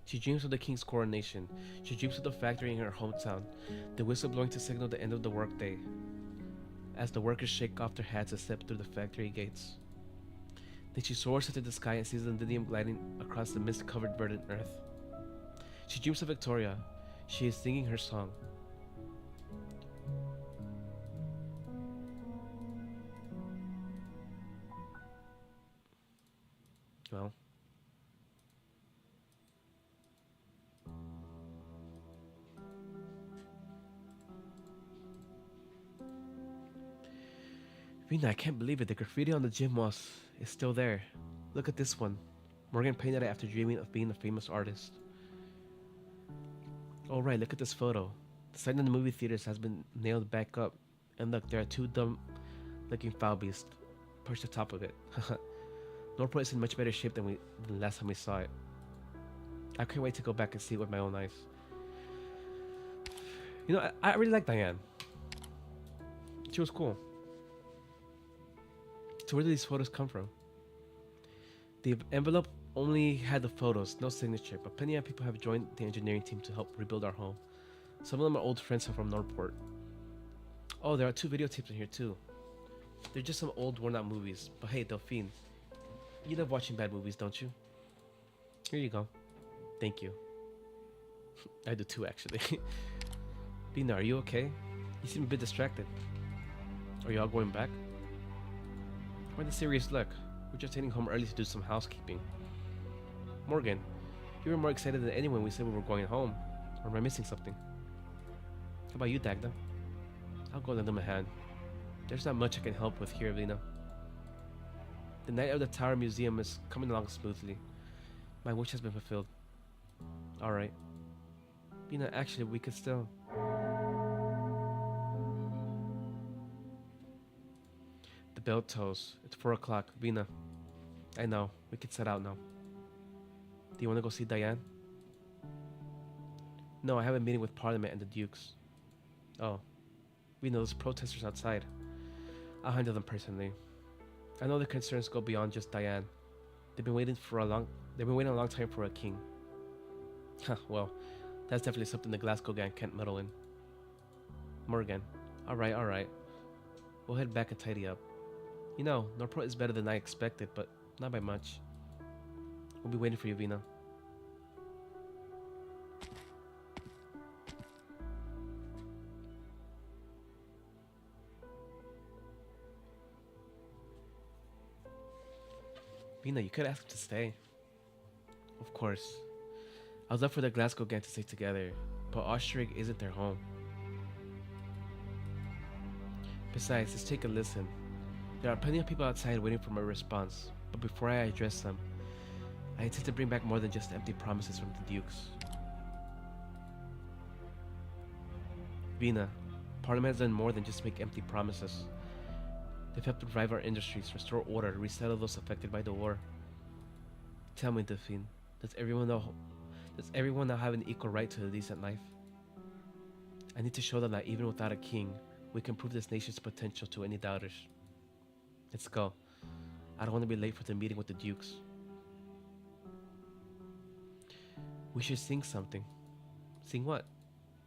She dreams of the king's coronation. She dreams of the factory in her hometown, the whistle blowing to signal the end of the workday, as the workers shake off their hats and step through the factory gates. Then she soars into the sky and sees the Londinium gliding across the mist-covered verdant earth. She dreams of Victoria. She is singing her song. Well, Vina, I can't believe it. The graffiti on the gym wall is still there. Look at this one. Morgan painted it after dreaming of being a famous artist. Oh right, look at this photo. The sign in the movie theaters has been nailed back up. And look, there are two dumb-looking foul beasts perched atop of it. Northport is in much better shape than the last time we saw it. I can't wait to go back and see it with my own eyes. You know, I really like Diane. She was cool. So where did these photos come from? The envelope only had the photos, no signature, but plenty of people have joined the engineering team to help rebuild our home. Some of them are old friends from Northport. Oh, there are 2 videotapes in here too. They're just some old worn out movies, but hey, Delphine, you love watching bad movies, don't you? Here you go. Thank you. I do too, actually. Vina, are you okay? You seem a bit distracted. Are you all going back? Why the serious look? We're just heading home early to do some housekeeping. Morgan, you were more excited than anyone when we said we were going home. Or am I missing something? How about you, Dagda? I'll go lend them a hand. There's not much I can help with here, Vina. The night of the Tower Museum is coming along smoothly. My wish has been fulfilled. Alright. Vina, actually, we could still... The bell tolls. It's 4 o'clock. Vina. I know. We could set out now. Do you want to go see Diane? No, I have a meeting with Parliament and the Dukes. Oh, we know those protesters outside. I'll handle them personally. I know their concerns go beyond just Diane. They've been waiting a long time for a king. Huh, well, that's definitely something the Glasgow gang can't meddle in. Morgan. Alright. We'll head back and tidy up. You know, Norport is better than I expected, but not by much. We'll be waiting for you, Vina. Vina, you could ask him to stay. Of course. I would love for the Glasgow gang to stay together, but Ostrich isn't their home. Besides, let's take a listen. There are plenty of people outside waiting for my response, but before I address them, I intend to bring back more than just empty promises from the Dukes. Vina, Parliament has done more than just make empty promises. They've helped revive our industries, restore order, resettle those affected by the war. Tell me, Delphine, does everyone now have an equal right to a decent life? I need to show them that even without a king, we can prove this nation's potential to any doubters. Let's go. I don't want to be late for the meeting with the Dukes. We should sing something. Sing what?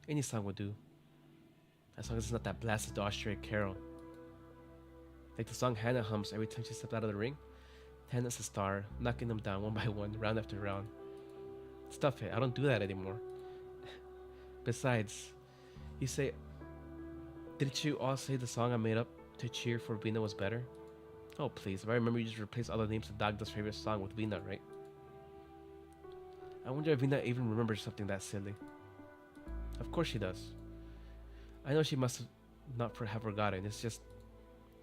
Any song would do. As long as it's not that blasted Austrian carol. Like the song Hannah hums every time she steps out of the ring. Hannah's a star, knocking them down one by one, round after round. Stuff it, I don't do that anymore. Besides, didn't you all say the song I made up to cheer for Vina was better? Oh please, if I remember you just replaced all the names of Dagda's favorite song with Vina, right? I wonder if Vina even remembers something that silly. Of course she does. I know she must not have forgotten, it's just...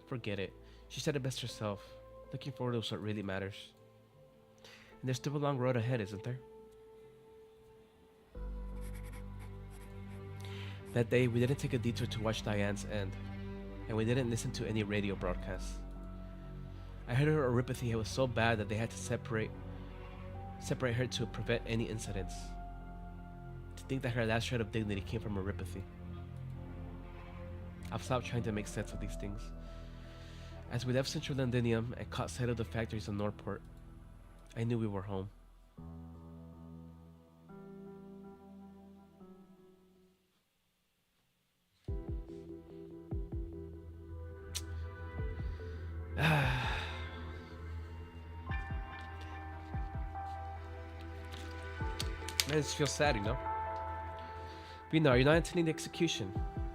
Forget it. She said it best herself. Looking forward is what really matters. And there's still a long road ahead, isn't there? That day, we didn't take a detour to watch Diane's end, and we didn't listen to any radio broadcasts. I heard her oropathy was so bad that they had to separate her to prevent any incidents. To think that her last shred of dignity came from oropathy. I've stopped trying to make sense of these things. As we left Central Londinium and caught sight of the factories in Norport, I knew we were home. Man, it feels sad, you know? Vina, you're not attending the execution.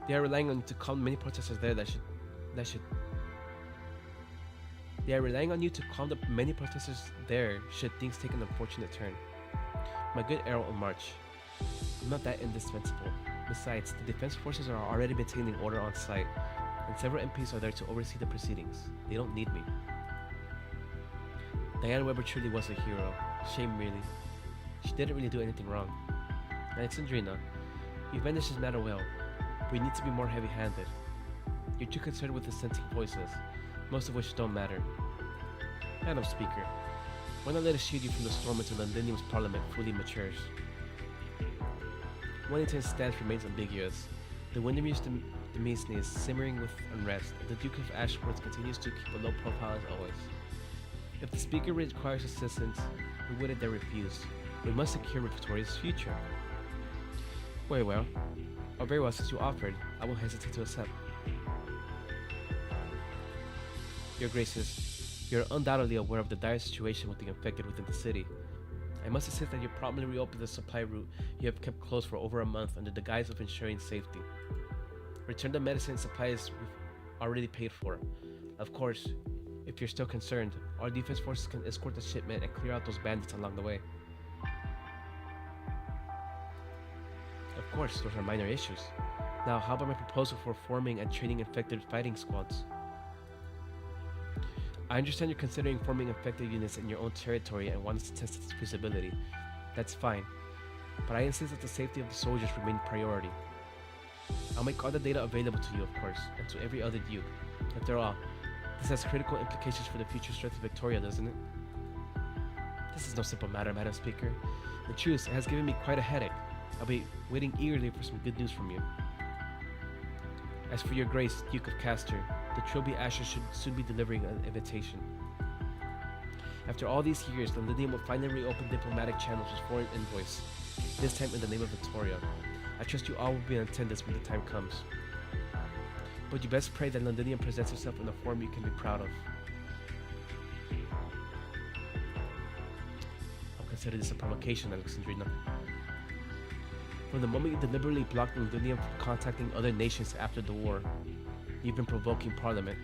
They are relying on you to calm many protesters there They are relying on you to calm the many protesters there should things take an unfortunate turn. My good arrow will march. I'm not that indispensable. Besides, the defense forces are already maintaining order on site, and several MPs are there to oversee the proceedings. They don't need me. Diane Weber truly was a hero. Shame, really. She didn't really do anything wrong. Alexandrina, you've managed this matter well, but you need to be more heavy-handed. You're too concerned with dissenting voices, most of which don't matter. Madam Speaker, why not let us shield you from the storm until Londinium's parliament fully matures? Wellington's stance remains ambiguous. The Windermere's Demesne is simmering with unrest, and the Duke of Ashworth continues to keep a low profile as always. If the Speaker requires assistance, we wouldn't dare refuse. We must secure Victoria's future. Very well. Oh, very well, since you offered, I won't hesitate to accept. Your Graces, you're undoubtedly aware of the dire situation with the infected within the city. I must insist that you promptly reopen the supply route you have kept closed for over a month under the guise of ensuring safety. Return the medicine and supplies we've already paid for. Of course, if you're still concerned, our defense forces can escort the shipment and clear out those bandits along the way. Of course, those are minor issues. Now, how about my proposal for forming and training infected fighting squads? I understand you're considering forming infected units in your own territory and want us to test its feasibility. That's fine, but I insist that the safety of the soldiers remain priority. I'll make all the data available to you, of course, and to every other Duke. After all, this has critical implications for the future strength of Victoria, doesn't it? This is no simple matter, Madam Speaker. The truth, it has given me quite a headache. I'll be waiting eagerly for some good news from you. As for your grace, Duke of Castor, the Trilby Asher should soon be delivering an invitation. After all these years, the Lydium will finally reopen diplomatic channels with foreign envoys, this time in the name of Victoria. I trust you all will be in attendance when the time comes. But you best pray that Londinium presents itself in a form you can be proud of. I'll consider this a provocation, Alexandrina. From the moment you deliberately blocked Londinium from contacting other nations after the war, you've been provoking Parliament.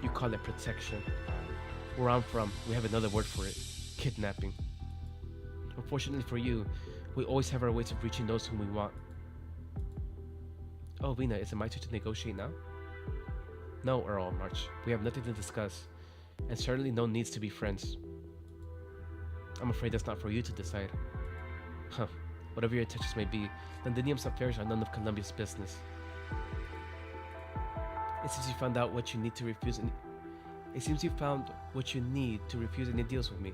You call it protection. Where I'm from, we have another word for it: kidnapping. Unfortunately for you, we always have our ways of reaching those whom we want. Oh, Vina, is it my turn to negotiate now? No, Earl March. We have nothing to discuss, and certainly no needs to be friends. I'm afraid that's not for you to decide. Huh. Whatever your intentions may be, Londinium's affairs are none of Columbia's business. It seems you found what you need to refuse any deals with me.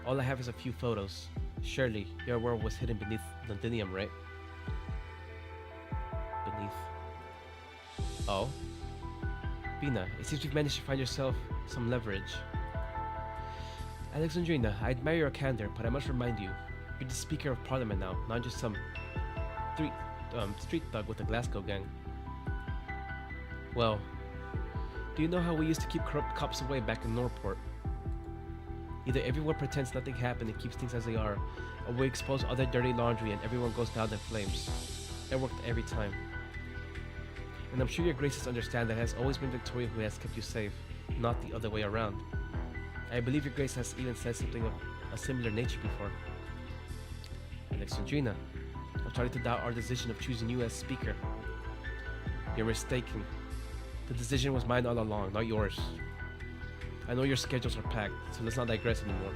All I have is a few photos. Surely, your world was hidden beneath Londinium, right? Beneath. Oh? Vina, it seems you've managed to find yourself some leverage. Alexandrina, I admire your candor, but I must remind you, you're the Speaker of Parliament now, not just some street thug with the Glasgow gang. Well, do you know how we used to keep corrupt cops away back in Norport? Either everyone pretends nothing happened and keeps things as they are, or we expose all their dirty laundry and everyone goes down in flames. It worked every time. And I'm sure your graces understand that it has always been Victoria who has kept you safe, not the other way around. I believe your grace has even said something of a similar nature before. Alexandrina, I'm starting to doubt our decision of choosing you as speaker. You're mistaken. The decision was mine all along, not yours. I know your schedules are packed, so let's not digress anymore.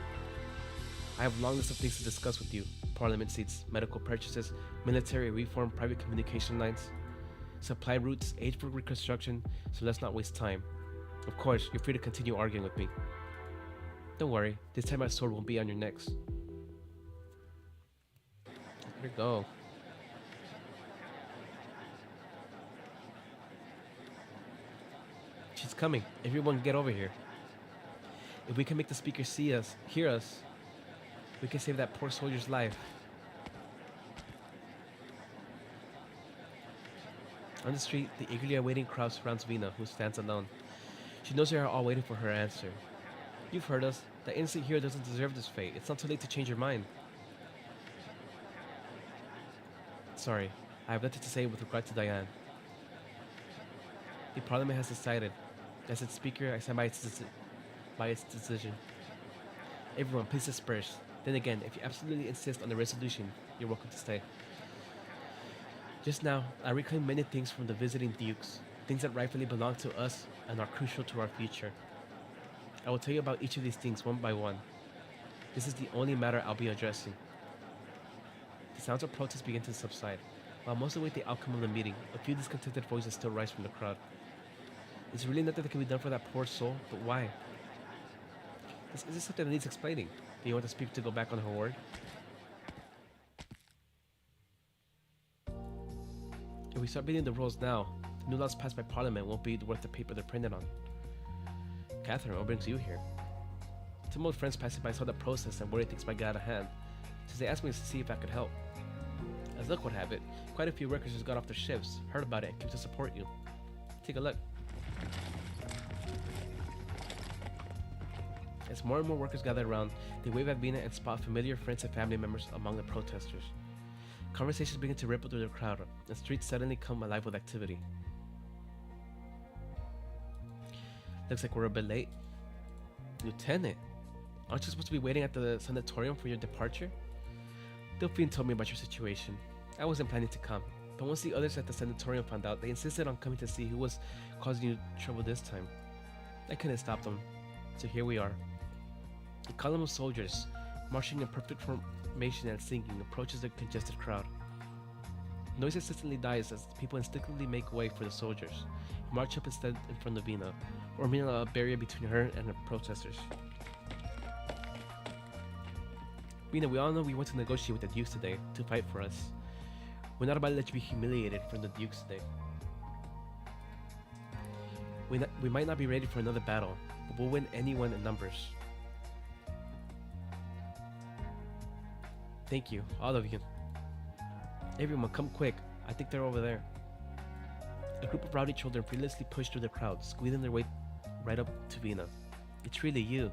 I have a long list of things to discuss with you: parliament seats, medical purchases, military reform, private communication lines, supply routes, aid for reconstruction, so let's not waste time. Of course, you're free to continue arguing with me. Don't worry, this time my sword won't be on your necks. Here we go. She's coming. Everyone get over here. If we can make the speaker see us, hear us, we can save that poor soldier's life. On the street, the eagerly awaiting crowd surrounds Vina, who stands alone. She knows they are all waiting for her answer. You've heard us. The innocent hero doesn't deserve this fate. It's not too late to change your mind. Sorry, I have nothing to say with regard to Diane. The Parliament has decided. As its speaker, I stand by its decision. Everyone, please disperse. Then again, if you absolutely insist on the resolution, you're welcome to stay. Just now, I reclaim many things from the visiting dukes, things that rightfully belong to us and are crucial to our future. I will tell you about each of these things one by one. This is the only matter I'll be addressing. The sounds of protest begin to subside. While most await the outcome of the meeting, a few discontented voices still rise from the crowd. Is really nothing that can be done for that poor soul, but why? Is this something that needs explaining? Do you want the speaker to go back on her word? If we start beating the rules now, the new laws passed by Parliament won't be worth the paper they're printed on. Catherine, what brings you here? Some old friends passing by saw the process and worried things might get out of hand, so they asked me to see if I could help. As luck would have it, quite a few workers just got off their shifts, heard about it, and came to support you. Take a look. As more and more workers gather around, they wave at Vina and spot familiar friends and family members among the protesters. Conversations begin to ripple through the crowd, and streets suddenly come alive with activity. Looks like we're a bit late. Lieutenant, aren't you supposed to be waiting at the sanatorium for your departure? Delphine told me about your situation. I wasn't planning to come, but once the others at the sanatorium found out, they insisted on coming to see who was causing you trouble this time. I couldn't stop them, so here we are. A column of soldiers, marching in perfect formation and singing, approaches the congested crowd. Noise instantly dies as people instinctively make way for the soldiers, who march up instead in front of Vina, forming a barrier between her and the protesters. Vina, we all know we went to negotiate with the Dukes today to fight for us. We're not about to let you be humiliated from the Dukes today. We might not be ready for another battle, but we'll win anyone in numbers. Thank you, all of you. Everyone, come quick. I think they're over there. A group of rowdy children fearlessly pushed through the crowd, squeezing their way right up to Vina. It's really you.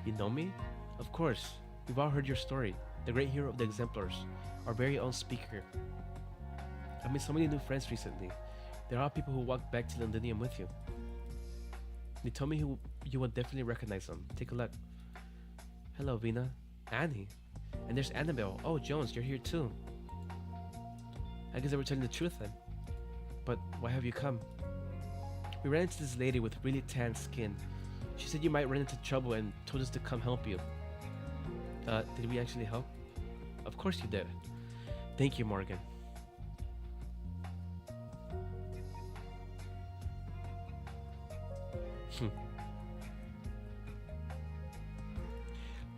You know me? Of course. We've all heard your story. The great hero of the Exemplars. Our very own speaker. I've made so many new friends recently. They're all people who walked back to Londinium with you. They told me you would definitely recognize them. Take a look. Hello, Vina. Annie. And there's Annabelle. Oh, Jones, you're here too. I guess they were telling the truth then. But why have you come? We ran into this lady with really tan skin. She said you might run into trouble and told us to come help you. Did we actually help? Of course you did. Thank you, Morgan.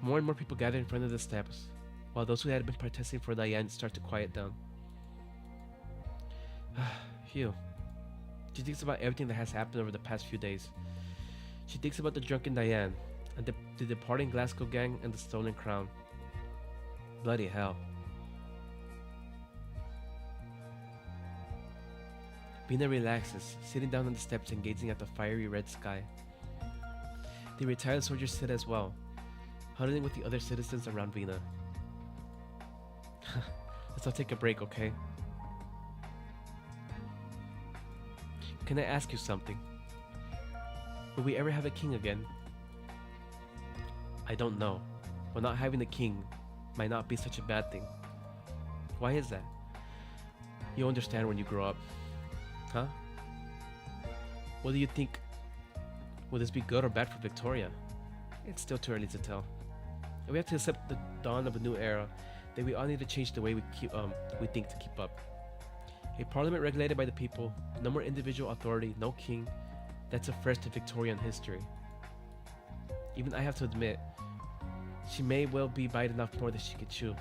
More and more people gathered in front of the steps, while those who had been protesting for Diane start to quiet down. Phew. She thinks about everything that has happened over the past few days. She thinks about the drunken Diane, and the departing Glasgow gang, and the stolen crown. Bloody hell. Vina relaxes, sitting down on the steps and gazing at the fiery red sky. The retired soldiers sit as well, huddling with the other citizens around Vina. Let's all take a break, okay? Can I ask you something? Will we ever have a king again? I don't know, but not having a king might not be such a bad thing. Why is that? You'll understand when you grow up. Huh? What do you think? Will this be good or bad for Victoria? It's still too early to tell. And we have to accept the dawn of a new era, that we all need to change the way we think to keep up. A parliament regulated by the people, no more individual authority, no king. That's a first in Victorian history. Even I have to admit, she may well be biting off more than she can chew.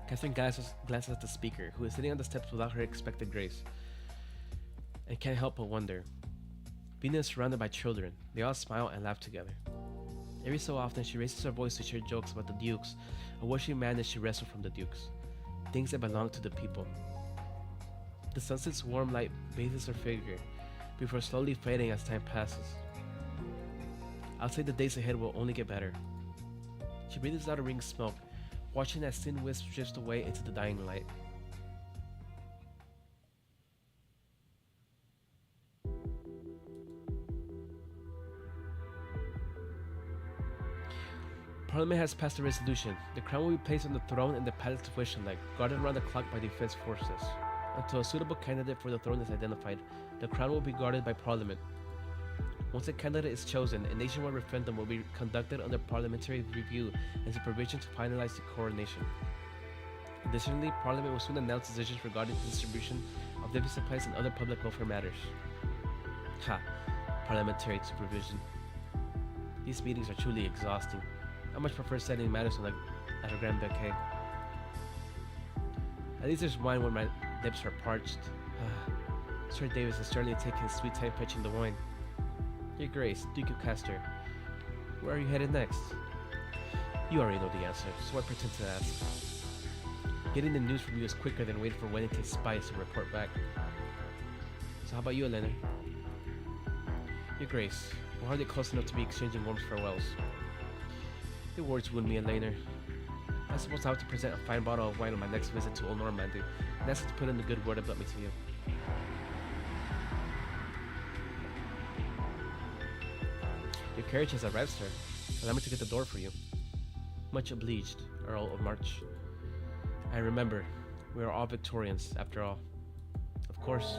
Catherine glances at the speaker, who is sitting on the steps without her expected grace, and can't help but wonder. Vina is surrounded by children. They all smile and laugh together. Every so often, she raises her voice to share jokes about the Dukes, or what she managed to wrestle from the Dukes, things that belong to the people. The sunset's warm light bathes her figure, before slowly fading as time passes. I'll say the days ahead will only get better. She breathes out a ring of smoke, watching as thin wisps drift away into the dying light. Parliament has passed a resolution. The crown will be placed on the throne in the Palace of Wishenlek, guarded around the clock by defense forces. Until a suitable candidate for the throne is identified, the crown will be guarded by Parliament. Once a candidate is chosen, a nationwide referendum will be conducted under parliamentary review and supervision to finalize the coronation. Additionally, Parliament will soon announce decisions regarding the distribution of living supplies and other public welfare matters. Ha! Parliamentary supervision. These meetings are truly exhausting. I much prefer settling matters at a grand bouquet. At least there's wine when my lips are parched. Sir Davis is certainly taking his sweet time fetching the wine. Your Grace, Duke of Castor, where are you headed next? You already know the answer, so I pretend to ask. Getting the news from you is quicker than waiting for Wellington's spies to report back. So how about you, Elena? Your Grace, we're hardly close enough to be exchanging warm farewells. Your words wound me, Elena. I suppose I'll have to present a fine bottle of wine on my next visit to Old Normandy, and ask her to put in the good word about me to you. Your carriage has arrived, sir. Allow me to get the door for you. Much obliged, Earl of March. And remember, we are all Victorians, after all. Of course.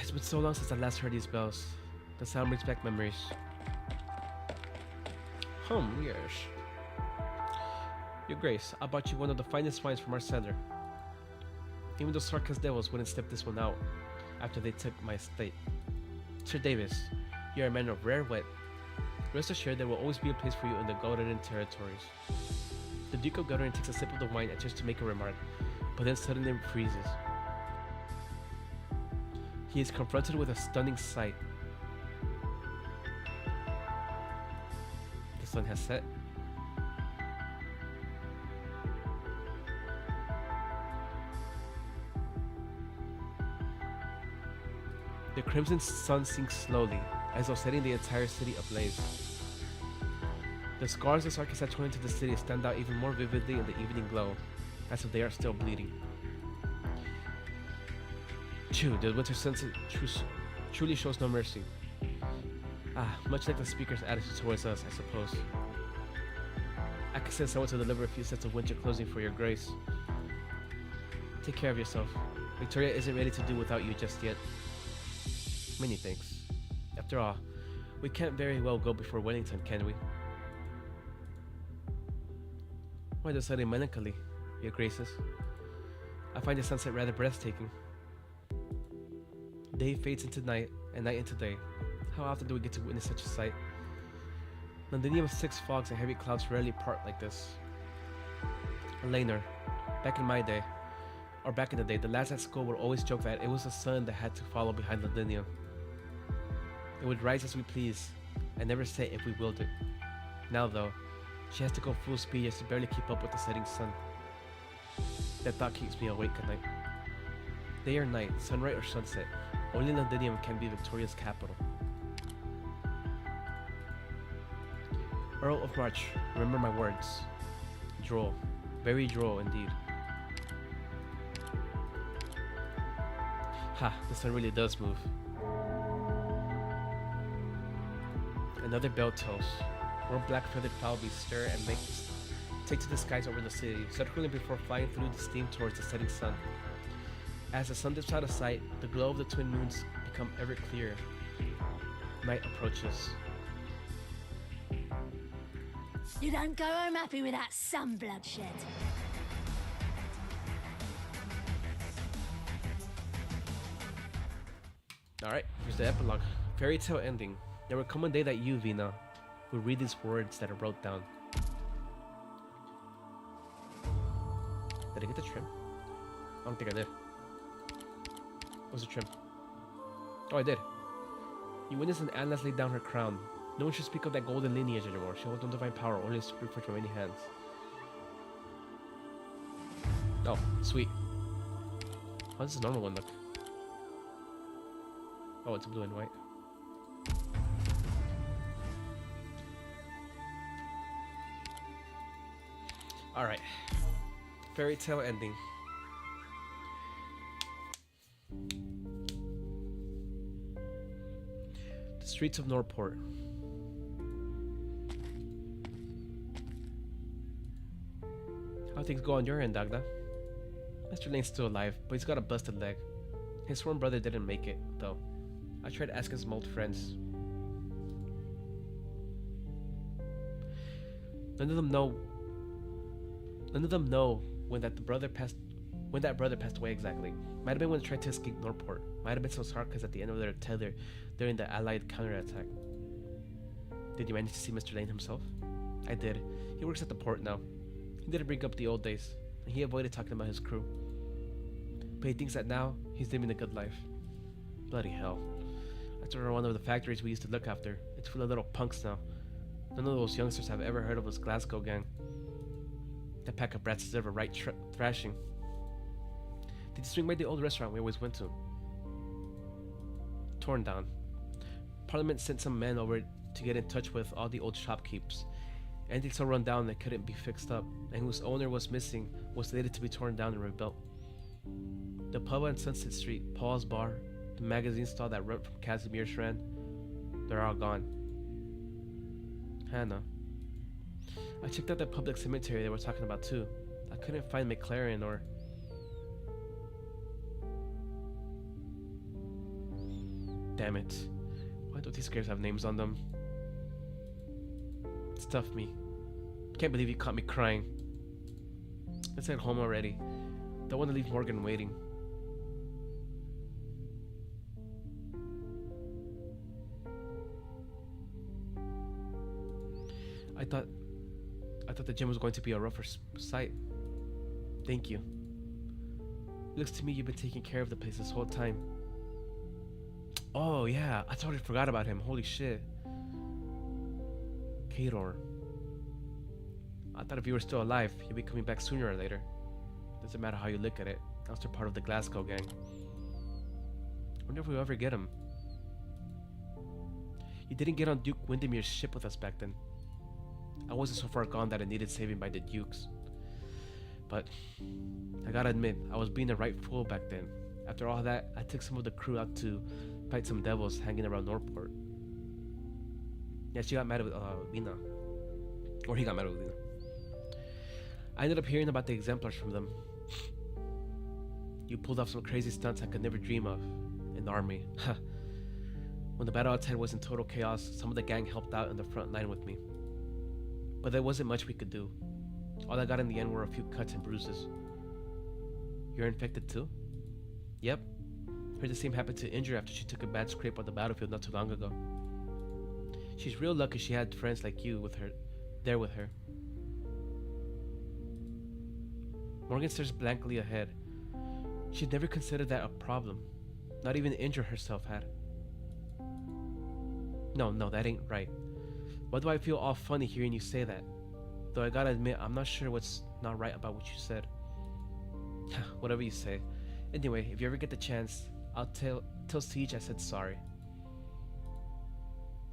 It's been so long since I last heard these bells. The sound brings back memories. Yes. Your Grace, I bought you one of the finest wines from our cellar. Even those Sarkas devils wouldn't step this one out after they took my estate. Sir Davis, You are a man of rare wit. Rest assured there will always be a place for you in the Golden territories. The Duke of Golden takes a sip of the wine and tries to make a remark, but then suddenly freezes. He is confronted with a stunning sight. The sun has set. The crimson sun sinks slowly, as though setting the entire city ablaze. The scars this architect has torn into the city stand out even more vividly in the evening glow, as if they are still bleeding. Chew, the winter sunset truly shows no mercy. Much like the speaker's attitude towards us, I suppose. I could send someone to deliver a few sets of winter clothing for your grace. Take care of yourself. Victoria isn't ready to do without you just yet. Many thanks. After all, we can't very well go before Wellington, can we? Why the sudden melancholy, your graces? I find the sunset rather breathtaking. Day fades into night, and night into day. How often do we get to witness such a sight? Londinium's thick fogs and heavy clouds rarely part like this. Eleanor, back in the day, the lads at school would always joke that it was the sun that had to follow behind Londinium. It would rise as we please, and never say if we willed it. Now though, she has to go full speed just to barely keep up with the setting sun. That thought keeps me awake at night. Day or night, sunrise or sunset, only Londinium can be Victoria's capital. Earl of March, remember my words. Droll. Very droll indeed. Ha, the sun really does move. Another bell tolls. More black-feathered fowl beasts stir and take to the skies over the city, circling before flying through the steam towards the setting sun. As the sun dips out of sight, the glow of the twin moons become ever clearer. Night approaches. You don't go home happy with that sun bloodshed. Alright, here's the epilogue. Fairy tale ending. There will come a day that you, Vina, will read these words that I wrote down. Did I get the trim? I don't think I did. What's the trim? Oh, I did. You witness an Atlas lay down her crown. No one should speak of that golden lineage anymore. She holds no divine power, only a spirit from many hands. Oh, sweet. How does this normal one look? Oh, it's blue and white. Alright. Fairy tale ending. The streets of Norport. How things go on your end, Dagda? Mr. Lane's still alive, but he's got a busted leg. His sworn brother didn't make it, though. I tried asking some old friends. None of them know when that brother passed away exactly. Might have been when they tried to escape Norport. Might have been some Sarkas at the end of their tether during the Allied counterattack. Did you manage to see Mr. Lane himself? I did. He works at the port now. He didn't bring up the old days, and he avoided talking about his crew. But he thinks that now he's living a good life. Bloody hell. That's one of the factories we used to look after. It's full of little punks now. None of those youngsters have ever heard of this Glasgow gang. That pack of brats deserve a right thrashing. Did you swing by the old restaurant we always went to? Torn down. Parliament sent some men over to get in touch with all the old shopkeepers. Anything so run down that couldn't be fixed up, and whose owner was missing, was slated to be torn down and rebuilt. The pub on Sunset Street, Paul's Bar, the magazine stall that run from Casimir's Strand, they're all gone. Hannah. I checked out that public cemetery they were talking about too. I couldn't find McLaren or... Damn it. Why don't these graves have names on them? Stuff me. Can't believe you caught me crying. Let's head home already. Don't want to leave Morgan waiting. I thought the gym was going to be a rougher sight. Thank you. Looks to me you've been taking care of the place this whole time. Oh yeah, I totally forgot about him. Holy shit. Kador. I thought if you were still alive, you'd be coming back sooner or later. Doesn't matter how you look at it. Now you're part of the Glasgow gang. Wonder if we'll ever get him. You didn't get on Duke Windermere's ship with us back then. I wasn't so far gone that it needed saving by the Dukes. But I gotta admit, I was being the right fool back then. After all that, I took some of the crew out to fight some devils hanging around Northport. Yeah, she got mad with Vina. Or he got mad with Vina. I ended up hearing about the exemplars from them. You pulled off some crazy stunts I could never dream of in the army. When the battle outside was in total chaos, some of the gang helped out in the front line with me. But there wasn't much we could do. All I got in the end were a few cuts and bruises. You're infected too? Yep. Heard the same happened to Injure after she took a bad scrape on the battlefield not too long ago. She's real lucky she had friends like you with her, there with her. Morgan stares blankly ahead. She'd never considered that a problem. Not even Injure herself had. No, that ain't right. Why do I feel all funny hearing you say that? Though I gotta admit, I'm not sure what's not right about what you said. Whatever you say. Anyway, if you ever get the chance, I'll tell Siege I said sorry.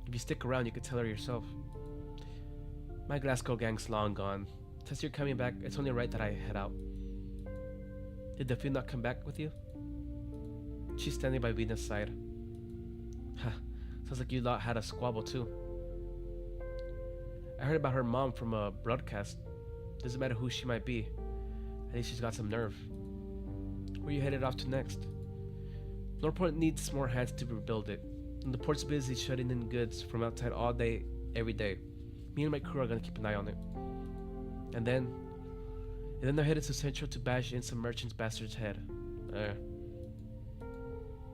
If you stick around, you could tell her yourself. My Glasgow gang's long gone. Since you're coming back, it's only right that I head out. Did the field not come back with you? She's standing by Vina's side. Sounds like you lot had a squabble too. I heard about her mom from a broadcast. Doesn't matter who she might be. At least she's got some nerve. Where are you headed off to next? Northport needs more hands to rebuild it. And the port's busy shutting in goods from outside all day, every day. Me and my crew are gonna keep an eye on it. And then they're headed to Central to bash in some merchant's bastard's head.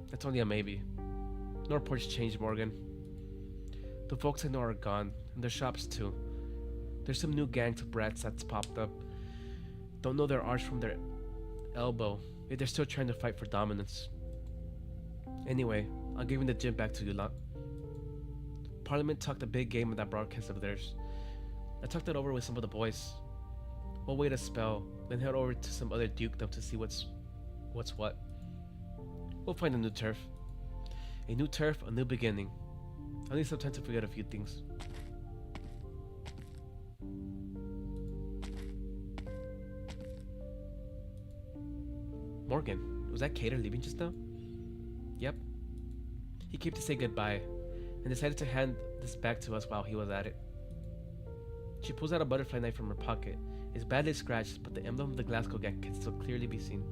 That's only a maybe. Northport's changed, Morgan. The folks I know are gone, and their shops too. There's some new gangs of brats that's popped up. Don't know their arse from their elbow, yet they're still trying to fight for dominance. Anyway, I'm giving the gym back to you lot. Parliament talked a big game in that broadcast of theirs. I talked it over with some of the boys. We'll wait a spell, then head over to some other dukedom to see what's what. We'll find a new turf. A new turf, a new beginning. I need some time to forget a few things. Morgan, was that Cater leaving just now? Yep. He came to say goodbye, and decided to hand this back to us while he was at it. She pulls out a butterfly knife from her pocket. It's badly scratched, but the emblem of the Glasgow gang can still clearly be seen.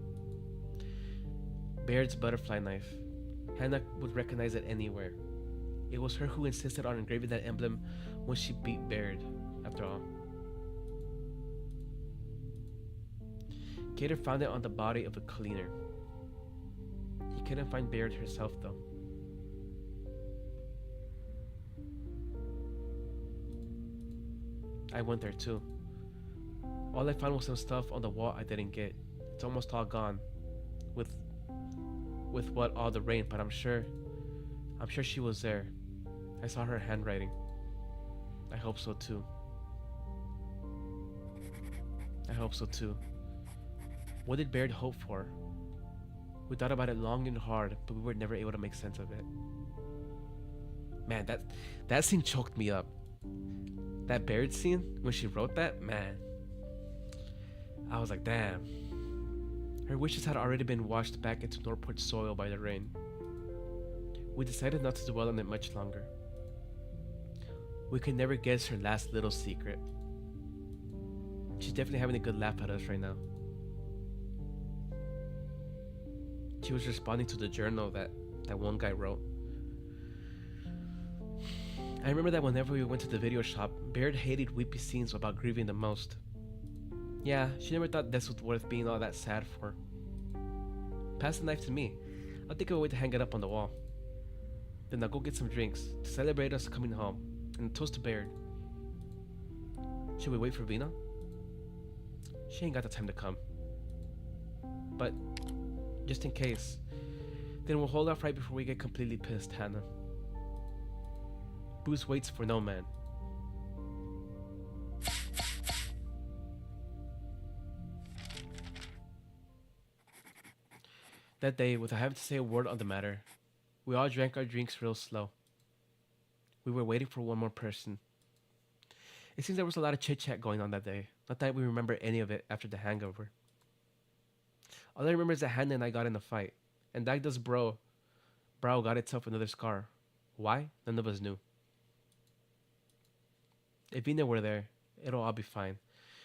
Baird's butterfly knife. Hannah would recognize it anywhere. It was her who insisted on engraving that emblem when she beat Baird, after all. Cater found it on the body of a cleaner. He couldn't find Baird herself, though. I went there too. All I found was some stuff on the wall I didn't get. It's almost all gone. With what all the rain, but I'm sure she was there. I saw her handwriting. I hope so too. What did Baird hope for? We thought about it long and hard, but we were never able to make sense of it. Man, that scene choked me up. That Baird scene, when she wrote that, man. I was like, damn. Her wishes had already been washed back into Northport soil by the rain. We decided not to dwell on it much longer. We could never guess her last little secret. She's definitely having a good laugh at us right now. She was responding to the journal that one guy wrote. I remember that whenever we went to the video shop, Baird hated weepy scenes about grieving the most. Yeah, she never thought this was worth being all that sad for. Pass the knife to me. I'll think of a way to hang it up on the wall. Then I'll go get some drinks to celebrate us coming home, and a toast to Baird. Should we wait for Vina? She ain't got the time to come. But, just in case, then we'll hold off right before we get completely pissed, Hannah. Bruce waits for no man. That day, without having to say a word on the matter, we all drank our drinks real slow. We were waiting for one more person. It seems there was a lot of chit-chat going on that day. Not that we remember any of it after the hangover. All I remember is that Hannah and I got in a fight. And Dagda's brow got itself another scar. Why? None of us knew. If Vina were there, it'll all be fine.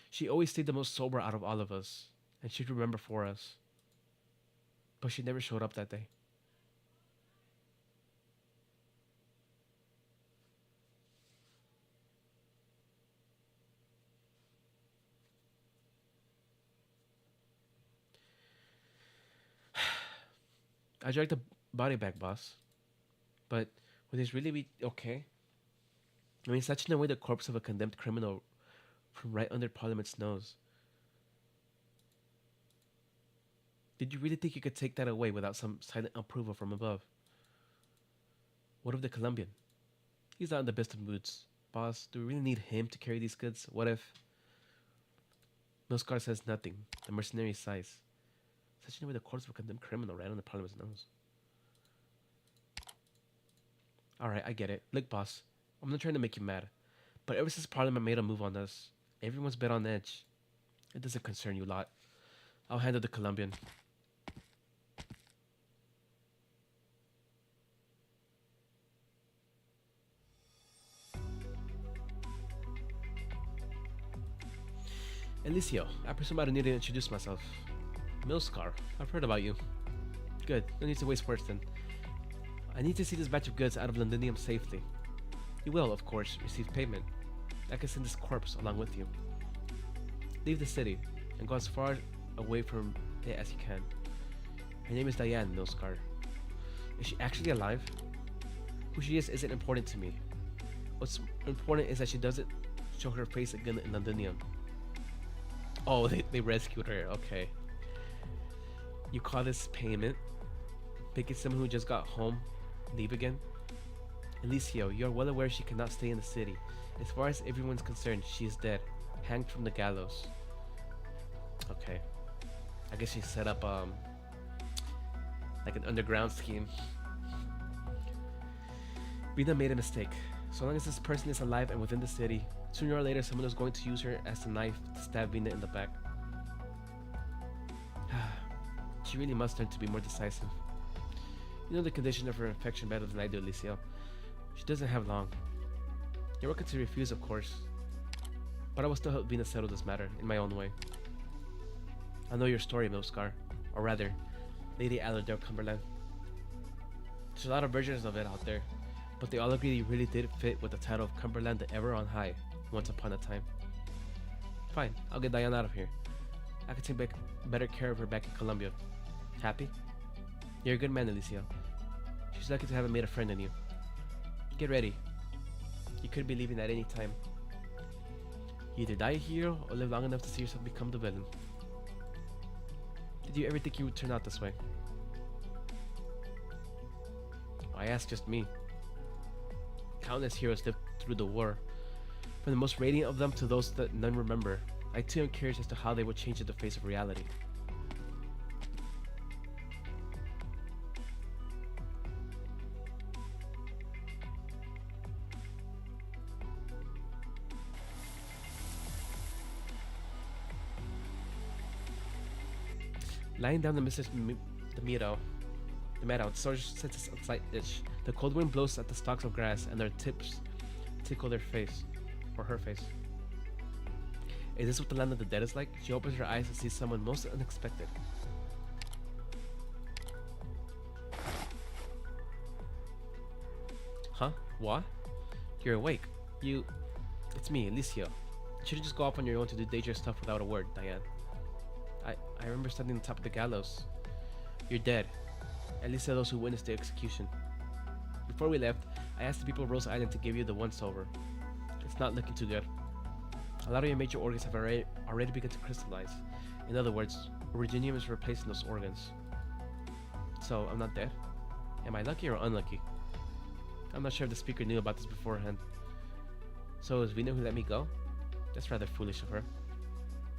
She always stayed the most sober out of all of us. And she'd remember for us. But she never showed up that day. I dragged the body back, boss. But would this really be okay? I mean, snatching away the corpse of a condemned criminal from right under Parliament's nose. Did you really think you could take that away without some silent approval from above? What of the Colombian? He's not in the best of moods. Boss, do we really need him to carry these goods? What if... Milscar says nothing. The mercenary sighs. Snatching away the corpse of a condemned criminal right under Parliament's nose. Alright, I get it. Look, boss, I'm not trying to make you mad. But ever since Parliament made a move on us, everyone's been on edge. It doesn't concern you lot. I'll handle the Colombian. Eliseo, I presume I don't need to introduce myself. Milscar, I've heard about you. Good, no need to waste words then. I need to see this batch of goods out of Londinium safely. You will, of course, receive payment. I can send this corpse along with you. Leave the city, and go as far away from it as you can. Her name is Diane, Milscar. Is she actually alive? Who she is isn't important to me. What's important is that she doesn't show her face again in Londinium. Oh, they rescued her, okay. You call this payment? Picking someone who just got home, leave again? Eliseo, you are well aware she cannot stay in the city. As far as everyone's concerned, she is dead, hanged from the gallows. Okay. I guess she set up, like an underground scheme. Vina made a mistake. So long as this person is alive and within the city, sooner or later someone is going to use her as a knife to stab Vina in the back. She really must learn to be more decisive. You know the condition of her infection better than I do, Eliseo. She doesn't have long. You're welcome to refuse, of course. But I will still help Vina settle this matter in my own way. I know your story, Milscar. Or rather, Lady Aladale Cumberland. There's a lot of versions of it out there, but they all agree you really did fit with the title of Cumberland the Ever on High, once upon a time. Fine, I'll get Diane out of here. I can take better care of her back in Colombia. Happy? You're a good man, Eliseo. She's lucky to have made a friend in you. Get ready. You could be leaving at any time. You either die a hero or live long enough to see yourself become the villain. Did you ever think you would turn out this way? I ask just me. Countless heroes lived through the war. From the most radiant of them to those that none remember, I too am curious as to how they would change the face of reality. Lying down the meadow, the soldier senses a slight itch. The cold wind blows at the stalks of grass, and their tips tickle their face, or her face. Is this what the land of the dead is like? She opens her eyes and sees someone most unexpected. Huh? What? You're awake. It's me, Eliseo. You shouldn't just go off on your own to do dangerous stuff without a word, Diane. I remember standing on top of the gallows. You're dead. At least those who witnessed the execution. Before we left, I asked the people of Rose Island to give you the once-over. It's not looking too good. A lot of your major organs have already begun to crystallize. In other words, Originium is replacing those organs. So, I'm not dead? Am I lucky or unlucky? I'm not sure if the speaker knew about this beforehand. So, it was Vina who let me go? That's rather foolish of her.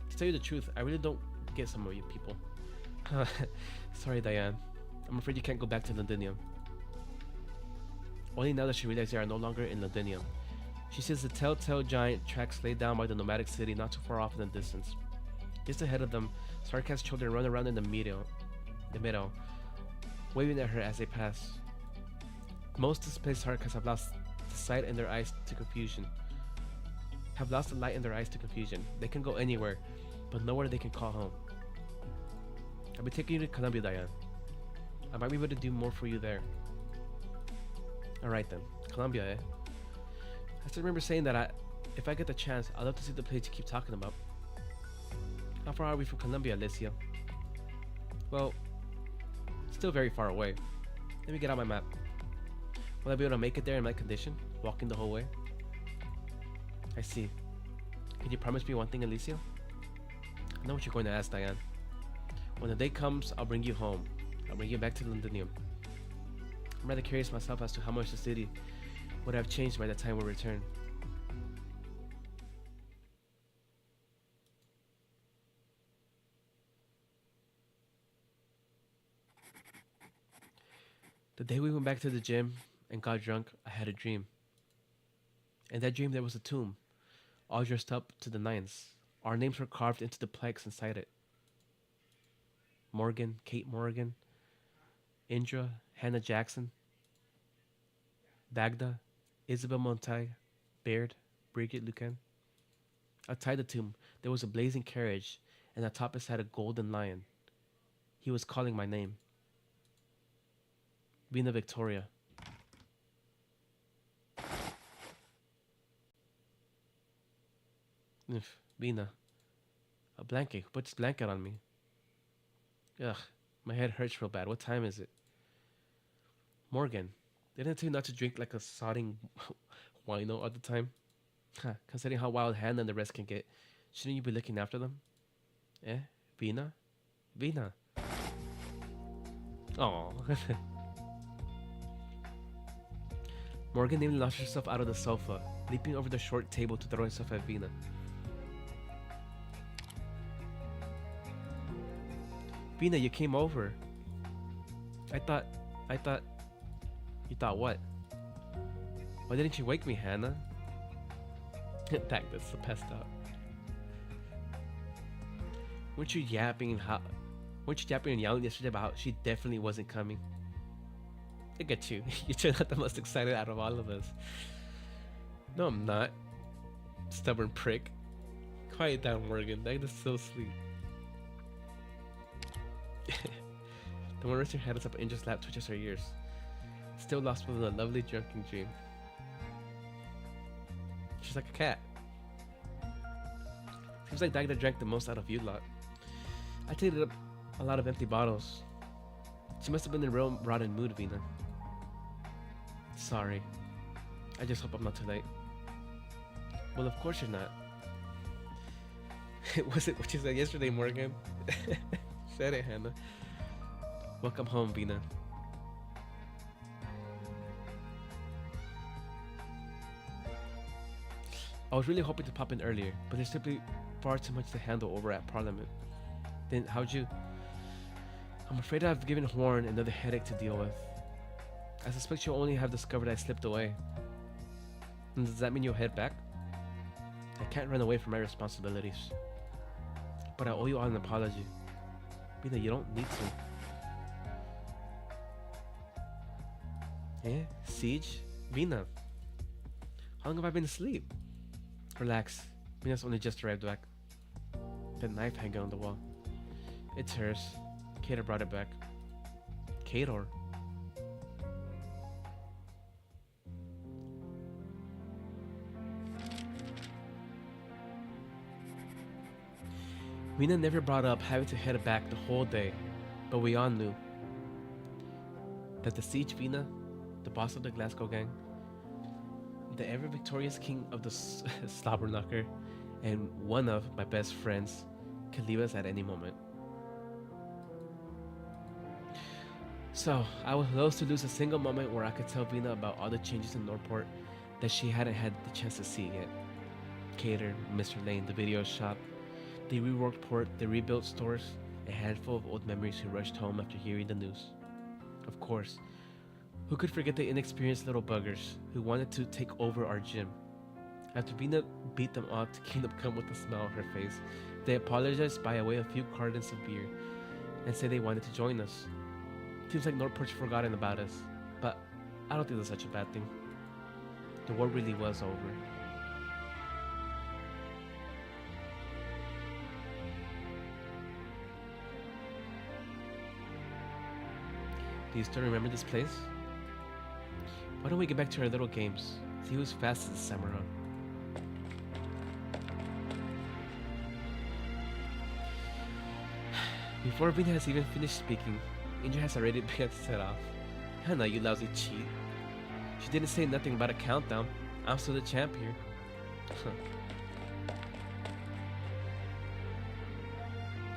To tell you the truth, I really don't get some of you people. Sorry, Diane. I'm afraid you can't go back to Londinium. Only now that she realizes they are no longer in Londinium. She sees the telltale giant tracks laid down by the nomadic city not too far off in the distance. Just ahead of them, Sarkhan's children run around in the middle, waving at her as they pass. Most displaced Sarkhans have lost the sight in their eyes to confusion. Have lost the light in their eyes to confusion. They can go anywhere, but nowhere they can call home. I'll be taking you to Columbia, Diane. I might be able to do more for you there. Alright then, Columbia, eh? I still remember saying that if I get the chance, I'd love to see the place you keep talking about. How far are we from Columbia, Alicia? Well, still very far away. Let me get out my map. Will I be able to make it there in my condition, walking the whole way? I see. Can you promise me one thing, Alicia? I know what you're going to ask, Diane. When the day comes, I'll bring you home. I'll bring you back to Londinium. I'm rather curious myself as to how much the city would have changed by the time we return. The day we went back to the gym and got drunk, I had a dream. In that dream, there was a tomb, all dressed up to the nines. Our names were carved into the plaques inside it. Morgan, Kate Morgan, Indra, Hannah Jackson, Dagda, Isabel Montai, Baird, Brigitte Lucan. Outside the tomb, there was a blazing carriage, and atop it sat a golden lion. He was calling my name. Vina Victoria. Vina. A blanket. Who put this blanket on me? Ugh, my head hurts real bad. What time is it? Morgan. Didn't I tell you not to drink like a sodding wino all the time? Huh, considering how wild Hannah and the rest can get, shouldn't you be looking after them? Eh? Vina? Vina. Aww. Morgan nearly launched herself out of the sofa, leaping over the short table to throw herself at Vina. Vina, you came over. I thought... You thought what? Why didn't you wake me, Hannah? Dang, that's so passed out. Weren't you yapping and yelling yesterday about how she definitely wasn't coming? Look at you. You turned out the most excited out of all of us. No, I'm not. Stubborn prick. Quiet down, Morgan. That is so sweet. The one resting her head up Angel's lap twitches her ears. Still lost within a lovely drunken dream. She's like a cat. Seems like Dagda drank the most out of you lot. I tasted up a lot of empty bottles. She must have been in a real rotten mood, Vina. Sorry. I just hope I'm not too late. Well, of course you're not. Was it what you said yesterday, Morgan? Said it, Hannah. Welcome home, Vina. I was really hoping to pop in earlier, but there's simply far too much to handle over at Parliament. Then how'd you... I'm afraid I've given Horn another headache to deal with. I suspect you'll only have discovered I slipped away. And does that mean you'll head back? I can't run away from my responsibilities. But I owe you all an apology. Vina, you don't need to. Eh? Siege? Vina. How long have I been asleep? Relax. Vina's only just arrived back. That knife hanging on the wall. It's hers. Kator brought it back. Kator? Vina never brought up having to head back the whole day, but we all knew that the Siege Vina, the boss of the Glasgow gang, the ever victorious king of the Slobberknocker, and one of my best friends could leave us at any moment. So, I was loath to lose a single moment where I could tell Vina about all the changes in Northport that she hadn't had the chance to see yet. Cater, Mr. Lane, the video shop, the reworked port, the rebuilt stores, a handful of old memories who rushed home after hearing the news. Of course, who could forget the inexperienced little buggers who wanted to take over our gym? After Vina beat them off to Kingdom Come with a smile on her face, they apologized by way of a few cartons of beer and said they wanted to join us. Seems like Northport's forgotten about us, but I don't think that's such a bad thing. The war really was over. Do you still remember this place? Why don't we get back to our little games? See who's fastest this time around. Before Vina has even finished speaking, Angel has already begun to set off. Hannah, you lousy cheat. She didn't say nothing about a countdown. I'm still the champ here.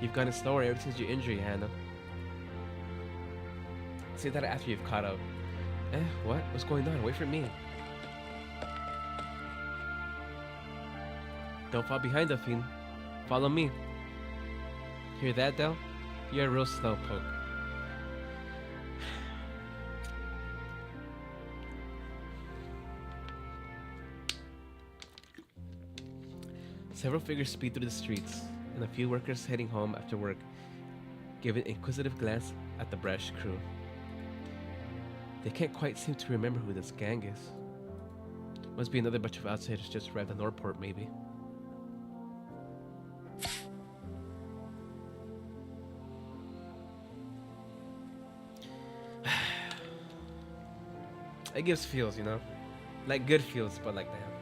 You've gotten slower ever since your injury, Hannah. Say that after you've caught up. What? What's going on? Wait for me. Don't fall behind, Delphine. Follow me. Hear that, Del? You're a real slowpoke. Several figures speed through the streets, and a few workers heading home after work give an inquisitive glance at the brash crew. They can't quite seem to remember who this gang is. Must be another bunch of outsiders just arrived at Northport, maybe. It gives feels, you know? Like good feels, but like that.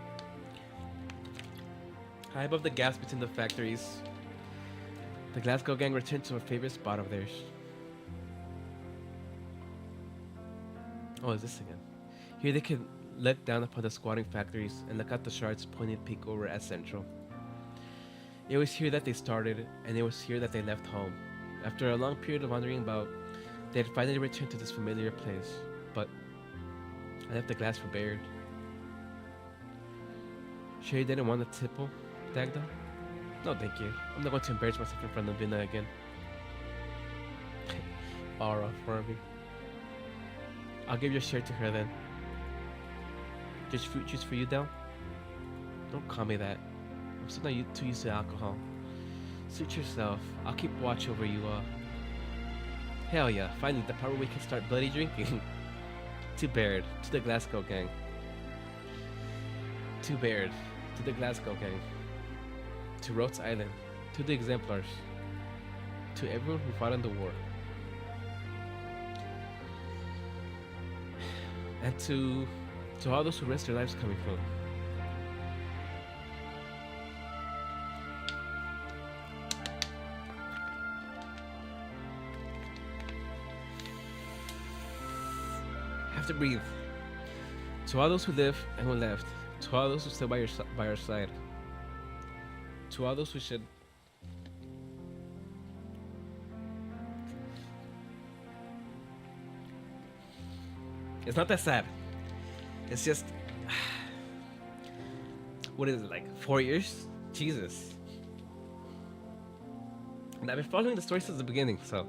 High above the gaps between the factories, the Glasgow gang returned to a favorite spot of theirs. Oh, is this again? Here they can look down upon the squatting factories and look out the shards pointed peak over at Central. It was here that they started, and it was here that they left home. After a long period of wandering about, they had finally returned to this familiar place, but I left the glass for Baird. Sure you didn't want a tipple, Dagda? No, thank you. I'm not going to embarrass myself in front of Vina again. Aura for me. I'll give your share to her then. Just fruit juice for you, Del? Don't call me that. I'm still not too used to alcohol. Suit yourself. I'll keep watch over you all. Hell yeah, finally the part where we can start bloody drinking. To Baird, to the Glasgow gang. To Baird, to the Glasgow gang. To Rhodes Island, to the Exemplars. To everyone who fought in the war. And to all those who risked their lives coming home. Have to breathe. To all those who live and who left. To all those who stood by our side. To all those who should. It's not that sad. It's just. What is it, like 4 years? Jesus. And I've been following the story since the beginning, so.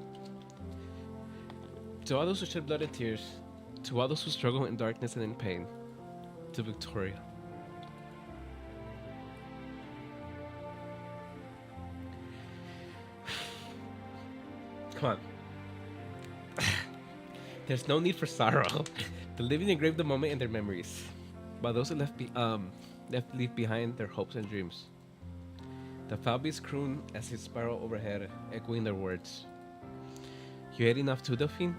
To all those who shed blood and tears. To all those who struggle in darkness and in pain. To Victoria. Come on. There's no need for sorrow. The living engrave the moment in their memories, while those who leave behind their hopes and dreams. The Falbies croon as they spiral overhead, echoing their words. You heading off to Delphine?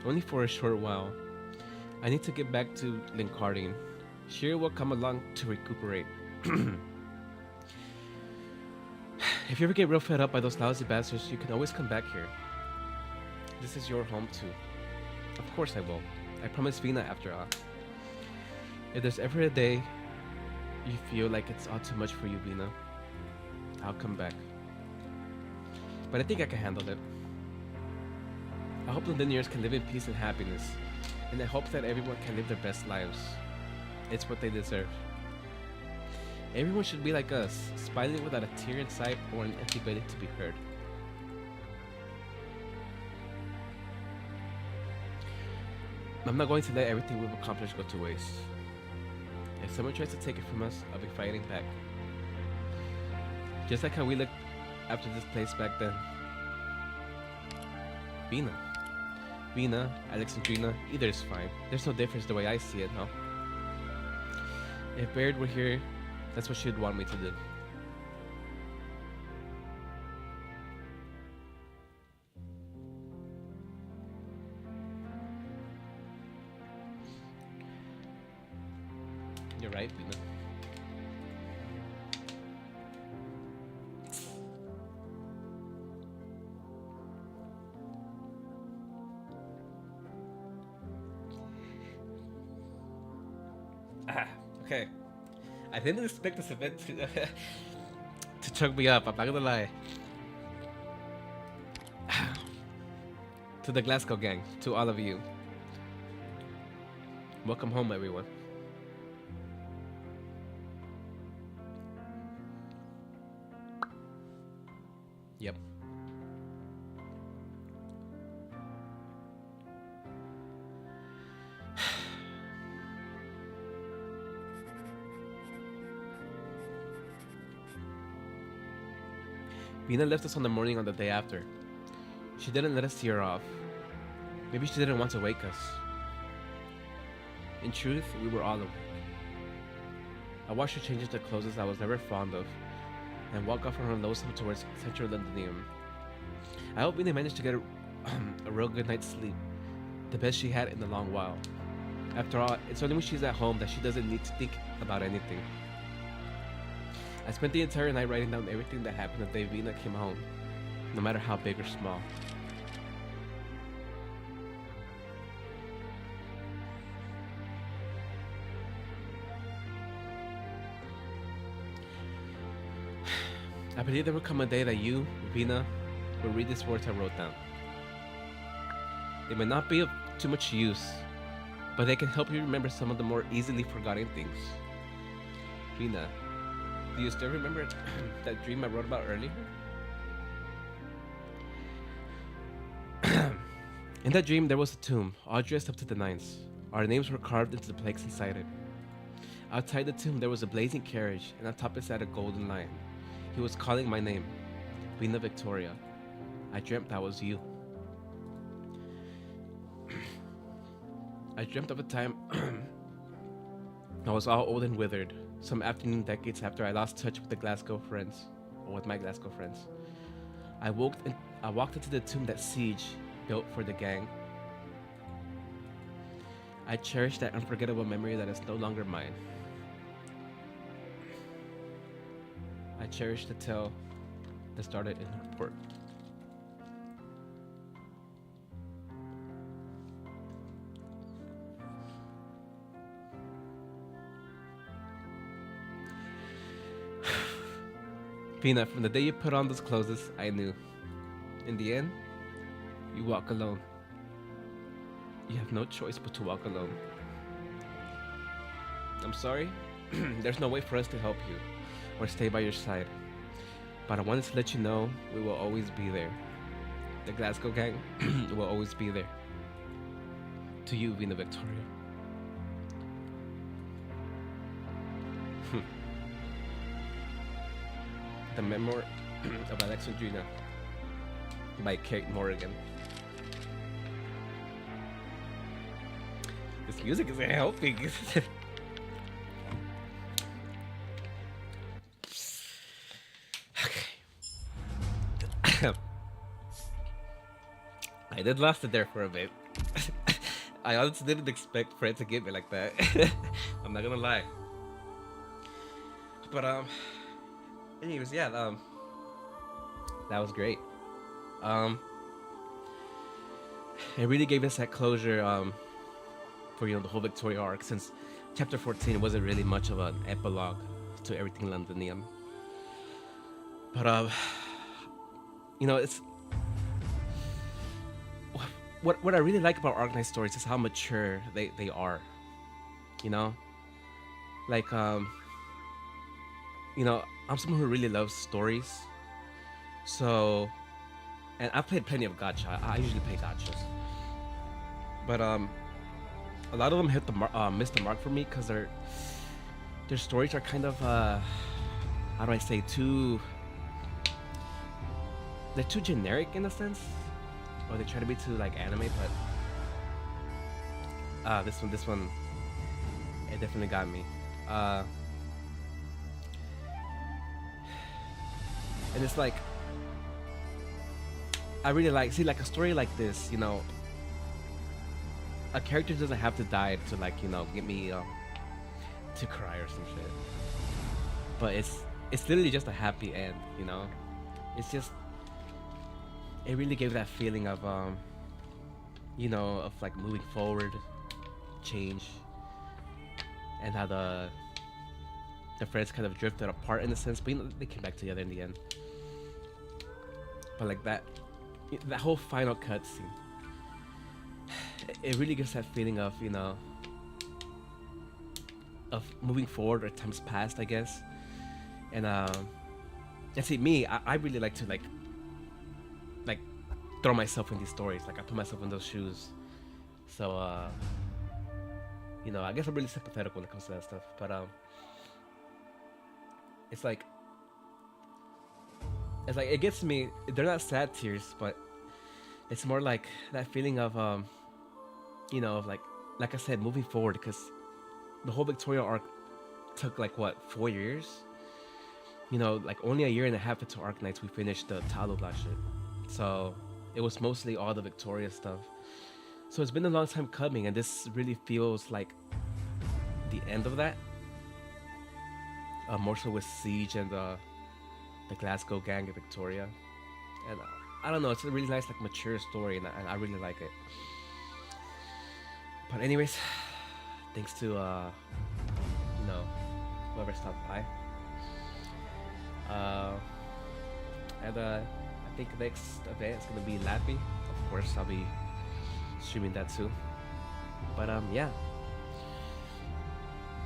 Only for a short while. I need to get back to Lincardine. Shira will come along to recuperate. If you ever get real fed up by those lousy bastards, you can always come back here. This is your home too. Of course I will. I promised Vina after all. If there's ever a day you feel like it's all too much for you, Vina, I'll come back. But I think I can handle it. I hope the linears can live in peace and happiness, and I hope that everyone can live their best lives. It's what they deserve. Everyone should be like us, smiling without a tear in sight or an empty waiting to be heard. I'm not going to let everything we've accomplished go to waste. If someone tries to take it from us, I'll be fighting back. Just like how we looked after this place back then. Vina, Alexandrina, either is fine. There's no difference the way I see it, huh? If Baird were here, that's what she'd want me to do. You're right, Vina. Okay. I didn't expect this event to choke me up, I'm not gonna lie. To the Glasgow gang, to all of you. Welcome home, everyone. Yep. Vina left us on the morning on the day after. She didn't let us see her off. Maybe she didn't want to wake us. In truth, we were all awake. I watched her change into clothes I was never fond of and walk off on her lonesome towards Central Londonium. I hope Vina managed to get a real good night's sleep, the best she had in a long while. After all, it's only when she's at home that she doesn't need to think about anything. I spent the entire night writing down everything that happened the day Vina came home, no matter how big or small. I believe there will come a day that you, Vina, will read these words I wrote down. They may not be of too much use, but they can help you remember some of the more easily forgotten things. Vina, do you still remember that dream I wrote about earlier? In that dream, there was a tomb, all dressed up to the nines. Our names were carved into the plaques inside it. Outside the tomb, there was a blazing carriage, and on top it sat a golden lion. He was calling my name, Vina Victoria. I dreamt that was you. I dreamt of a time I was all old and withered, some afternoon decades after I lost touch with the Glasgow friends, or with my Glasgow friends. I walked into the tomb that Siege built for the gang. I cherish that unforgettable memory that is no longer mine. I cherish the tale that started in her port. Vina, from the day you put on those clothes, I knew. In the end, you walk alone. You have no choice but to walk alone. I'm sorry, there's no way for us to help you or stay by your side. But I wanted to let you know we will always be there. The Glasgow gang will always be there. To you, Vina Victoria. The Memoir of Alexandrina by Kate Morgan. This music isn't helping. Okay. I did lost it there for a bit. I honestly didn't expect Fred to get me like that. I'm not gonna lie. But anyways, yeah, that was great. It really gave us that closure for the whole Victoria arc, since chapter 14 wasn't really much of an epilogue. to everything Londonium. But it's what I really like about Arknight stories is how mature they are. You know, like I'm someone who really loves stories. So, and I've played plenty of gacha. I usually play gachas, but a lot of them miss the mark for me because their stories are kind of how do I say, they're too generic in a sense, or they try to be too like anime. But this one, it definitely got me. And it's like, I really like a story like this. A character doesn't have to die to get me to cry or some shit. But it's literally just a happy end. It's just, it really gave that feeling of of like moving forward, change, and how the friends kind of drifted apart in a sense, but they came back together in the end. But like that whole final cutscene, it really gives that feeling of of moving forward or times past, I guess. And see, me, I really like to like throw myself in these stories. Like, I put myself in those shoes. So I guess I'm really sympathetic when it comes to that stuff. But it's like it gets me. They're not sad tears, but it's more like that feeling of of like I said, moving forward, because the whole Victoria arc took like what, 4 years? Like only a year and a half into Arknights we finished the Talubla shit. So it was mostly all the Victoria stuff. So it's been a long time coming, and this really feels like the end of that. More so with Siege and the Glasgow gang of Victoria. And I don't know, it's a really nice, like, mature story, and I really like it. But anyways, thanks to whoever stopped by. And I think the next event is gonna be Lappy. Of course, I'll be streaming that too. But yeah,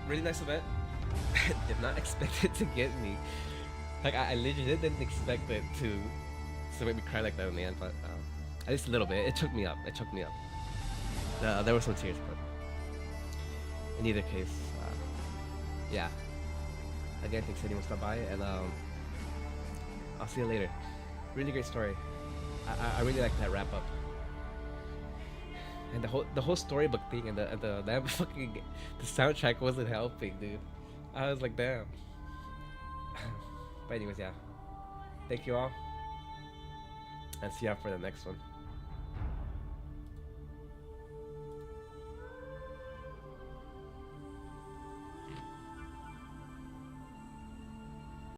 really nice event. Did not expect it to get me. Like, I literally didn't expect it to make me cry like that in the end. But at least a little bit. It took me up. There were some tears, but in either case, yeah. Again, thanks anyone stopped by, and I'll see you later. Really great story. I really like that wrap up, and the whole storybook thing, and the damn fucking the soundtrack wasn't helping, dude. I was like, damn. But anyways, yeah. Thank you all, and see ya for the next one.